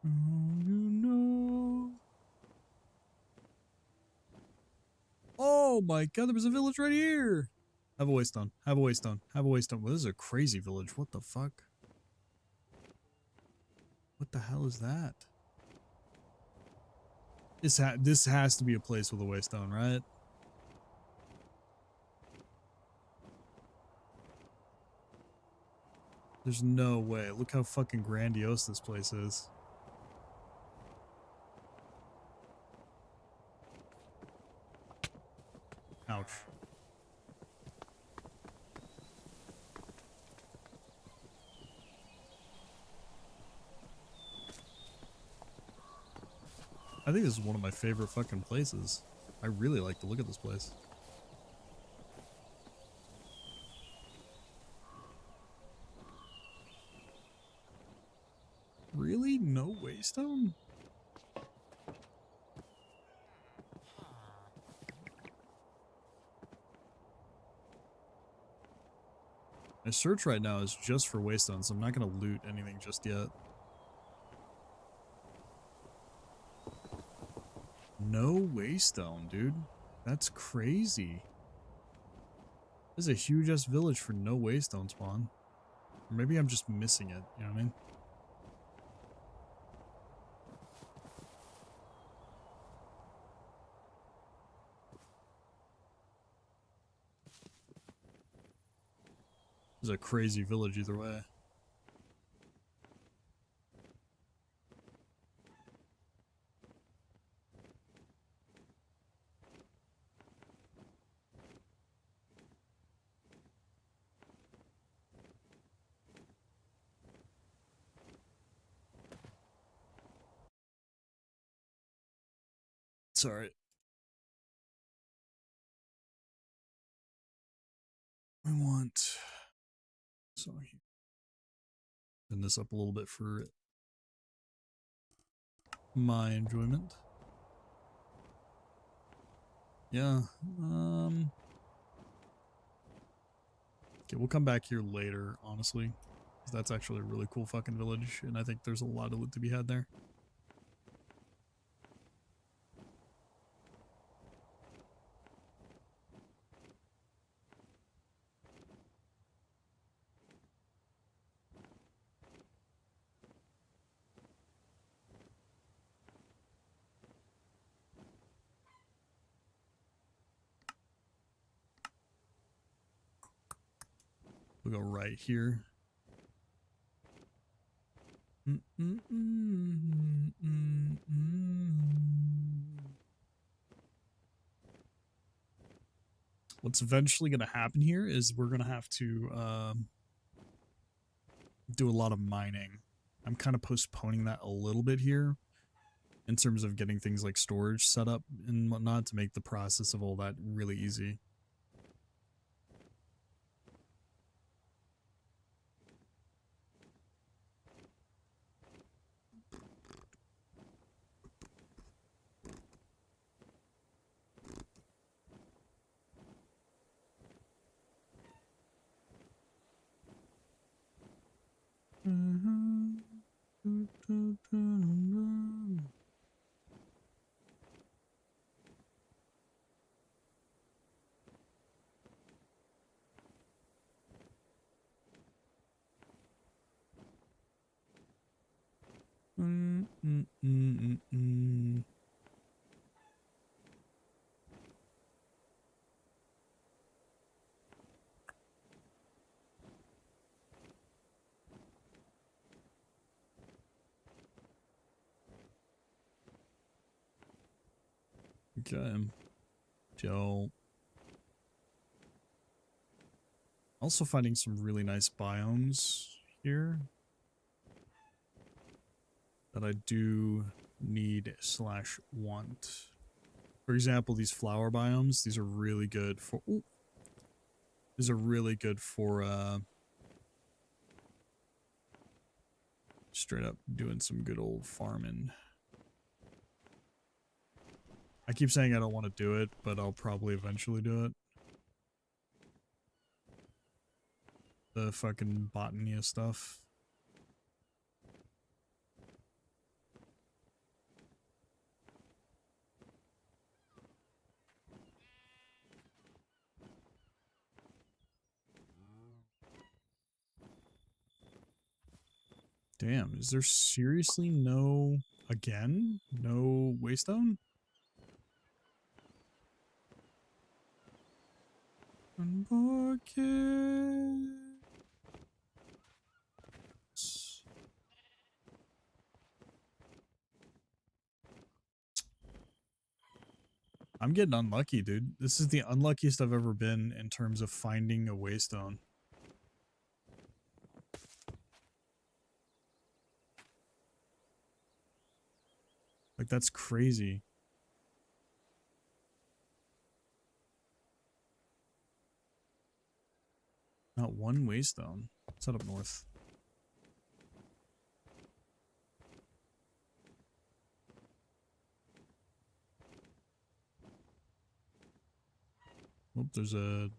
Oh, you know. Oh my god, there was a village right here. Have a waystone. Have a waystone. Have a waystone. Well, this is a crazy village. What the fuck? What the hell is that? This has to be a place with a waystone, right? There's no way. Look how fucking grandiose this place is. Ouch. I think this is one of my favorite fucking places. I really like to look at this place. Really? No waystone? My search right now is just for waystones, so I'm not gonna loot anything just yet. No waystone, dude. That's crazy. This is a huge ass village for no waystone spawn. Or maybe I'm just missing it, you know what I mean? This is a crazy village either way. Sorry. I want... Sorry. Turn this up a little bit for my enjoyment. Yeah, okay, we'll come back here later, honestly. 'Cause that's actually a really cool fucking village, and I think there's a lot of loot to be had there. We'll go right here. What's eventually going to happen here is we're going to have to do a lot of mining. I'm kind of postponing that a little bit here in terms of getting things like storage set up and whatnot to make the process of all that really easy. Okay. So, also finding some really nice biomes here that I do need / want. For example, these flower biomes, these are really good for straight up doing some good old farming. I keep saying I don't want to do it, but I'll probably eventually do it. The fucking botany stuff. Damn, is there seriously no... Again? No waystone? I'm getting unlucky, dude. This is the unluckiest I've ever been in terms of finding a waystone. Like, that's crazy. Not one waystone. What's that up north? Oh, there's a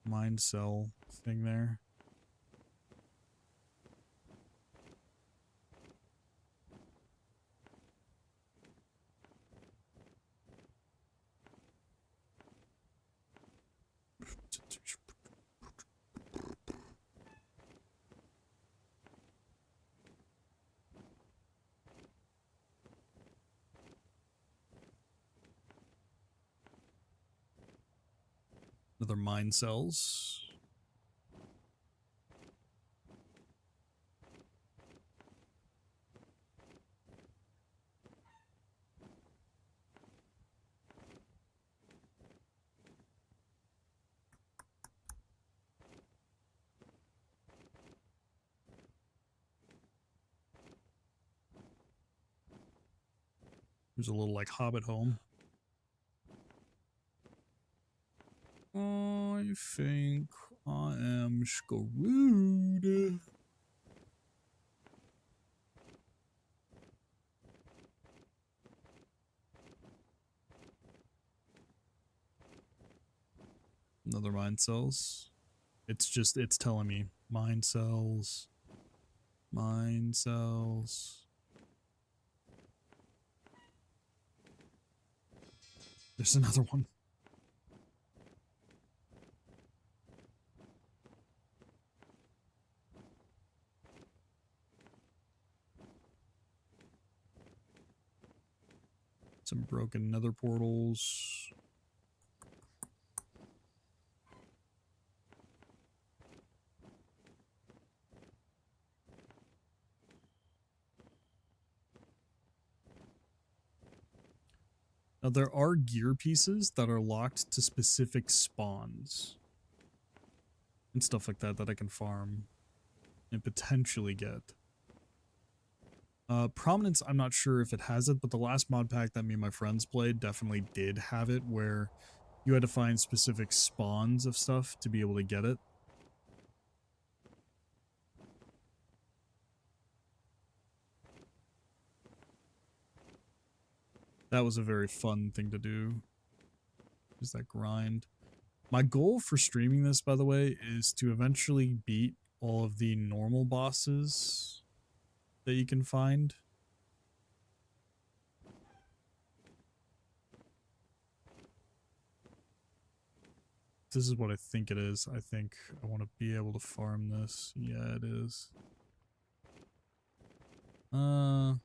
mine cell thing there. Another mine cells. There's a little like hobbit home. I think I am screwed. Another mine cells. It's telling me mine cells. Mine cells. There's another one. Some broken nether portals. Now there are gear pieces that are locked to specific spawns. And stuff like that that I can farm and potentially get. Prominence, I'm not sure if it has it, but the last mod pack that me and my friends played definitely did have it, where you had to find specific spawns of stuff to be able to get it. That was a very fun thing to do. Is that grind. My goal for streaming this, by the way, is to eventually beat all of the normal bosses that you can find. This is what I think it is. I think I want to be able to farm this. Yeah, it is. Well,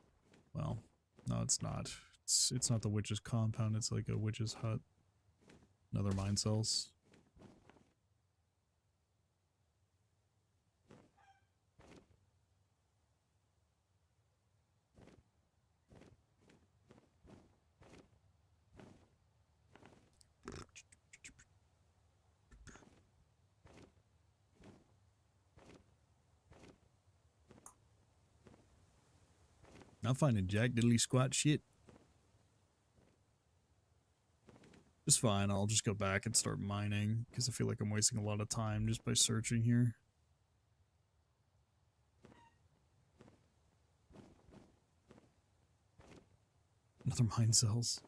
no, it's not. It's not the witch's compound. It's like a witch's hut. Another mine cells. Not finding jack diddly squat shit. It's fine. I'll just go back and start mining because I feel like I'm wasting a lot of time just by searching here. Another mine cells.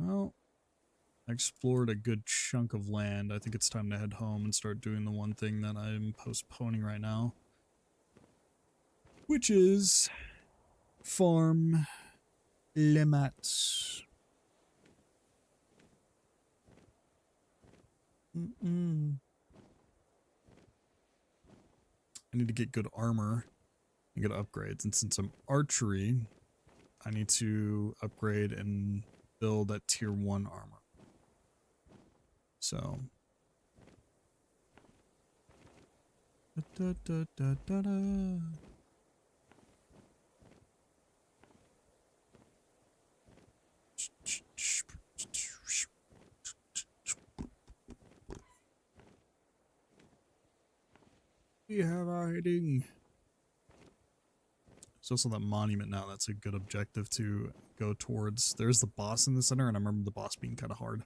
Well, I explored a good chunk of land. I think it's time to head home and start doing the one thing that I'm postponing right now, which is farm lemats. I need to get good armor and get upgrades, and since I'm archery, I need to upgrade and build that tier 1 armor. So da, da, da, da, da. We have our heading. There's also that monument now. That's a good objective to go towards. There's the boss in the center, and I remember the boss being kind of hard.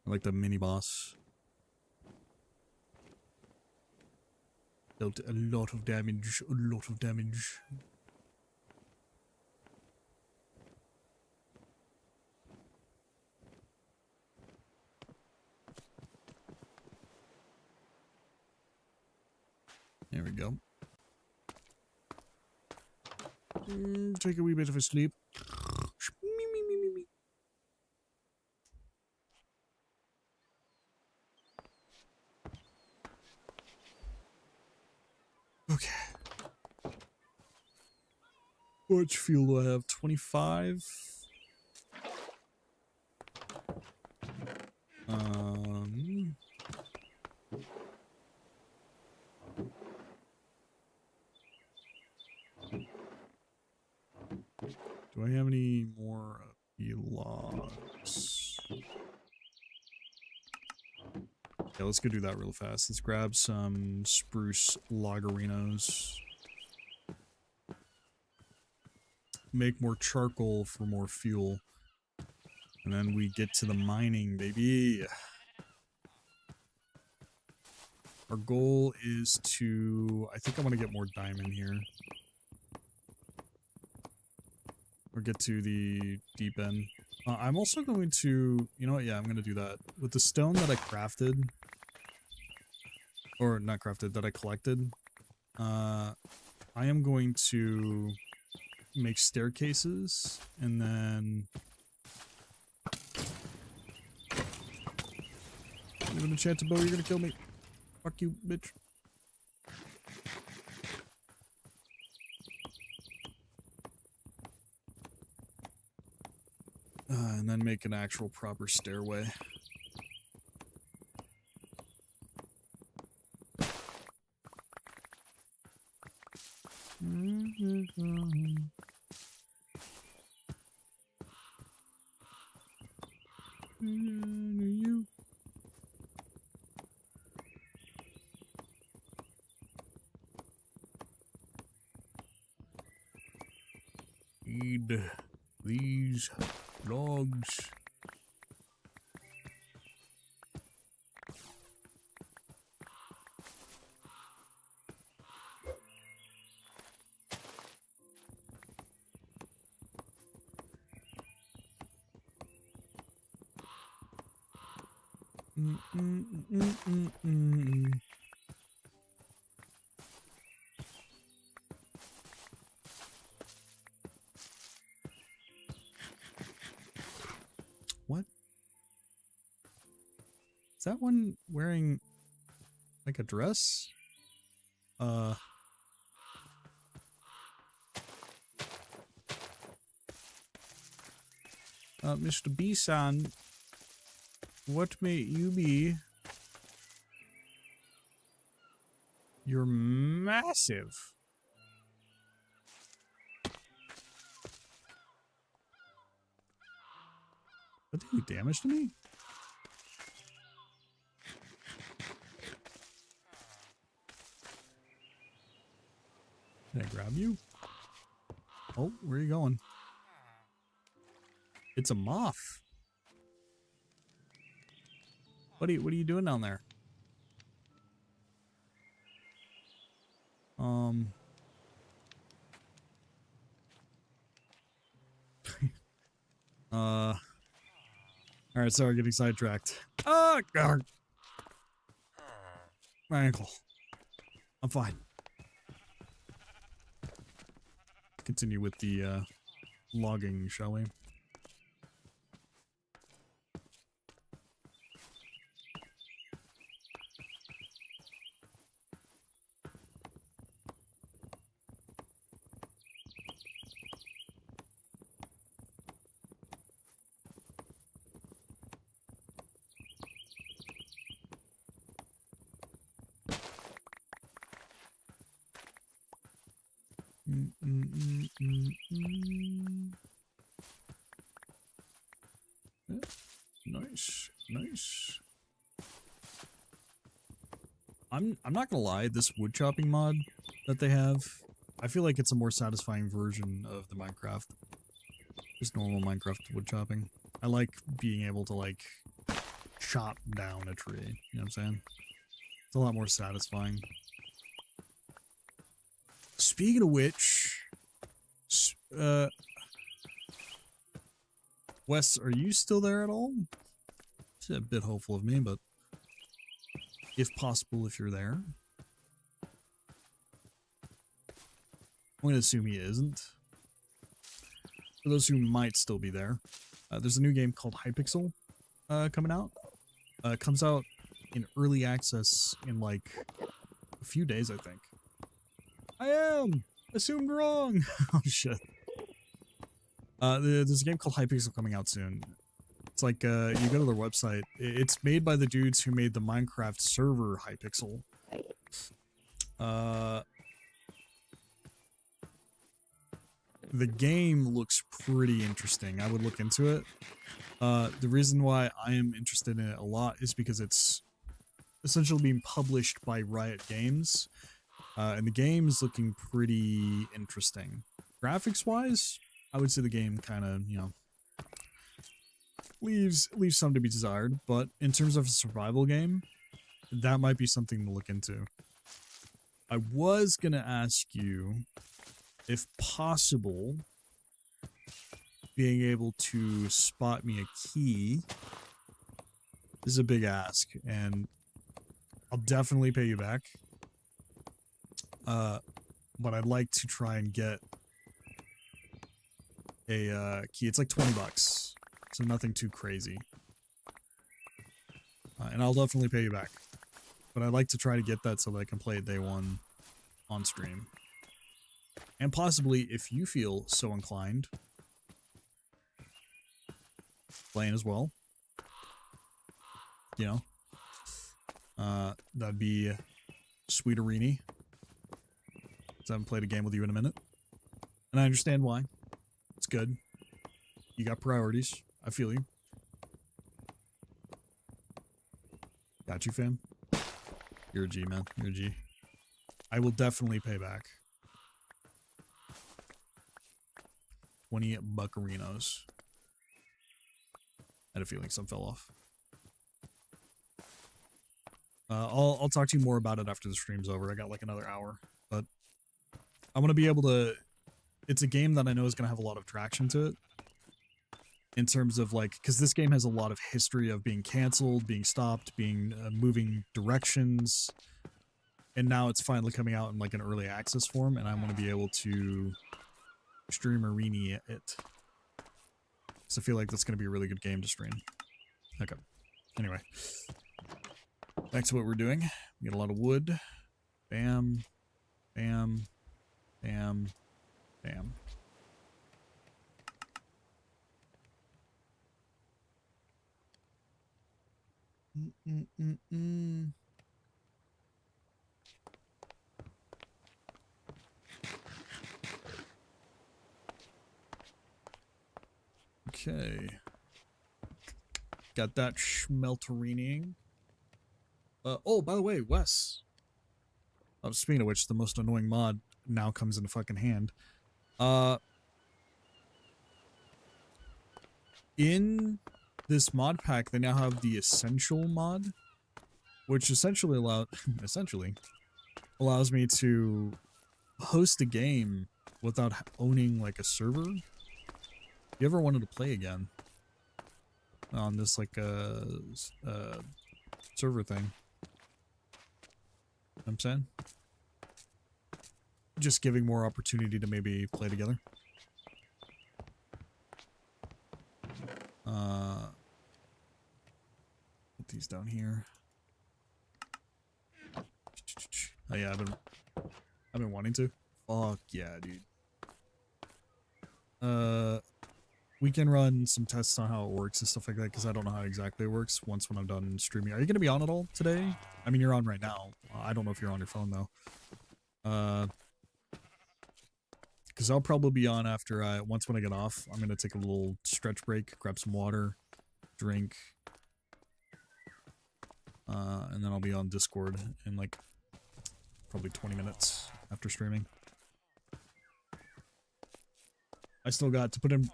I like the mini boss. Dealt a lot of damage. A lot of damage. There we go. Take a wee bit of a sleep. Okay. How much fuel do I have? 25? Do I have any more logs? Yeah, let's go do that real fast. Let's grab some spruce logarinos. Make more charcoal for more fuel. And then we get to the mining, baby. Our goal is to... I think I want to get more diamond here. Or get to the deep end. I'm also going to... You know what? Yeah, I'm going to do that. With the stone that I crafted... Or not crafted, that I collected. I am going to make staircases. And then... You have an enchanted bow, you're going to kill me. Fuck you, bitch. And then make an actual proper stairway. You. Need these logs. What? Is that one wearing like a dress? Mr. B-san, what may you be? You're massive. That did any damage to me? Can I grab you? Oh, where are you going? It's a moth. What are you doing down there? Alright, sorry, getting sidetracked. Ah, God. My ankle. I'm fine. Continue with the logging, shall we? Yeah, nice, nice. I'm not gonna lie, this wood chopping mod that they have, I feel like it's a more satisfying version of the Minecraft. Just normal Minecraft wood chopping. I like being able to like chop down a tree, you know what I'm saying? It's a lot more satisfying. Speaking of which, Wes, are you still there at all? It's a bit hopeful of me, but if possible, if you're there. I'm going to assume he isn't. For those who might still be there, there's a new game called Hypixel coming out. It comes out in early access in like a few days, I think. I am! Assumed wrong! Oh shit. There's a game called Hypixel coming out soon. It's like, you go to their website. It's made by the dudes who made the Minecraft server Hypixel. The game looks pretty interesting. I would look into it. The reason why I am interested in it a lot is because it's essentially being published by Riot Games. And the game is looking pretty interesting. Graphics-wise, I would say the game kind of, you know, leaves some to be desired, but in terms of a survival game, that might be something to look into. I was gonna ask you, if possible, being able to spot me a key is a big ask, and I'll definitely pay you back. But I'd like to try and get a key. It's like 20 bucks, so nothing too crazy. And I'll definitely pay you back. But I'd like to try to get that so that I can play it day one on stream. And possibly, if you feel so inclined, playing as well. You know? That'd be sweeterini. Because I haven't played a game with you in a minute. And I understand why. It's good. You got priorities. I feel you. Got you, fam. You're a G, man. You're a G. I will definitely pay back. 20 buccarinos. I had a feeling some fell off. I'll talk to you more about it after the stream's over. I got like another hour, but I want to be able to. It's a game that I know is going to have a lot of traction to it. In terms of like, because this game has a lot of history of being canceled, being stopped, being moving directions, and now it's finally coming out in like an early access form, and I want to be able to streamerini it. So I feel like that's going to be a really good game to stream. Okay. Anyway, back to what we're doing. We get a lot of wood. Bam, bam, bam, bam. Okay. Got that schmelterining. Oh, by the way, Wes. Speaking of which, the most annoying mod now comes into fucking hand. In this mod pack, they now have the Essential mod, which essentially allows me to host a game without owning like a server. If you ever wanted to play again, on this like server thing. You know what I'm saying? Just giving more opportunity to maybe play together. Put these down here. Oh yeah, I've been wanting to. Fuck yeah, dude. We can run some tests on how it works and stuff like that, because I don't know how exactly it works once when I'm done streaming. Are you going to be on at all today? I mean, you're on right now. I don't know if you're on your phone, though. Because I'll probably be on after once when I get off. I'm going to take a little stretch break, grab some water, drink. And then I'll be on Discord in like probably 20 minutes after streaming. I still got to put in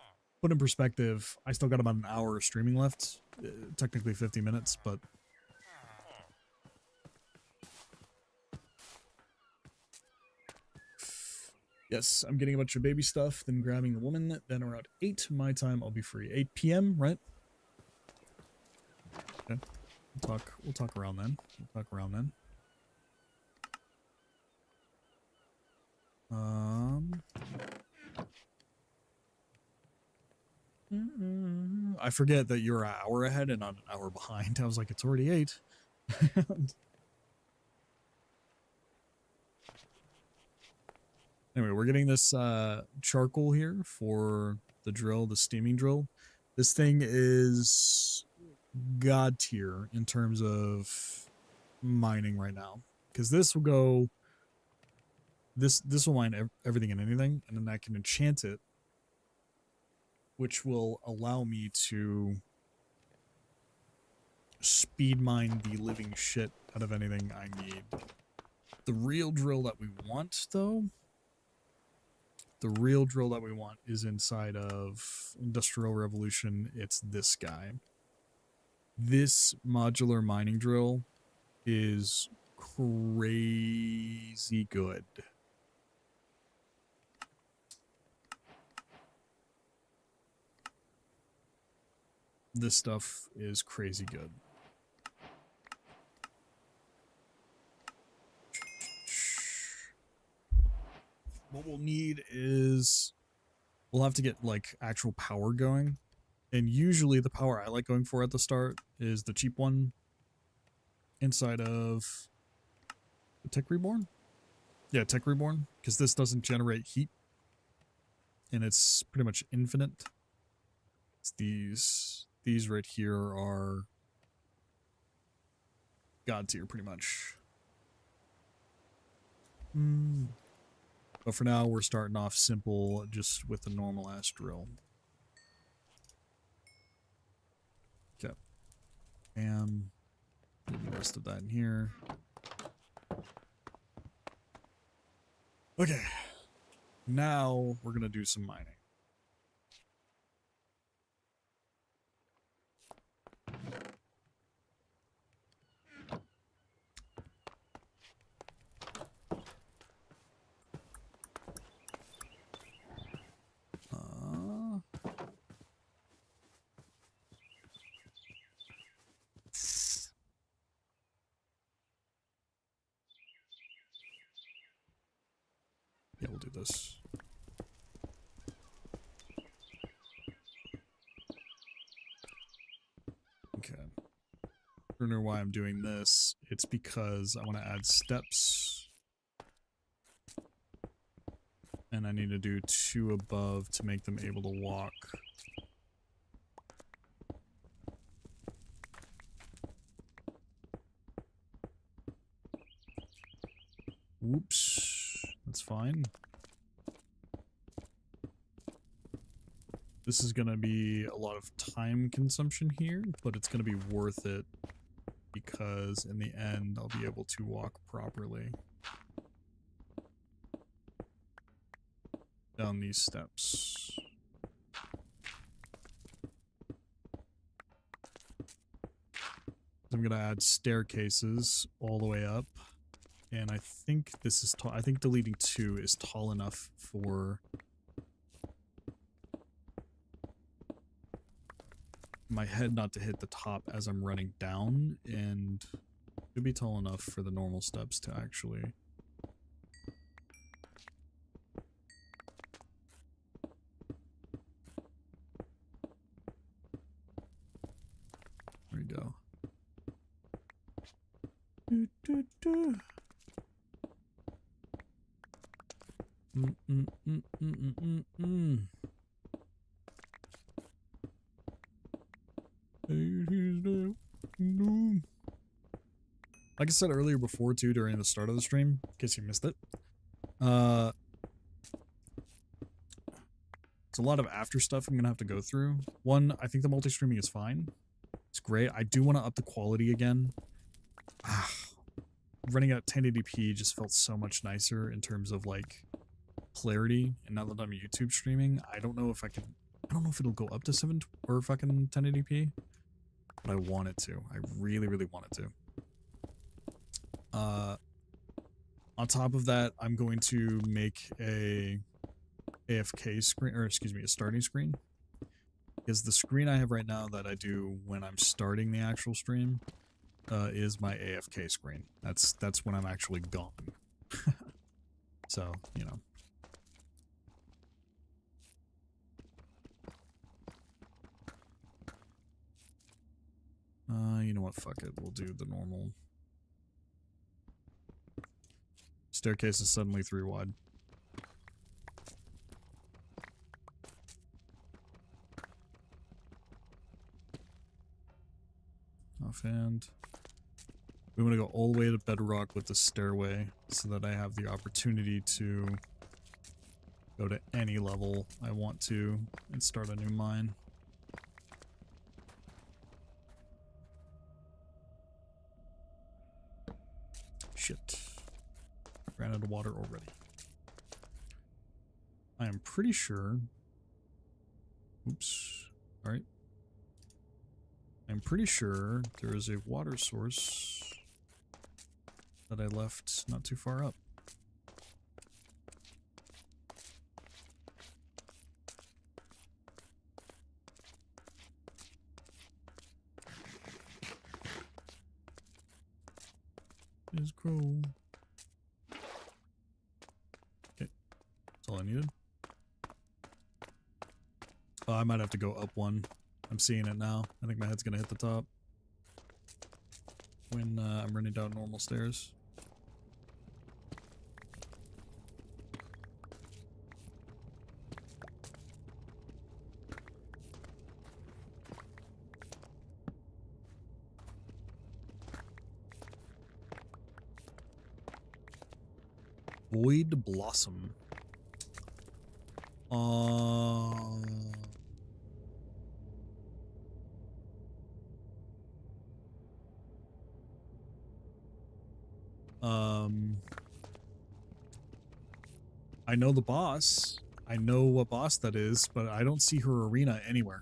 perspective, I still got about an hour of streaming left. Technically 50 minutes, but yes, I'm getting a bunch of baby stuff, then grabbing the woman, then around 8 my time I'll be free. 8 p.m., right? Okay. We'll talk around then. I forget that you're an hour ahead and I'm an hour behind. I was like, it's already 8. Anyway, we're getting this charcoal here for the drill, the steaming drill. This thing is god tier in terms of mining right now, because this will go. This will mine everything and anything, and then I can enchant it, which will allow me to speed mine the living shit out of anything I need. The real drill that we want, though, is inside of Industrial Revolution. It's this guy. This modular mining drill is crazy good. This stuff is crazy good. What we'll need is we'll have to get like actual power going. And usually the power I like going for at the start is the cheap one inside of the Tech Reborn. Yeah, Tech Reborn, because this doesn't generate heat. And it's pretty much infinite. It's these right here are god tier pretty much. But for now, we're starting off simple, just with the normal ass drill. Okay. And the rest of that in here. Okay. Now we're gonna do some mining. Yeah, we'll do this. Okay. I don't know why I'm doing this. It's because I want to add steps. And I need to do 2 above to make them able to walk. Whoops. That's fine. This is gonna be a lot of time consumption here, but it's gonna be worth it because in the end I'll be able to walk properly down these steps. I'm gonna add staircases all the way up. And I think this is tall. I think deleting 2 is tall enough for my head not to hit the top as I'm running down, and should be tall enough for the normal steps to actually... There we go. Do, do, do. Like I said earlier before too, during the start of the stream, in case you missed it, it's a lot of after stuff I'm gonna have to go through. One, I think the multi-streaming is fine. It's great. I do want to up the quality again. Running at 1080p just felt so much nicer in terms of like clarity, and now that I'm YouTube streaming, I don't know if I don't know if it'll go up to 7 or fucking 1080p, but I want it to. I really, really want it to. On top of that, I'm going to make a AFK screen, or excuse me, a starting screen, because the screen I have right now that I do when I'm starting the actual stream is my AFK screen. That's when I'm actually gone. So, you know. You know what, fuck it, we'll do the normal. Staircase is suddenly 3 wide. Offhand. We want to go all the way to bedrock with the stairway so that I have the opportunity to go to any level I want to and start a new mine. Shit. Ran out of water already. I am pretty sure... Oops. Alright. I'm pretty sure there is a water source that I left not too far up. Is grow. Okay, that's all I needed. Oh, I might have to go up one. I'm seeing it now. I think my head's gonna hit the top when I'm running down normal stairs. Void Blossom. I know the boss. I know what boss that is, but I don't see her arena anywhere.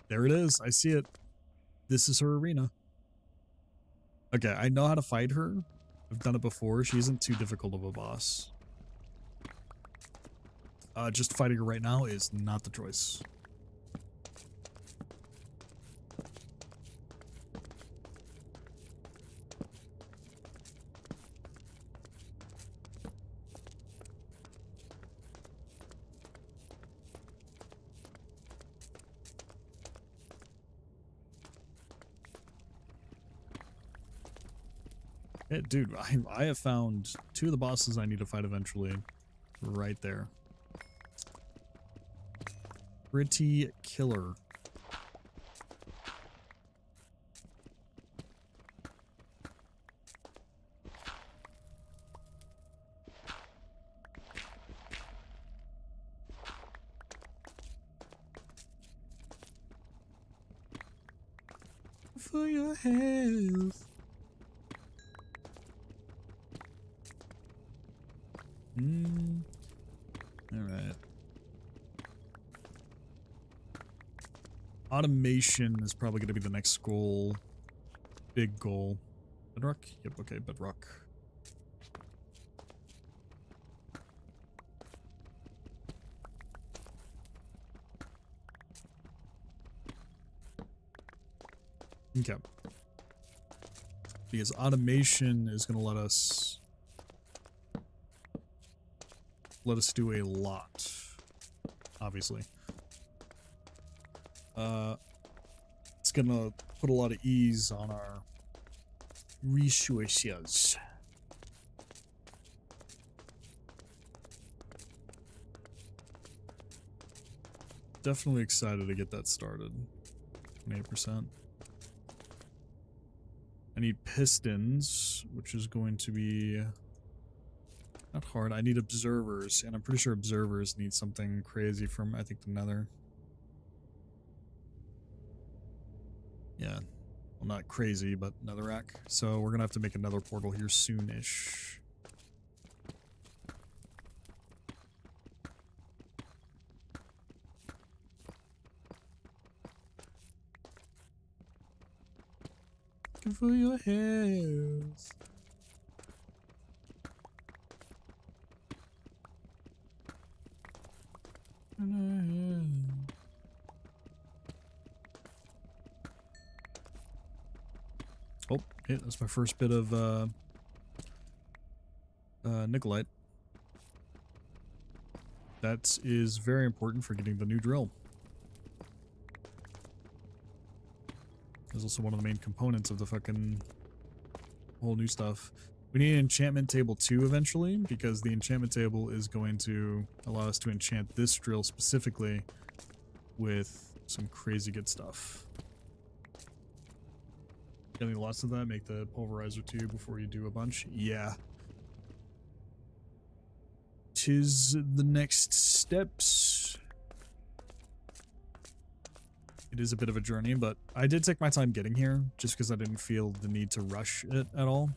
There it is. I see it. This is her arena. Okay, I know how to fight her. I've done it before. She isn't too difficult of a boss. Just fighting her right now is not the choice. Hey, dude, I have found 2 of the bosses I need to fight eventually. Right there. Pretty killer. For your health. Alright. Automation is probably going to be the next goal. big goal. Bedrock? Yep, okay, bedrock. Okay. Because automation is going to let us do a lot, obviously. It's going to put a lot of ease on our resources. Definitely excited to get that started. 28%. I need pistons, which is going to be not hard. I need observers, and I'm pretty sure observers need something crazy from, I think, the nether. Yeah. Well, not crazy, but netherrack. So we're going to have to make another portal here soonish. For your health. Oh, yeah, that's my first bit of Nikolite. That is very important for getting the new drill. It's also one of the main components of the fucking whole new stuff. We need an enchantment table too eventually, because the enchantment table is going to allow us to enchant this drill specifically with some crazy good stuff. Getting lots of that, make the pulverizer too before you do a bunch. Yeah. 'Tis the next steps. It is a bit of a journey, but I did take my time getting here just because I didn't feel the need to rush it at all.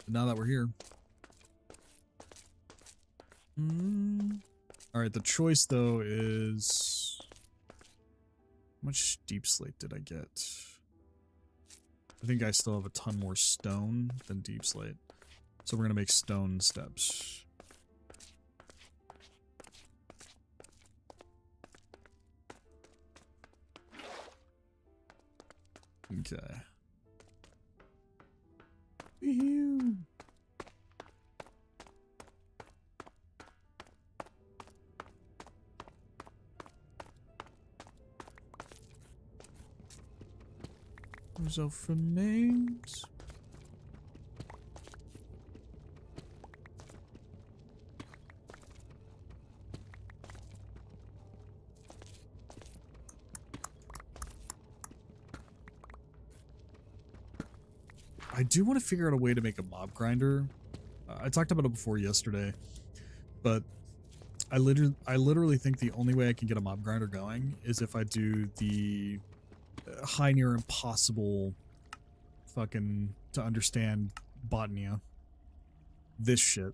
But now that we're here. Alright, the choice though is... How much deep slate did I get? I think I still have a ton more stone than deep slate. So we're going to make stone steps. Okay. Woohoo! Result from names. I do want to figure out a way to make a mob grinder. I talked about it before yesterday, but I literally think the only way I can get a mob grinder going is if I do the high near impossible fucking to understand botania. This shit.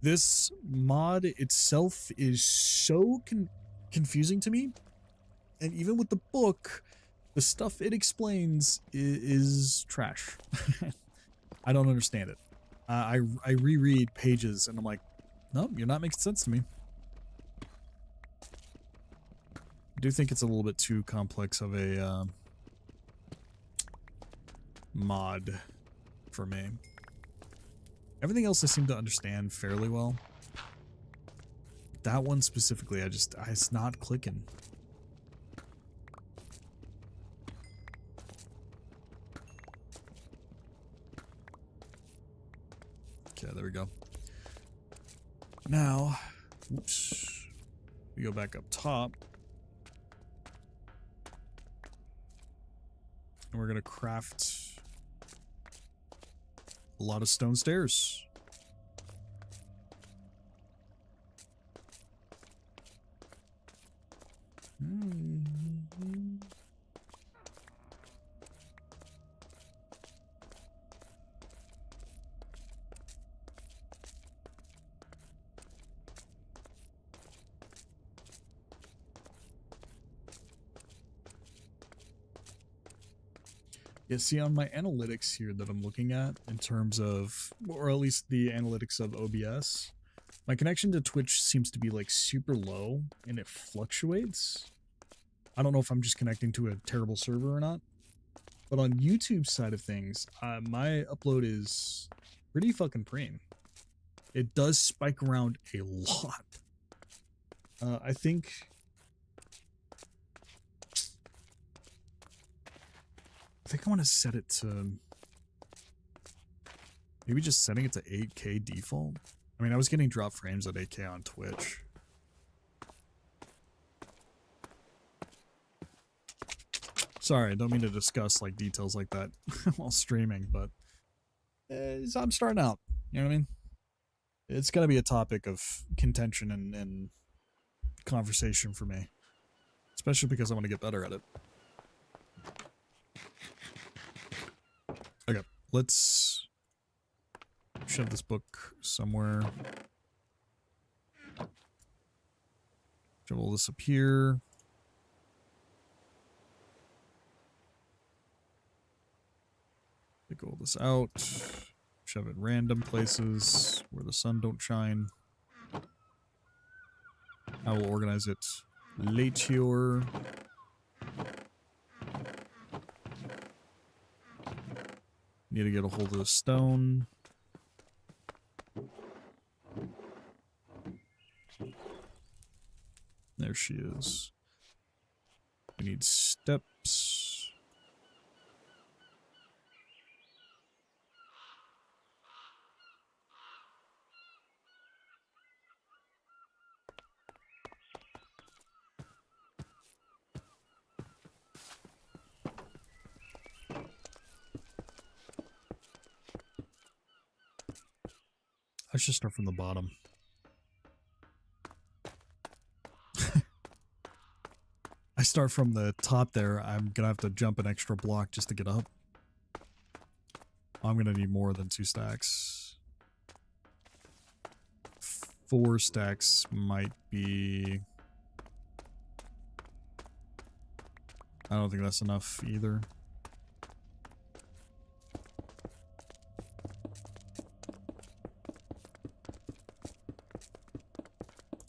This mod itself is so confusing to me, and even with the book, the stuff it explains is trash. I don't understand it. I reread pages and I'm like, no, you're not making sense to me. I do think it's a little bit too complex of a mod for me. Everything else I seem to understand fairly well. That one specifically, it's not clicking. Okay, there we go. Now, oops, we go back up top. And we're gonna craft a lot of stone stairs. Yeah, see on my analytics here that I'm looking at in terms of, or at least the analytics of OBS, my connection to Twitch seems to be like super low and it fluctuates. I don't know if I'm just connecting to a terrible server or not. But on YouTube side of things, my upload is pretty fucking preem. It does spike around a lot. I think I want to set it to maybe just setting it to 8K default. I mean, I was getting drop frames at 8K on Twitch. Sorry, I don't mean to discuss like details like that while streaming, but I'm starting out. You know what I mean? It's gonna be a topic of contention and conversation for me, especially because I want to get better at it. Okay, let's shove this book somewhere. Shove all this up here. Take all this out. Shove it random places where the sun don't shine. I will organize it later. Need to get a hold of the stone. There she is. We need steps. I should start from the bottom. I start from the top there. I'm gonna have to jump an extra block just to get up. I'm gonna need more than 2 stacks. 4 stacks might be... I don't think that's enough either.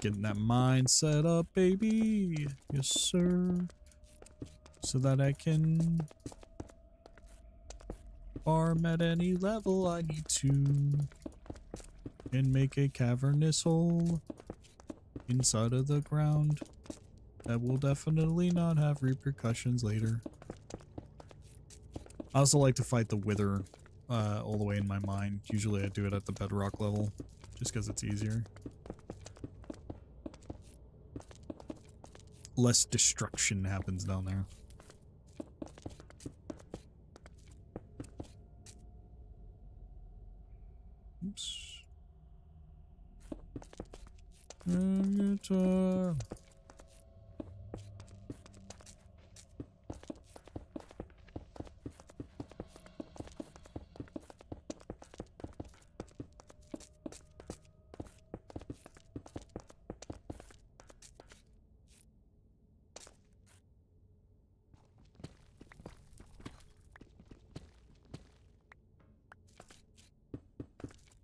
Getting that mindset up, baby. Yes, sir. So that I can farm at any level I need to. And make a cavernous hole inside of the ground that will definitely not have repercussions later. I also like to fight the wither all the way in my mind. Usually I do it at the bedrock level, just because it's easier. Less destruction happens down there. Oops. Guitar.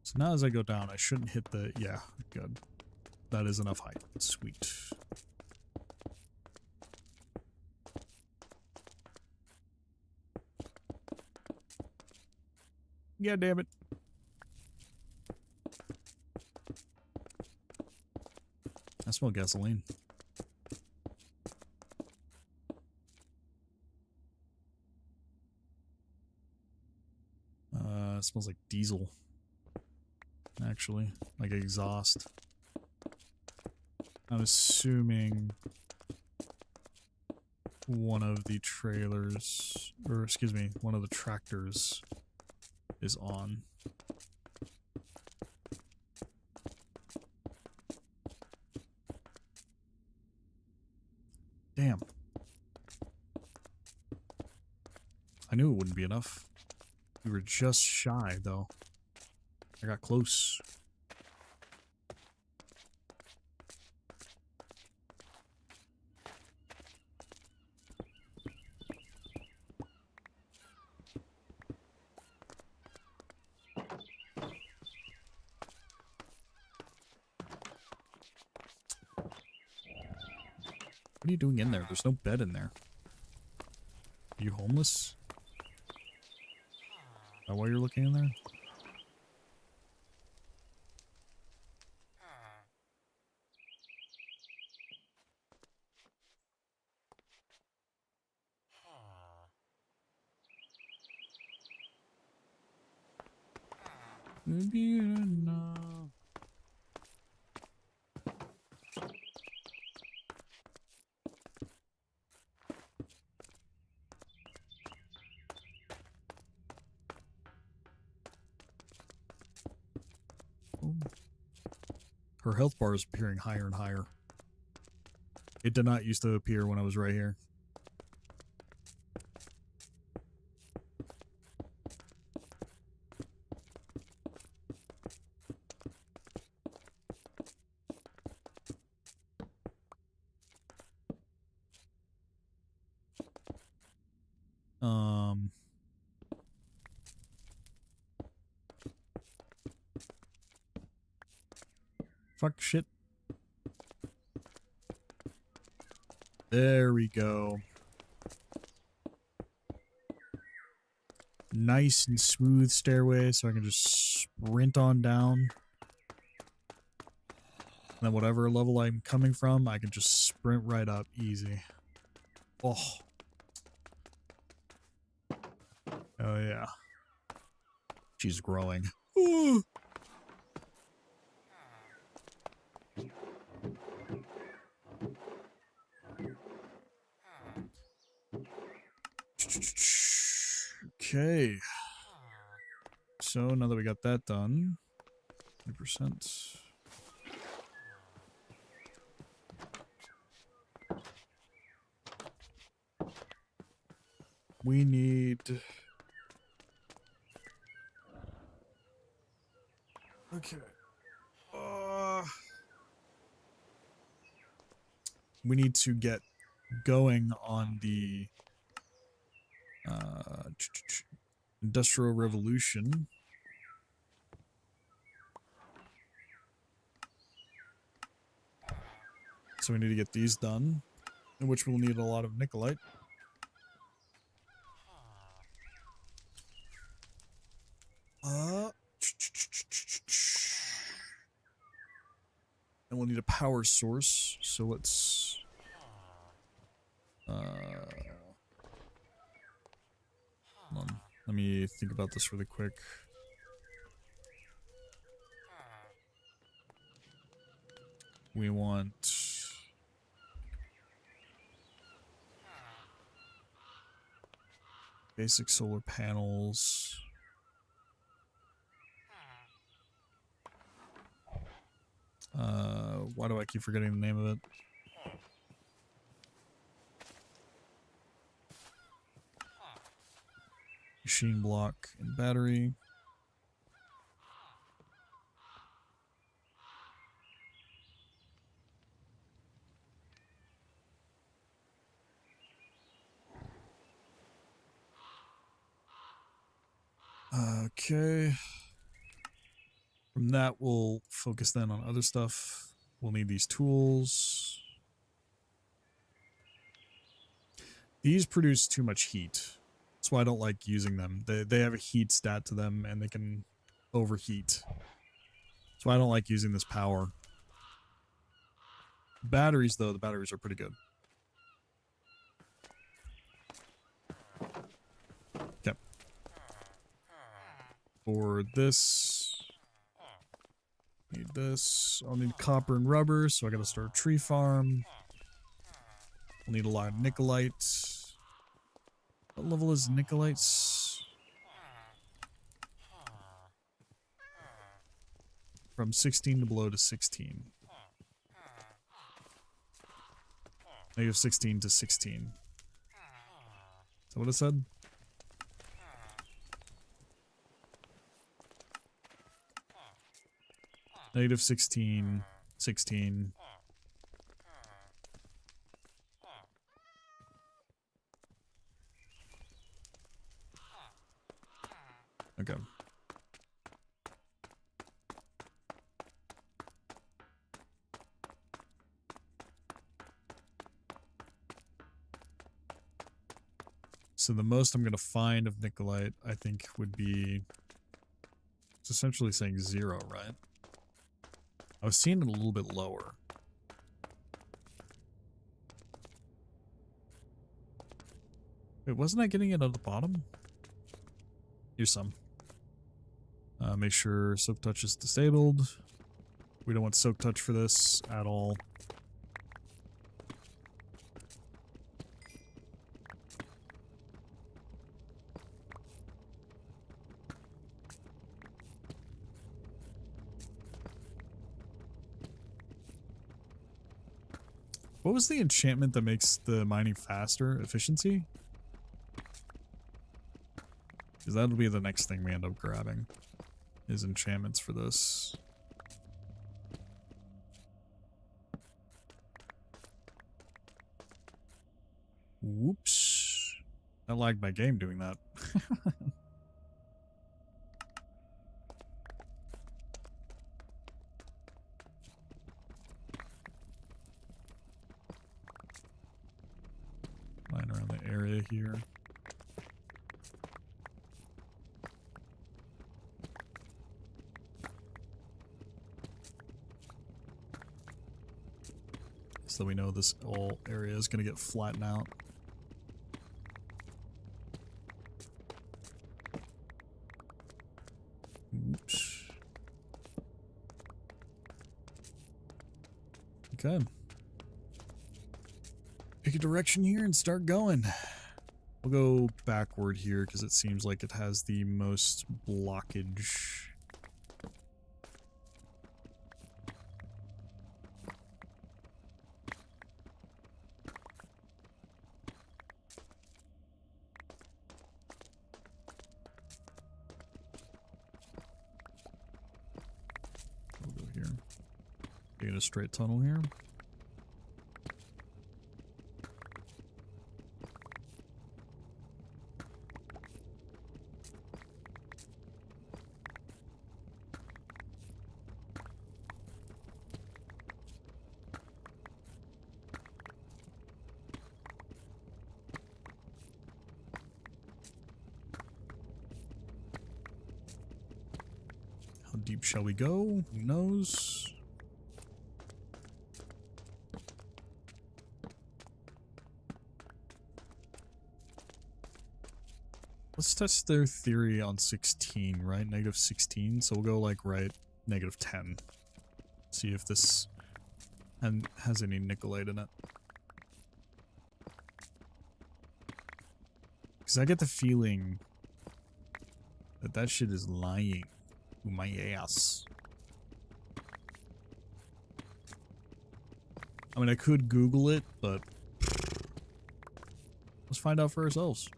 So now as I go down, I shouldn't hit the... Yeah, good. That is enough height. Sweet. Yeah, damn it. I smell gasoline. It smells like diesel. Actually, like exhaust. I'm assuming one of the trailers, or excuse me, one of the tractors is on. Damn. I knew it wouldn't be enough. We were just shy, though. I got close. What are you doing in there? There's no bed in there. Are you homeless? Is that why you're looking in there? Maybe no. Her health bar is appearing higher and higher. It did not used to appear when I was right here. Fuck shit. There we go. Nice and smooth stairway so I can just sprint on down. And then whatever level I'm coming from, I can just sprint right up easy. Oh. Oh yeah. She's growing. Ooh. Okay. So now that we got that done, 20%. We need... Okay. We need to get going on the Industrial Revolution. So we need to get these done, in which we'll need a lot of Nikolite. And we'll need a power source, so let's... hold on. Let me think about this really quick. We want... basic solar panels. Why do I keep forgetting the name of it? Machine block and battery. Okay. From that, we'll focus then on other stuff. We'll need these tools. These produce too much heat. That's why I don't like using them. They have a heat stat to them and they can overheat. That's why I don't like using this power. Batteries, though, the batteries are pretty good. Okay. For this, need this. I'll need copper and rubber, so I gotta start a tree farm. I'll need a lot of Nikolite. What level is Nikolite? From 16 to below to 16. Negative 16 to 16. Is that what it said? Negative 16, 16. Okay. So the most I'm going to find of Nikolite, I think, would be... It's essentially saying 0, right? I was seeing it a little bit lower. Wait, wasn't I getting it at the bottom? Here's some. Make sure Soak Touch is disabled. We don't want Soak Touch for this at all. What was the enchantment that makes the mining faster? Efficiency? Because that'll be the next thing we end up grabbing. Is enchantments for this. Whoops. I lagged my game doing that. Mine around the area here. So we know this whole area is going to get flattened out. Oops. Okay. Pick a direction here and start going. We'll go backward here because it seems like it has the most blockage. We'll go here. Get a straight tunnel here. How deep shall we go? Who knows? Let's test their theory on 16, right? Negative 16. So we'll go like right negative 10. See if this has any Nikolite in it. Because I get the feeling that that shit is lying to my ass. I mean, I could Google it, but let's find out for ourselves.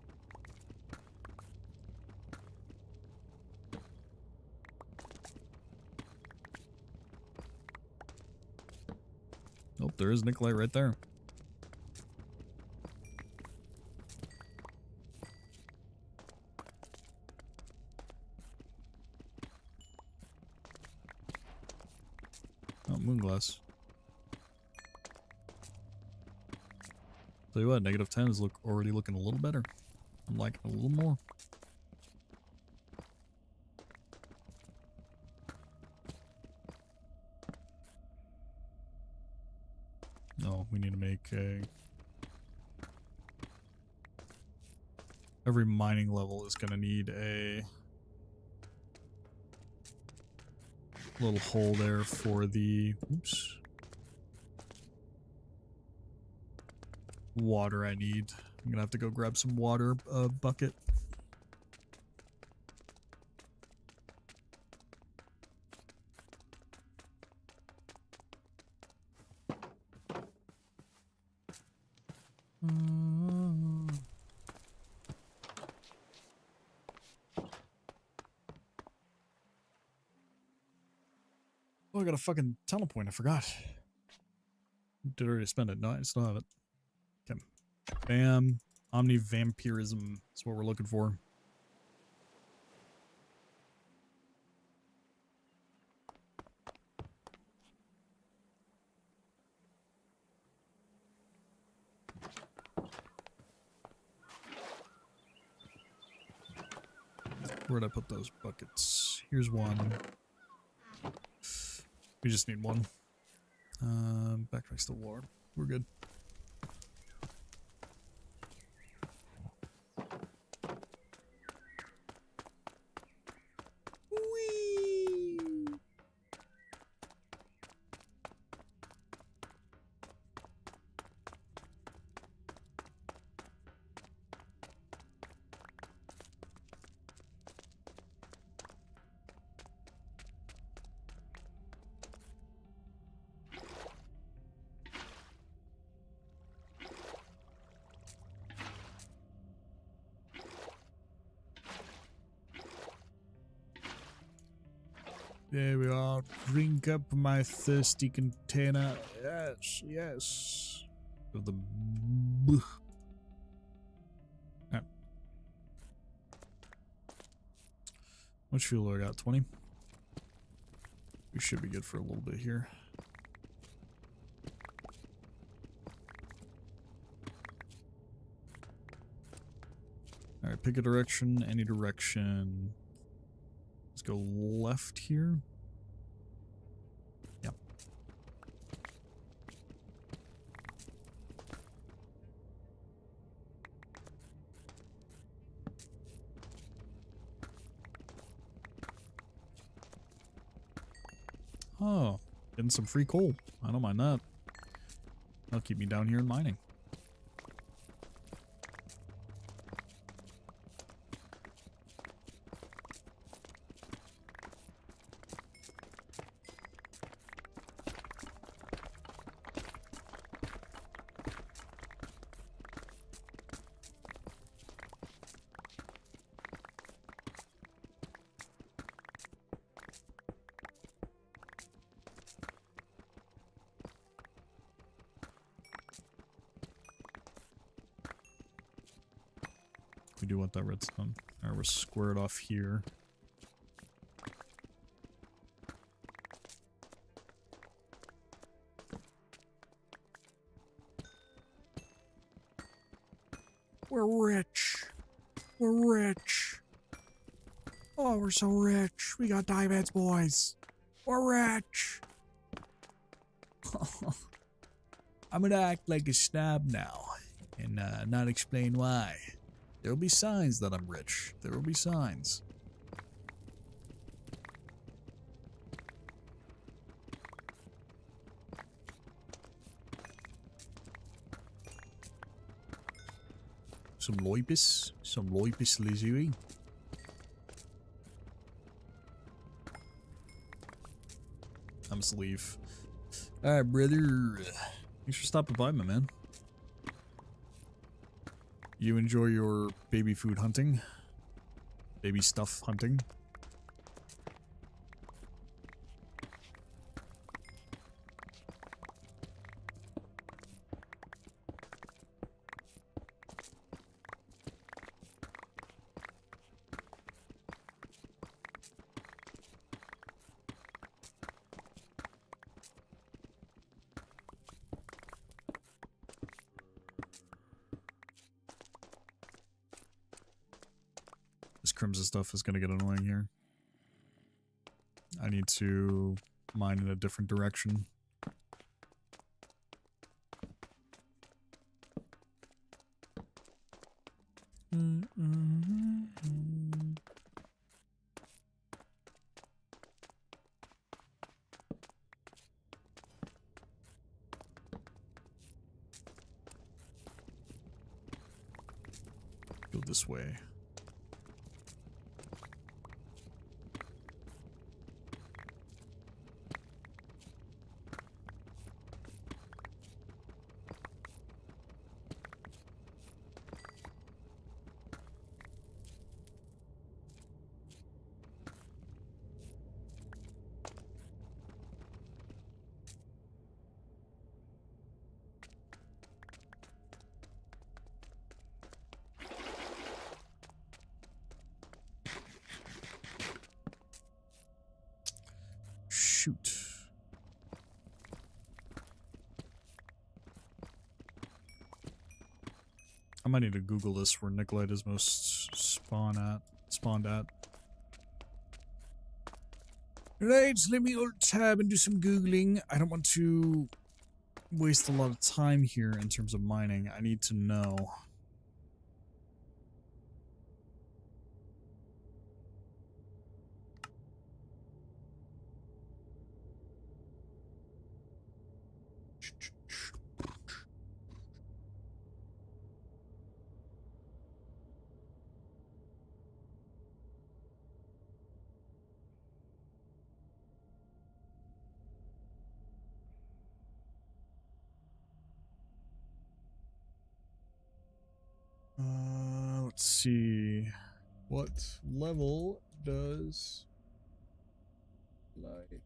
Nope, there is Nikolite right there. Oh, Moonglass. Tell you what, negative 10 is already looking a little better. I'm liking it a little more. Oh, we need to make a... Every mining level is going to need a little hole there for the... Oops. Water I need. I'm going to have to go grab some water bucket. Oh, I got a fucking tunnel point. I forgot. Did I already spend it? No, I still have it. Okay. Bam. Omni-vampirism is what we're looking for. Where'd I put those buckets? Here's one. We just need one. Back next to the water. We're good. There we are. Drink up my thirsty container. Yes, yes. Of the. Right. How much fuel do I got? 20? We should be good for a little bit here. Alright, pick a direction, any direction. Let's go left here. Yep. Oh, getting some free coal. I don't mind that. That'll keep me down here in mining. We do want that redstone. Alright, we're squared off here. We're rich. We're rich. Oh, we're so rich. We got diamonds, boys. We're rich. I'm gonna act like a snob now and not explain why. There will be signs that I'm rich. There will be signs. Some loipis lazuli. I must leave. Alright, brother. Thanks for stopping by, my man. You enjoy your baby food hunting? Baby stuff hunting? This crimson stuff is going to get annoying here. I need to mine in a different direction. Go this way. Shoot. I might need to Google this where Nikolite is most spawned at. Right, let me alt tab and do some Googling. I don't want to waste a lot of time here in terms of mining. I need to know. Let's see. What level does light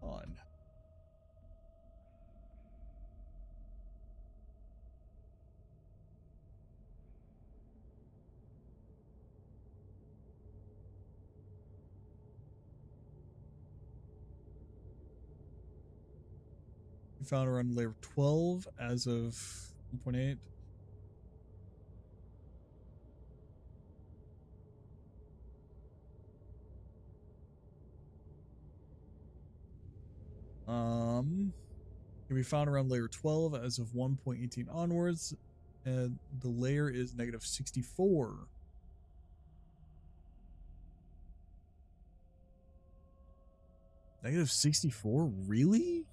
on? We found around layer 12 as of 1.8. Can be found around layer 12 as of 1.18 onwards, and the layer is negative 64. Negative 64? Really?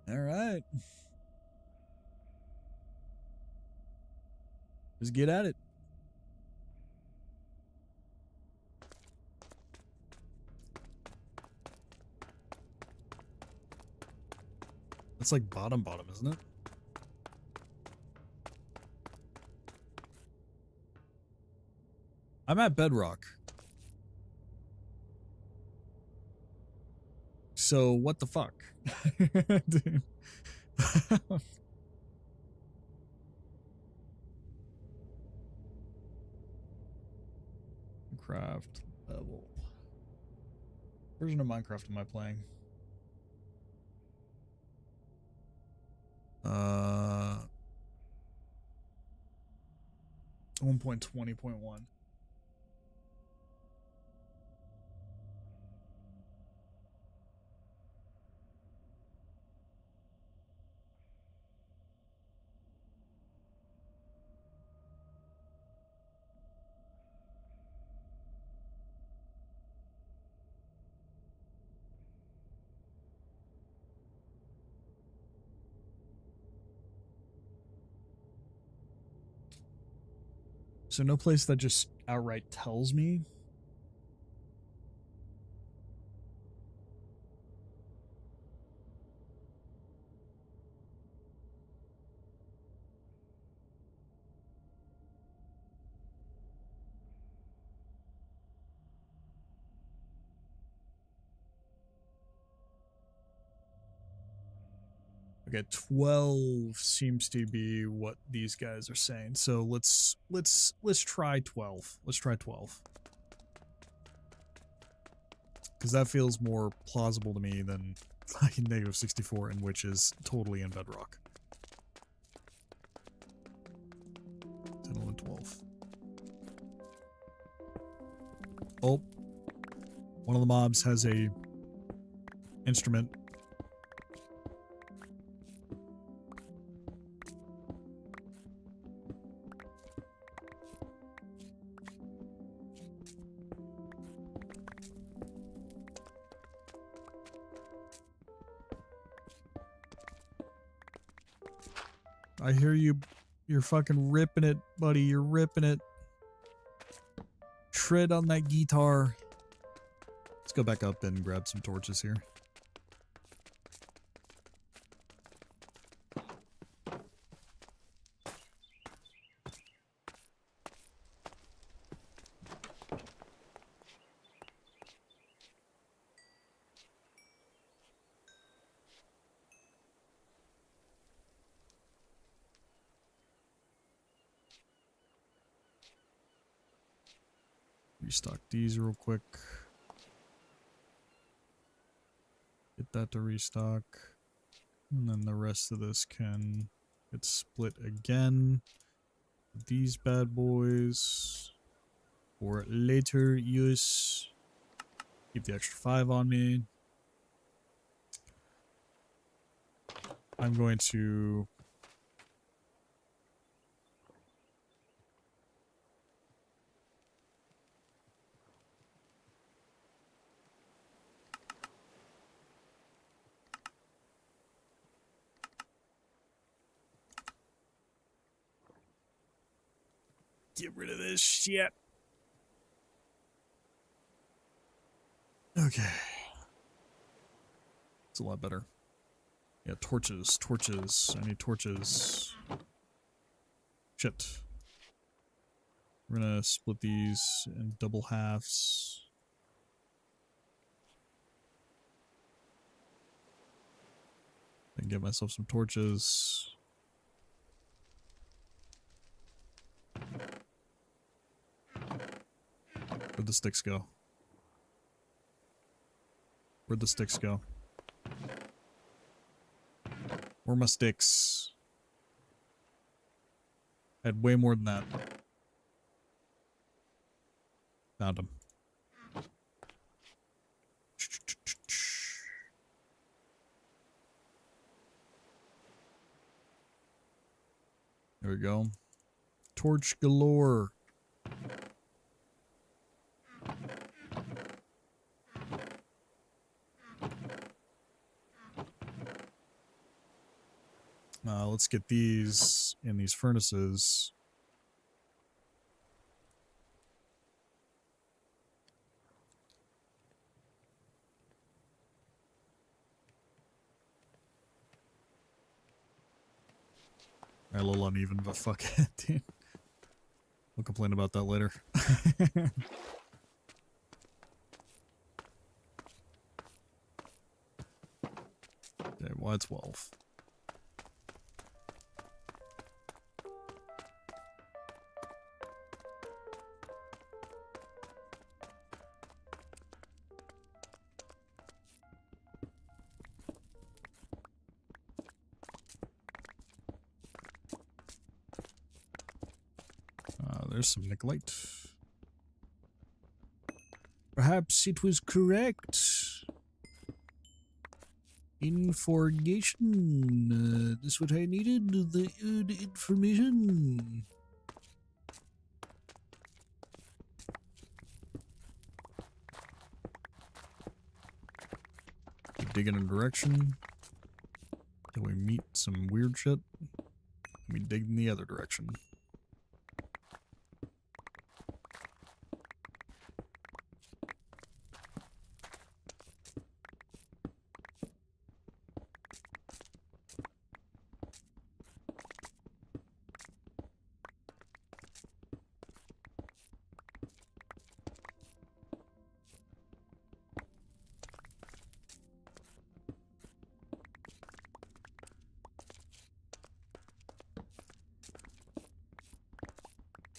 All right. Just get at it. That's like bottom, isn't it? I'm at bedrock. So what the fuck? Minecraft level. Version of Minecraft am I playing? 1.20.1. So no place that just outright tells me. Okay, 12 seems to be what these guys are saying. So let's try 12. Let's try 12. Because that feels more plausible to me than fucking negative 64, in which is totally in bedrock. 10, 11, 12. Oh. One of the mobs has a instrument. I hear you. You're fucking ripping it, buddy. You're ripping it. Shred on that guitar. Let's go back up and grab some torches here. Restock these real quick. Get that to restock. And then the rest of this can get split again. These bad boys for later use. Keep the extra 5 on me. I'm going to get rid of this shit. Okay. It's a lot better. Yeah, torches. I need torches. Shit. We're gonna split these in double halves. And get myself some torches. Where'd the sticks go? Where'd the sticks go? Where are my sticks? I had way more than that. Found them. There we go. Torch galore. Let's get these in these furnaces. A little uneven, but fuck it, dude. We'll complain about that later. Okay, why 12? There's some Nicolite. Perhaps it was correct. Information. This is what I needed. The information. Dig in a direction. Till we meet some weird shit. We dig in the other direction.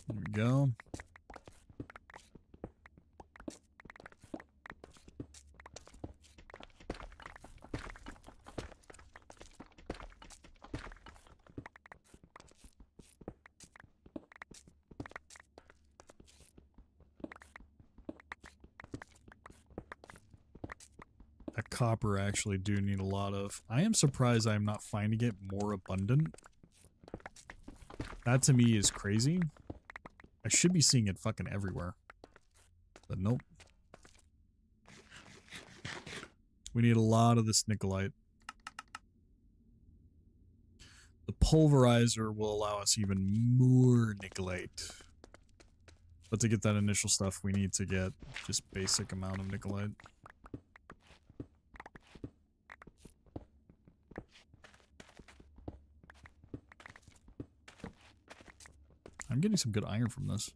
There we go. That copper I actually do need a lot of. I am surprised I'm not finding it more abundant. That to me is crazy. I should be seeing it fucking everywhere. But nope. We need a lot of this Nicolite. The pulverizer will allow us even more Nicolite. But to get that initial stuff, we need to get just basic amount of Nicolite. I'm getting some good iron from this.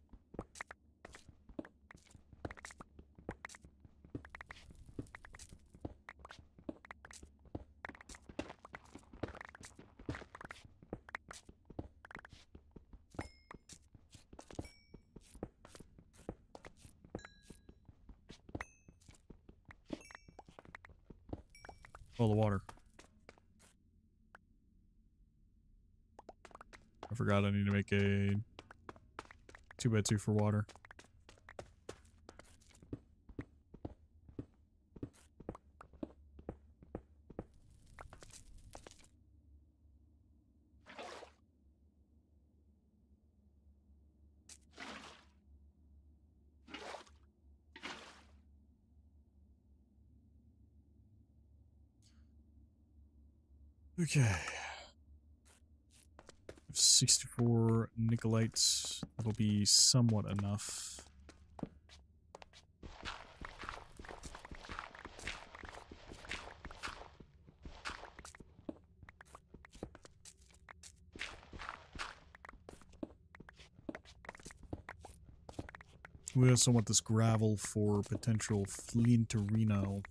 Oh, the water. I forgot I need to make a 2x2 for water. Okay. 64 nicolites. That'll be somewhat enough. We also want this gravel for potential flinterino.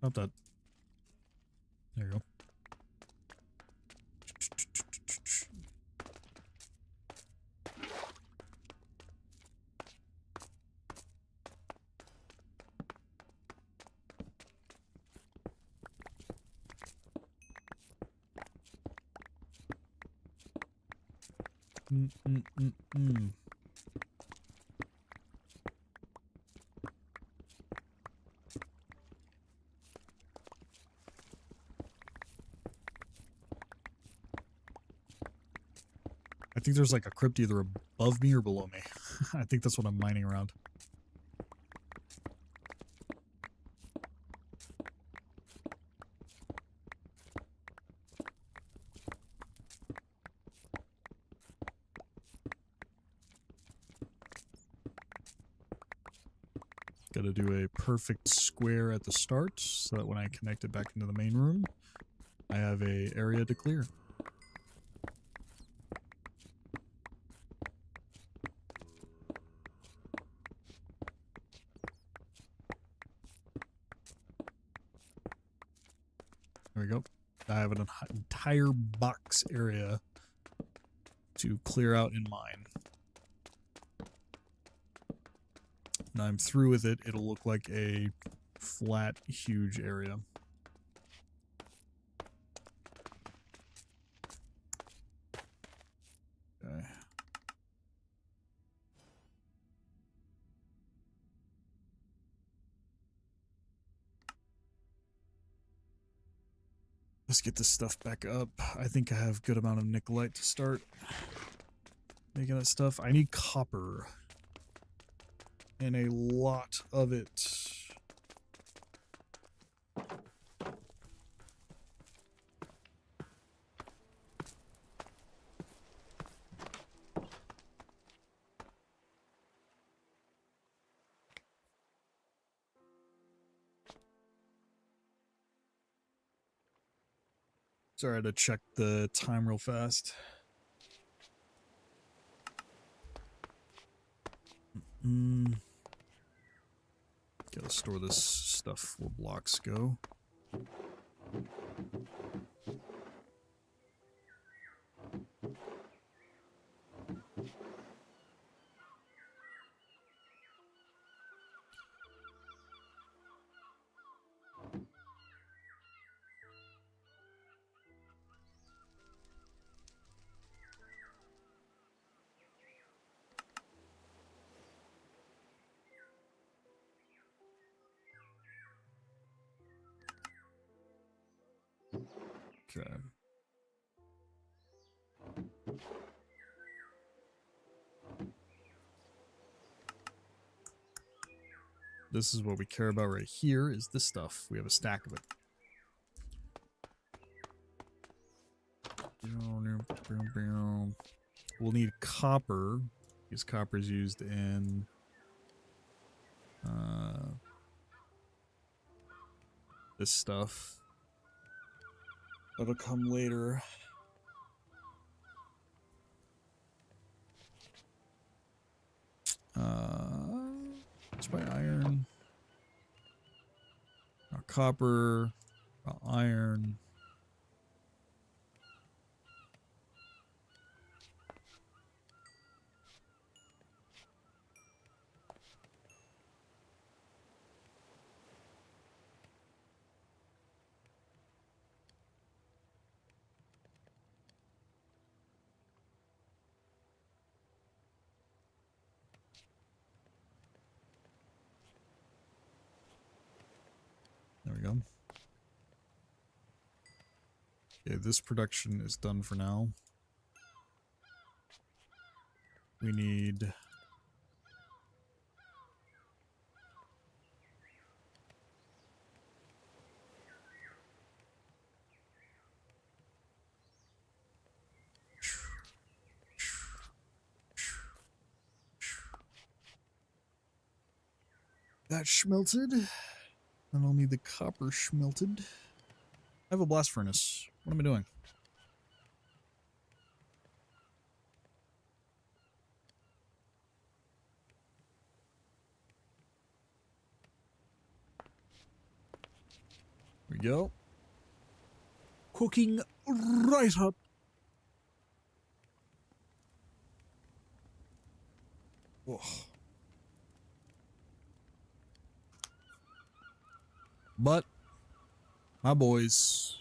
Not that. There you go. I think there's like a crypt either above me or below me. I think that's what I'm mining around. Gotta do a perfect square at the start so that when I connect it back into the main room, I have a area to clear. There we go. I have an entire box area to clear out in mine. When I'm through with it, it'll look like a flat, huge area. Okay. Let's get this stuff back up. I think I have a good amount of nicolite to start making that stuff. I need copper. And a lot of it. Sorry, I had to check the time real fast. Gotta store this stuff where blocks go. Okay. This is what we care about right here, is this stuff. We have a stack of it. We'll need copper, because copper is used in this stuff. That'll come later. It's my iron. Copper, iron. go. Okay, this production is done for now. We need... That schmelted. Then I'll need the copper schmelted. I have a blast furnace. What am I doing? Here we go. Cooking right up. Whoa. But, my boys,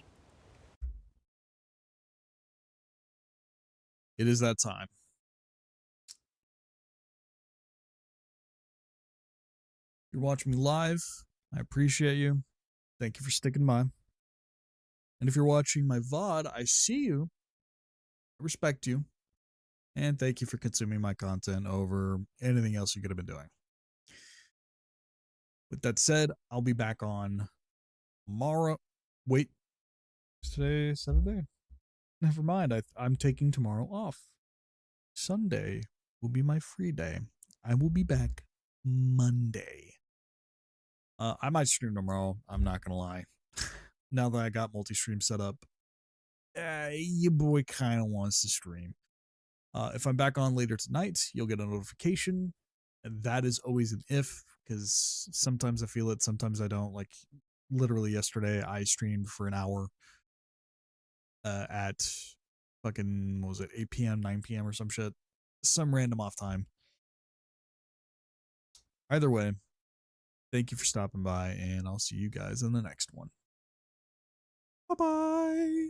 it is that time. You're watching me live. I appreciate you. Thank you for sticking by. And if you're watching my VOD, I see you. I respect you. And thank you for consuming my content over anything else you could have been doing. With that said, I'll be back on tomorrow. Wait. Is today Saturday? Never mind. I'm taking tomorrow off. Sunday will be my free day. I will be back Monday. I might stream tomorrow. I'm not going to lie. Now that I got multi-stream set up, your boy kind of wants to stream. If I'm back on later tonight, you'll get a notification. And that is always an if, because sometimes I feel it, sometimes I don't. Like, literally yesterday, I streamed for an hour at fucking, what was it, 8 p.m., 9 p.m. or some shit. Some random off time. Either way, thank you for stopping by, and I'll see you guys in the next one. Bye-bye.